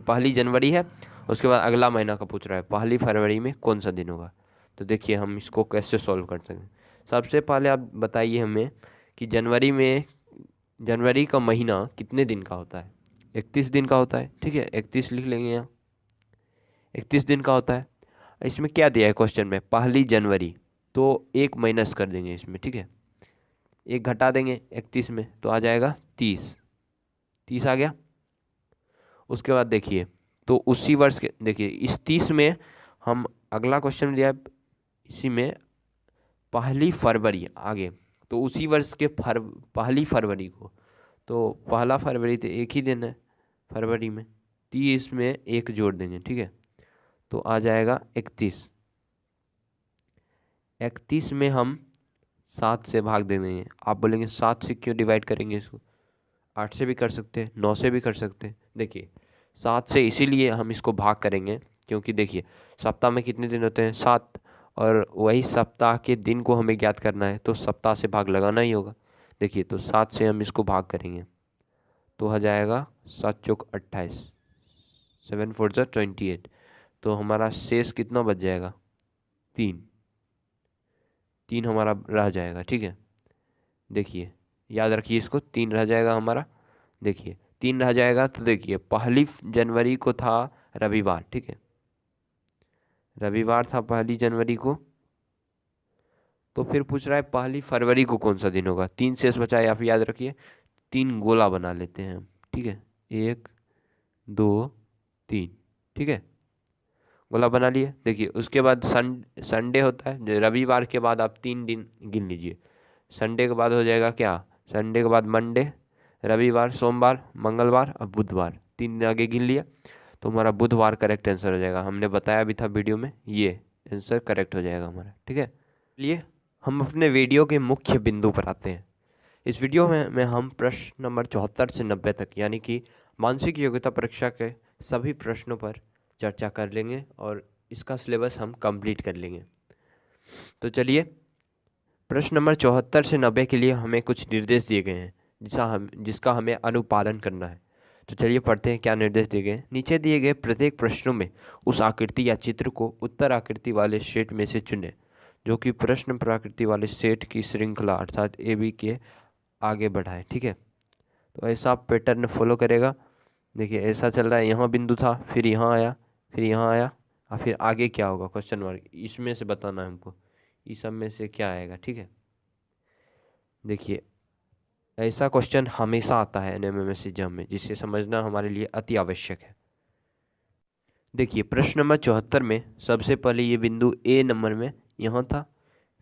पहली जनवरी है, उसके बाद अगला महीना का पूछ रहा है पहली फरवरी में कौन सा दिन होगा। तो देखिए हम इसको कैसे सॉल्व कर सकते हैं। सबसे पहले आप बताइए हमें कि जनवरी का महीना कितने दिन का होता है। 31 दिन का होता है, ठीक है, 31 लिख लेंगे यहाँ, 31 दिन का होता है। इसमें क्या दिया है क्वेश्चन में, पहली जनवरी, तो एक माइनस कर देंगे इसमें, ठीक है, एक घटा देंगे 31 में तो आ जाएगा 30 आ गया। उसके बाद देखिए तो उसी वर्ष के, देखिए इस 30 में हम अगला क्वेश्चन दिया है, इसी में पहली फरवरी आगे, तो उसी वर्ष के पहली फरवरी को, तो पहला फरवरी तो एक ही दिन है फरवरी में, 30 में एक जोड़ देंगे, ठीक है, तो आ जाएगा 31। 31 में हम 7 से भाग दे देंगे। आप बोलेंगे 7 से क्यों डिवाइड करेंगे इसको, 8 से भी कर सकते हैं, 9 से भी कर सकते हैं। देखिए 7 से इसीलिए हम इसको भाग करेंगे क्योंकि देखिए सप्ताह में कितने दिन होते हैं, 7, और वही सप्ताह के दिन को हमें ज्ञात करना है तो सप्ताह से भाग लगाना ही होगा। देखिए तो 7 से हम इसको भाग करेंगे तो हो जाएगा 7 चौक 28, 7 4 जा 28, तो हमारा शेष कितना बच जाएगा, 3 हमारा रह जाएगा, ठीक है। देखिए याद रखिए इसको, 3 रह जाएगा हमारा। देखिए 3 रह जाएगा तो देखिए पहली जनवरी को था रविवार, ठीक है, रविवार था पहली जनवरी को, तो फिर पूछ रहा है पहली फरवरी को कौन सा दिन होगा। 3 शेष बचा है, आप याद रखिए 3 गोला बना लेते हैं हम, ठीक है, 1 2 3, ठीक है, गोला बना लिए। देखिए उसके बाद संडे होता है, जो रविवार के बाद आप 3 दिन गिन लीजिए। संडे के बाद हो जाएगा क्या, संडे के बाद मंडे, रविवार, सोमवार, मंगलवार और बुधवार, 3 दिन आगे गिन लिया तो हमारा बुधवार करेक्ट आंसर हो जाएगा। हमने बताया भी था वीडियो में, ये आंसर करेक्ट हो जाएगा हमारा, ठीक है। चलिए हम अपने वीडियो के मुख्य बिंदु पर आते हैं। इस वीडियो में हम प्रश्न नंबर 74 से 90 तक यानी कि मानसिक योग्यता परीक्षा के सभी प्रश्नों पर चर्चा कर लेंगे और इसका सिलेबस हम कंप्लीट कर लेंगे। तो चलिए प्रश्न नंबर 74 से 90 के लिए हमें कुछ निर्देश दिए गए हैं जिसका हमें अनुपालन करना है। तो चलिए पढ़ते हैं क्या निर्देश दिए गए हैं। नीचे दिए गए प्रत्येक प्रश्नों में उस आकृति या चित्र को उत्तर आकृति वाले सेट में से चुनें जो कि प्रश्न प्रकृति वाले सेट की श्रृंखला अर्थात AB के आगे बढ़ाए, ठीक है। तो ऐसा पैटर्न फॉलो करेगा। देखिए ऐसा चल रहा है, यहाँ बिंदु था, फिर यहाँ आया, फिर यहाँ आया, और फिर आगे क्या होगा क्वेश्चन मार्क, इसमें से बताना है हमको, इस सब में से क्या आएगा, ठीक है। देखिए ऐसा क्वेश्चन हमेशा आता है NMMS एग्जाम में, जिसे समझना हमारे लिए अति आवश्यक है। देखिए प्रश्न नंबर 74 में सबसे पहले ये बिंदु ए नंबर में यहाँ था,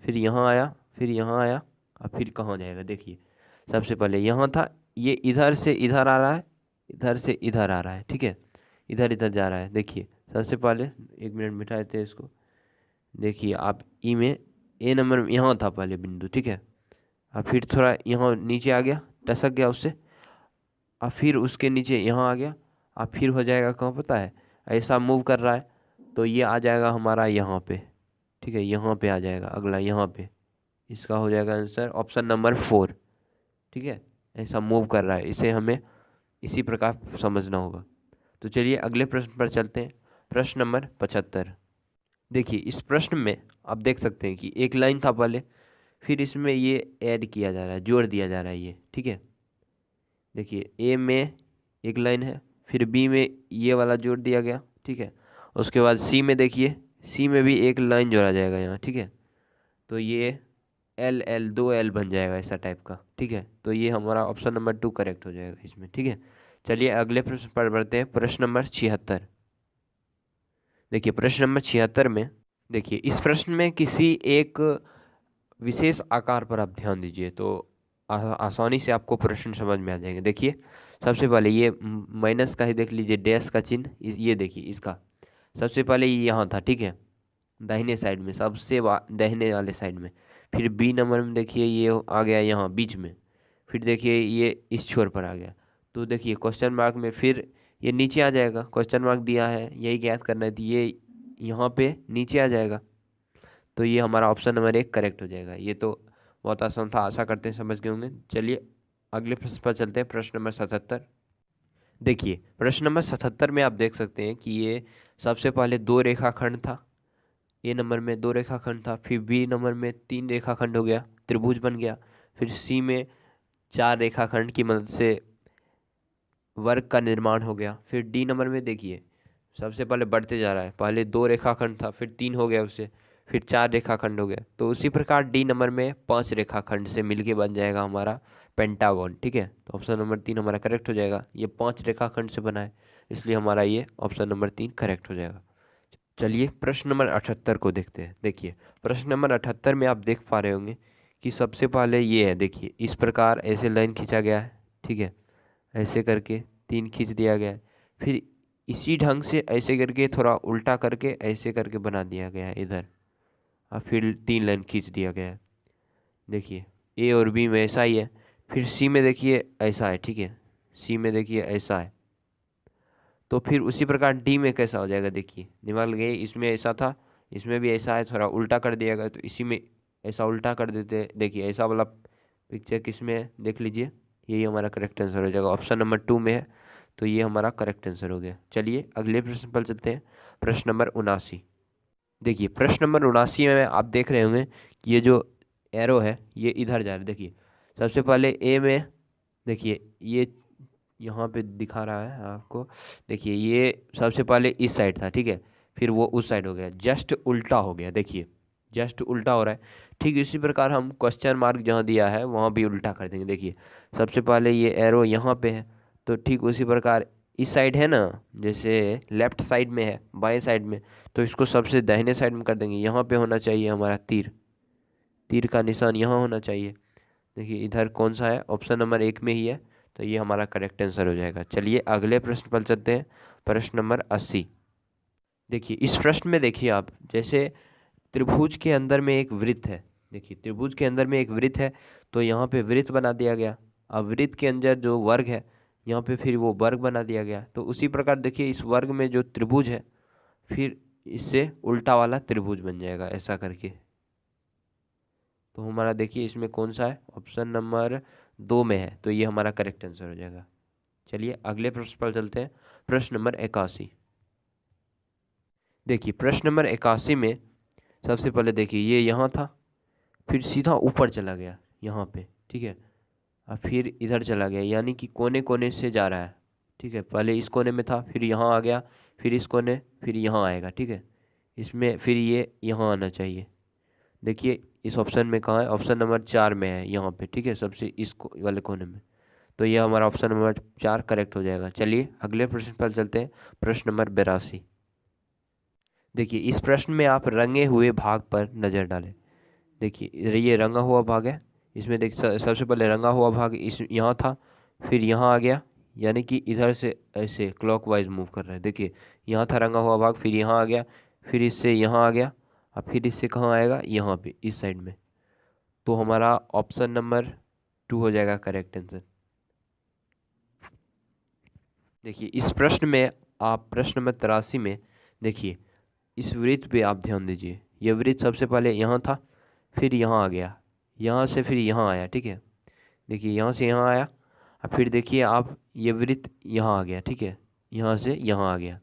फिर यहाँ आया, फिर यहाँ आया, और फिर कहाँ जाएगा। देखिए सबसे पहले यहाँ था, ये इधर से इधर आ रहा है, इधर से इधर आ रहा है, ठीक है, इधर इधर जा रहा है। देखिए सबसे पहले 1 मिनट मिटा देते हैं इसको। देखिए आप ई में ए नंबर में यहाँ था पहले बिंदु, ठीक है, और फिर थोड़ा यहाँ नीचे आ गया, टसक गया उससे, और फिर उसके नीचे यहाँ आ गया, और फिर हो जाएगा कहाँ पता है, ऐसा मूव कर रहा है तो ये आ जाएगा हमारा यहाँ पे, ठीक है, यहाँ पे आ जाएगा अगला, यहाँ पे। इसका हो जाएगा आंसर ऑप्शन नंबर 4, ठीक है। ऐसा मूव कर रहा है, इसे हमें इसी प्रकार समझना होगा। तो चलिए अगले प्रश्न पर चलते हैं। प्रश्न नंबर 75। देखिए इस प्रश्न में आप देख सकते हैं कि एक लाइन था पहले, फिर इसमें ये ऐड किया जा रहा है, जोड़ दिया जा रहा है ये, ठीक है। देखिए ए में एक लाइन है, फिर बी में ये वाला जोड़ दिया गया, ठीक है। उसके बाद सी में देखिए, सी में भी एक लाइन जोड़ा जाएगा यहाँ, ठीक है। तो ये एल एल 2 L बन जाएगा ऐसा टाइप का, ठीक है। तो ये हमारा ऑप्शन नंबर 2 करेक्ट हो जाएगा इसमें, ठीक है। चलिए अगले प्रश्न पर बढ़ते हैं। प्रश्न नंबर 76। देखिए प्रश्न नंबर 76 में, देखिए इस प्रश्न में किसी एक विशेष आकार पर आप ध्यान दीजिए तो आसानी से आपको प्रश्न समझ में आ जाएंगे। देखिए सबसे पहले ये माइनस का ही देख लीजिए, डैश का चिन्ह, ये देखिए इसका सबसे पहले ये यहाँ था, ठीक है, दाहिने साइड में, सबसे दाहिने वाले साइड में। फिर बी नंबर में देखिए ये आ गया यहाँ बीच में, फिर देखिए ये इस छोर पर आ गया। तो देखिए क्वेश्चन मार्क में फिर ये नीचे आ जाएगा, क्वेश्चन मार्क दिया है, यही ज्ञात करना है, तो ये यहाँ पे नीचे आ जाएगा। तो ये हमारा ऑप्शन नंबर 1 करेक्ट हो जाएगा। ये तो बहुत आसान था, आशा करते हैं समझ गए होंगे। चलिए अगले प्रश्न पर चलते हैं। प्रश्न नंबर 77। देखिए प्रश्न नंबर 77 में आप देख सकते हैं कि ये सबसे पहले 2 रेखाखंड था, ए नंबर में 2 रेखाखंड था, फिर बी नंबर में 3 रेखाखंड हो गया, त्रिभुज बन गया, फिर सी में 4 रेखाखंड की मदद से वर्ग का निर्माण हो गया, फिर डी नंबर में देखिए सबसे पहले बढ़ते जा रहा है, पहले 2 रेखाखंड था, फिर 3 हो गया उससे, फिर 4 रेखाखंड हो गया। तो उसी प्रकार डी नंबर में 5 रेखाखंड से मिलके बन जाएगा हमारा पेंटागन, ठीक है। तो ऑप्शन नंबर 3 हमारा करेक्ट हो जाएगा। ये 5 रेखाखंड से बना है, इसलिए हमारा ये ऑप्शन नंबर 3 करेक्ट हो जाएगा। चलिए प्रश्न नंबर 78 को देखते हैं। देखिए प्रश्न नंबर 78 में आप देख पा रहे होंगे कि सबसे पहले ये है, देखिए इस प्रकार ऐसे लाइन खींचा गया है, ठीक है, ऐसे करके 3 खींच दिया गया है, फिर इसी ढंग से ऐसे करके थोड़ा उल्टा करके ऐसे करके बना दिया गया है इधर, और फिर 3 लाइन खींच दिया गया है। देखिए ए और बी में ऐसा ही है, फिर सी में देखिए ऐसा है, ठीक है, सी में देखिए ऐसा है। तो फिर उसी प्रकार डी में कैसा हो जाएगा, देखिए दिमाग लगाइए, इसमें ऐसा था, इसमें भी ऐसा है, थोड़ा उल्टा कर दिया गया, तो इसी में ऐसा उल्टा कर देते। देखिए ऐसा वाला पिक्चर किस में है देख लीजिए, यही हमारा करेक्ट आंसर हो जाएगा, ऑप्शन नंबर 2 में है। तो ये हमारा करेक्ट आंसर हो गया। चलिए अगले प्रश्न पर चलते हैं। प्रश्न नंबर 79। देखिए प्रश्न नंबर 79 में आप देख रहे होंगे कि ये जो एरो है ये इधर जा रहा है। देखिए सबसे पहले ए में देखिए ये यहाँ पे दिखा रहा है आपको, देखिए ये सबसे पहले इस साइड था, ठीक है, फिर वो उस साइड हो गया, जस्ट उल्टा हो गया, देखिए जस्ट उल्टा हो रहा है। ठीक इसी प्रकार हम क्वेश्चन मार्क जहाँ दिया है वहाँ भी उल्टा कर देंगे। देखिए सबसे पहले ये एरो यहाँ पे है, तो ठीक उसी प्रकार इस साइड है ना, जैसे लेफ्ट साइड में है बाएं साइड में, तो इसको सबसे दाहिने साइड में कर देंगे। यहाँ पे होना चाहिए हमारा तीर, तीर का निशान यहाँ होना चाहिए। देखिए इधर कौन सा है, ऑप्शन नंबर 1 में ही है, तो ये हमारा करेक्ट आंसर हो जाएगा। चलिए अगले प्रश्न पर चलते हैं। प्रश्न नंबर 80। देखिए इस प्रश्न में देखिए आप, जैसे त्रिभुज के अंदर में एक वृत्त है, देखिए त्रिभुज के अंदर में एक वृत्त है, तो यहाँ पे वृत्त बना दिया गया। अब वृत्त के अंदर जो वर्ग है यहाँ पे फिर वो वर्ग बना दिया गया। तो उसी प्रकार देखिए इस वर्ग में जो त्रिभुज है फिर इससे उल्टा वाला त्रिभुज बन जाएगा ऐसा करके। तो हमारा देखिए इसमें कौन सा है, ऑप्शन नंबर 2 में है, तो ये हमारा करेक्ट आंसर हो जाएगा। चलिए अगले प्रश्न पर चलते हैं। प्रश्न नंबर 81। देखिए प्रश्न नंबर 81 में सबसे पहले देखिए ये यहाँ था, फिर सीधा ऊपर चला गया यहाँ पे, ठीक है, और फिर इधर चला गया, यानी कि कोने कोने से जा रहा है, ठीक है। पहले इस कोने में था, फिर यहाँ आ गया, फिर इस कोने, फिर यहाँ आएगा, ठीक है। इसमें फिर ये यहाँ आना चाहिए। देखिए इस ऑप्शन में कहाँ है, ऑप्शन नंबर 4 में है यहाँ पे, ठीक है, सबसे इस वाले कोने में। तो ये हमारा ऑप्शन नंबर 4 करेक्ट हो जाएगा। चलिए अगले प्रश्न पर चलते हैं। प्रश्न नंबर 82। देखिए इस प्रश्न में आप रंगे हुए भाग पर नज़र डालें। देखिए ये रंगा हुआ भाग है, इसमें सबसे पहले रंगा हुआ भाग इस यहाँ था, फिर यहाँ आ गया, यानी कि इधर से ऐसे क्लॉकवाइज मूव कर रहा है। देखिए यहाँ था रंगा हुआ भाग, फिर यहाँ आ गया, फिर इससे यहाँ आ गया, और फिर इससे कहाँ आएगा, यहाँ पे इस साइड में। तो हमारा ऑप्शन नंबर 2 हो जाएगा करेक्ट आंसर। देखिए इस प्रश्न में आप प्रश्न नंबर 83 में देखिए इस वृत्त पे आप ध्यान दीजिए। यह वृत्त सबसे पहले यहाँ था, फिर यहाँ आ गया, यहाँ से फिर यहाँ आया, ठीक है। देखिए यहाँ से यहाँ आया, अब फिर देखिए आप ये वृत्त यहाँ आ गया, ठीक है, यहाँ से यहाँ आ गया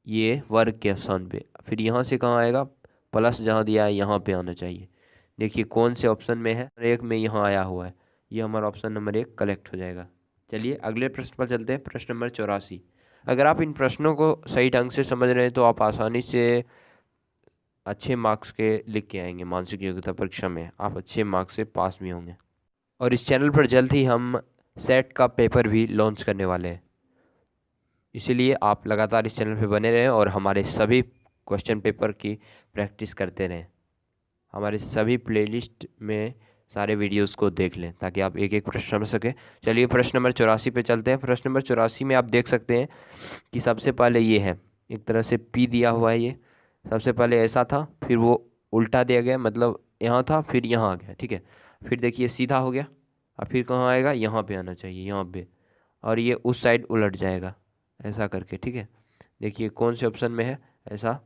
ये वर्ग के स्थान पे, फिर यहाँ से कहाँ आएगा, प्लस जहाँ दिया है यहाँ पे आना चाहिए। देखिए कौन से ऑप्शन में है, एक में यहाँ आया हुआ है, ये हमारा ऑप्शन नंबर 1 कलेक्ट हो जाएगा। चलिए अगले प्रश्न पर चलते हैं, प्रश्न नंबर 84। अगर आप इन प्रश्नों को सही ढंग से समझ रहे हैं तो आप आसानी से अच्छे मार्क्स के लिख के आएंगे, मानसिक योग्यता परीक्षा में आप अच्छे मार्क्स से पास भी होंगे। और इस चैनल पर जल्द ही हम सेट का पेपर भी लॉन्च करने वाले हैं, इसीलिए आप लगातार इस चैनल पर बने रहें और हमारे सभी क्वेश्चन पेपर की प्रैक्टिस करते रहें। हमारे सभी प्लेलिस्ट में सारे वीडियोस को देख लें ताकि आप एक एक प्रश्न समझ सकें। चलिए प्रश्न नंबर 84 पे चलते हैं। प्रश्न नंबर 84 में आप देख सकते हैं कि सबसे पहले ये है, एक तरह से P दिया हुआ है, ये सबसे पहले ऐसा था, फिर वो उल्टा दिया गया, मतलब यहाँ था फिर यहाँ आ गया, ठीक है। फिर देखिए सीधा हो गया, और फिर कहाँ आएगा, यहाँ पे आना चाहिए, यहाँ पे, और ये उस साइड उलट जाएगा ऐसा करके, ठीक है। देखिए कौन से ऑप्शन में है ऐसा,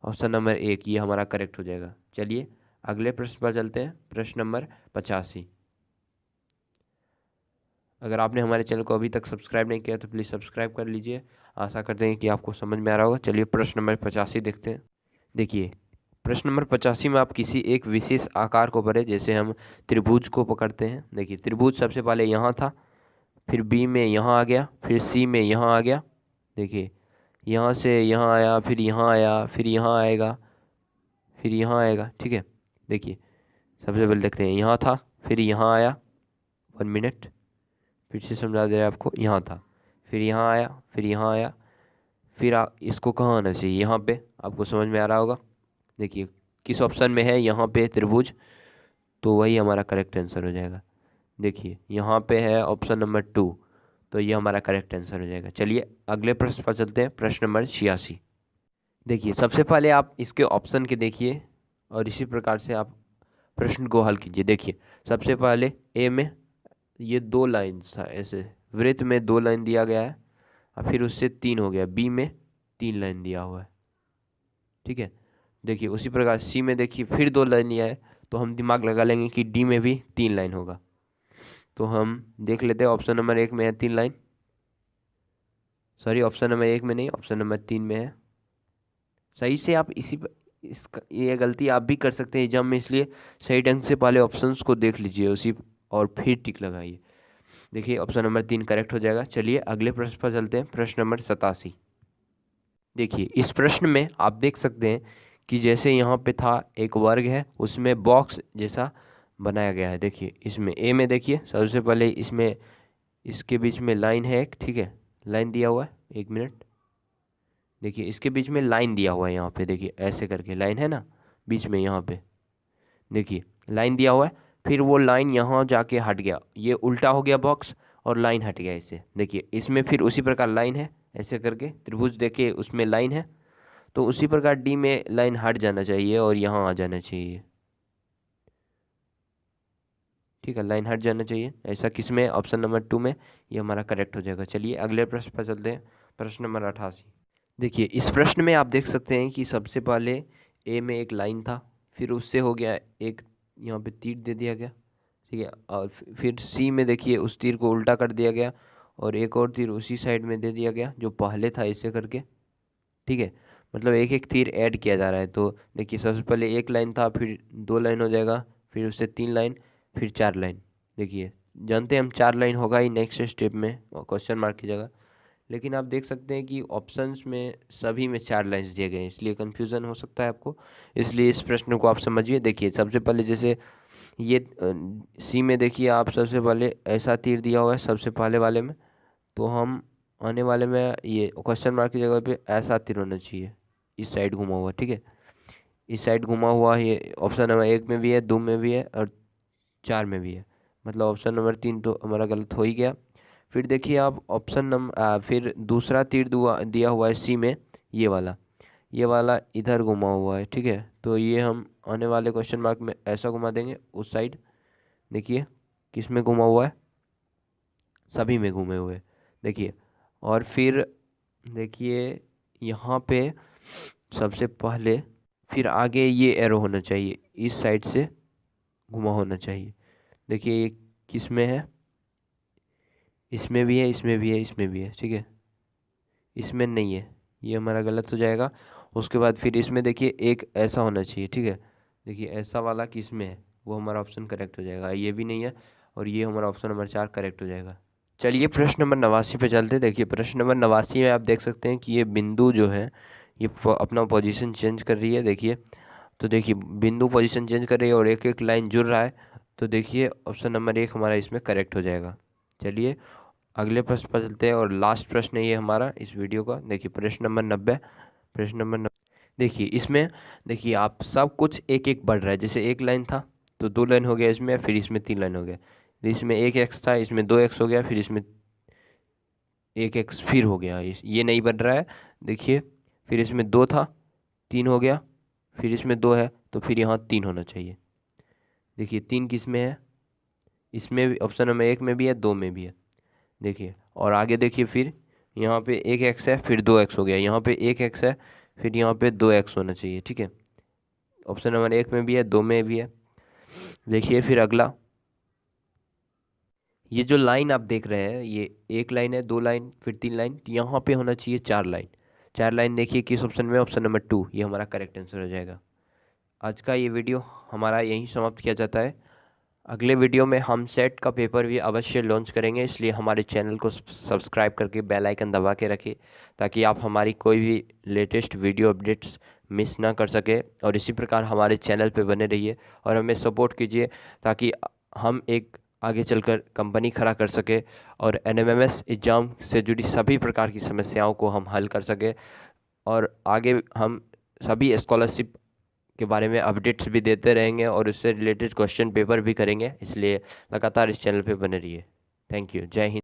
ऑप्शन नंबर 1 ये हमारा करेक्ट हो जाएगा। चलिए अगले प्रश्न पर चलते हैं, प्रश्न नंबर 85। अगर आपने हमारे चैनल को अभी तक सब्सक्राइब नहीं किया तो प्लीज़ सब्सक्राइब कर लीजिए। आशा करते हैं कि आपको समझ में आ रहा होगा। चलिए प्रश्न नंबर 85 देखते हैं। देखिए प्रश्न नंबर 85 में आप किसी एक विशेष आकार को भरें, जैसे हम त्रिभुज को पकड़ते हैं। देखिए त्रिभुज सबसे पहले यहाँ था, फिर बी में यहाँ आ गया, फिर सी में यहाँ आ गया, देखिए यहाँ से यहाँ आया, फिर यहाँ आया, फिर यहाँ आएगा, फिर यहाँ आएगा, ठीक है। देखिए सबसे पहले देखते हैं, यहाँ था, फिर यहाँ आया, 1 मिनट फिर से समझा दे रहा है आपको, यहाँ था, फिर यहाँ आया, फिर यहाँ आया, फिर इसको कहाँ आना चाहिए, यहाँ पे, आपको समझ में आ रहा होगा। देखिए किस ऑप्शन में है यहाँ पे त्रिभुज, तो वही हमारा करेक्ट आंसर हो जाएगा। देखिए यहाँ पे है ऑप्शन नंबर 2, तो ये हमारा करेक्ट आंसर हो जाएगा। चलिए अगले प्रश्न पर चलते हैं, प्रश्न नंबर 86। देखिए सबसे पहले आप इसके ऑप्शन के देखिए और इसी प्रकार से आप प्रश्न को हल कीजिए। देखिए सबसे पहले ए में ये 2 लाइन्स था, ऐसे वृत्त में 2 लाइन दिया गया है, और फिर उससे 3 हो गया, बी में 3 लाइन दिया हुआ है, ठीक है। देखिए उसी प्रकार सी में देखिए फिर 2 लाइन दिया है, तो हम दिमाग लगा लेंगे कि डी में भी 3 लाइन होगा। तो हम देख लेते हैं, ऑप्शन नंबर 1 में है 3 लाइन, सॉरी ऑप्शन नंबर 1 में नहीं, ऑप्शन नंबर 3 में है। सही से आप ये गलती आप भी कर सकते हैं एग्जाम में, इसलिए सही ढंग से पहले ऑप्शंस को देख लीजिए उसी, और फिर टिक लगाइए। देखिए ऑप्शन नंबर 3 करेक्ट हो जाएगा। चलिए अगले प्रश्न पर चलते हैं, प्रश्न नंबर 87। देखिए इस प्रश्न में आप देख सकते हैं कि जैसे यहाँ पे था एक वर्ग है, उसमें बॉक्स जैसा बनाया गया है। देखिए इसमें ए में देखिए सबसे पहले इसमें इसके बीच में लाइन है एक, ठीक है, लाइन दिया हुआ है, 1 मिनट, देखिए इसके बीच में लाइन दिया हुआ है, यहाँ पे देखिए ऐसे करके लाइन है ना बीच में, यहाँ पे देखिए लाइन दिया हुआ है, फिर वो लाइन यहाँ जाके हट गया, ये उल्टा हो गया बॉक्स और लाइन हट गया इससे। देखिए इसमें फिर उसी प्रकार लाइन है ऐसे करके, त्रिभुज देखिए उसमें लाइन है, तो उसी प्रकार डी में लाइन हट जाना चाहिए और यहाँ आ जाना चाहिए, ठीक है, लाइन हट जाना चाहिए। ऐसा किस में, ऑप्शन नंबर 2 में, ये हमारा करेक्ट हो जाएगा। चलिए अगले प्रश्न पर चलते हैं, प्रश्न नंबर 88। देखिए इस प्रश्न में आप देख सकते हैं कि सबसे पहले ए में एक लाइन था, फिर उससे हो गया एक, यहाँ पे तीर दे दिया गया, ठीक है, और फिर सी में देखिए उस तीर को उल्टा कर दिया गया और एक और तीर उसी साइड में दे दिया गया जो पहले था, ऐसे करके, ठीक है, मतलब एक एक तीर ऐड किया जा रहा है। तो देखिए सबसे पहले एक लाइन था, फिर 2 लाइन हो जाएगा, फिर उससे 3 लाइन, फिर 4 लाइन। देखिए जानते हैं हम 4 लाइन होगा ही नेक्स्ट स्टेप में क्वेश्चन मार्क की जगह, लेकिन आप देख सकते हैं कि ऑप्शंस में सभी में 4 लाइन्स दिए गए हैं, इसलिए कन्फ्यूज़न हो सकता है आपको, इसलिए इस प्रश्न को आप समझिए। देखिए सबसे पहले जैसे ये सी में देखिए आप सबसे पहले ऐसा तीर दिया हुआ है सबसे पहले वाले में, तो हम आने वाले में ये क्वेश्चन मार्क की जगह पे ऐसा तीर होना चाहिए, इस साइड घुमा हुआ, ठीक है, इस साइड घुमा हुआ ये ऑप्शन नंबर 1 में भी है, 2 में भी है और 4 में भी है। मतलब ऑप्शन नंबर 3 तो हमारा गलत हो ही गया। फिर देखिए आप ऑप्शन नंबर फिर दूसरा तीर दिया हुआ है सी में, ये वाला इधर घुमा हुआ है, ठीक है। तो ये हम आने वाले क्वेश्चन मार्क में ऐसा घुमा देंगे उस साइड। देखिए किस में घुमा हुआ है, सभी में घूमे हुए, देखिए। और फिर देखिए यहाँ पे सबसे पहले फिर आगे ये एरो होना चाहिए, इस साइड से घुमा होना चाहिए। देखिए ये किस में है, इसमें भी है, इसमें भी है, इसमें भी है, ठीक है, इसमें नहीं है, ये हमारा गलत हो जाएगा। उसके बाद फिर इसमें देखिए एक ऐसा होना चाहिए, ठीक है। देखिए ऐसा वाला किस में है, वो हमारा ऑप्शन करेक्ट हो जाएगा। ये भी नहीं है और ये हमारा ऑप्शन नंबर 4 करेक्ट हो जाएगा। चलिए प्रश्न नंबर 89 पे चलते। देखिए प्रश्न नंबर 89 में आप देख सकते हैं कि ये बिंदु जो है ये अपना पोजीशन चेंज कर रही है। देखिए तो देखिए बिंदु पोजीशन चेंज कर रही है और एक एक लाइन जुड़ रहा है। तो देखिए ऑप्शन नंबर 1 हमारा इसमें करेक्ट हो जाएगा। चलिए अगले प्रश्न पर चलते हैं और लास्ट प्रश्न है ये हमारा इस वीडियो का। देखिए प्रश्न नंबर 90। प्रश्न नंबर 90 देखिए इसमें देखिए आप सब कुछ एक एक बढ़ रहा है। जैसे एक लाइन था तो 2 लाइन हो गया इसमें, फिर इसमें 3 लाइन हो गया, इसमें 1 एक्स था, इसमें 2 एक्स हो गया, फिर इसमें 1 एक्स फिर हो गया, ये नहीं बढ़ रहा है। देखिए फिर इसमें 2 था, 3 हो गया, फिर इसमें 2 है तो फिर यहाँ 3 होना चाहिए। देखिए 3 किस में है, इसमें भी ऑप्शन नंबर 1 में भी है, 2 में भी है। देखिए और आगे देखिए फिर यहाँ पे 1 एक्स है, फिर 2 एक्स हो गया, यहाँ पे 1 एक्स है, फिर यहाँ पे 2 एक्स होना चाहिए, ठीक है। ऑप्शन नंबर 1 में भी है, 2 में भी है। देखिए फिर अगला ये जो लाइन आप देख रहे हैं ये 1 लाइन है, 2 लाइन, फिर 3 लाइन, तो यहाँ पे होना चाहिए 4 लाइन। 4 लाइन देखिए किस ऑप्शन में, ऑप्शन नंबर 2, ये हमारा करेक्ट आंसर हो जाएगा। आज का ये वीडियो हमारा यहीं समाप्त किया जाता है। अगले वीडियो में हम सेट का पेपर भी अवश्य लॉन्च करेंगे, इसलिए हमारे चैनल को सब्सक्राइब करके बेल आइकन दबा के रखें ताकि आप हमारी कोई भी लेटेस्ट वीडियो अपडेट्स मिस ना कर सके। और इसी प्रकार हमारे चैनल पे बने रहिए और हमें सपोर्ट कीजिए ताकि हम एक आगे चलकर कंपनी खड़ा कर सके और NMMS एग्ज़ाम से जुड़ी सभी प्रकार की समस्याओं को हम हल कर सके। और आगे हम सभी स्कॉलरशिप के बारे में अपडेट्स भी देते रहेंगे और उससे रिलेटेड क्वेश्चन पेपर भी करेंगे, इसलिए लगातार इस चैनल पे बने रहिए। Thank you. जय हिंद।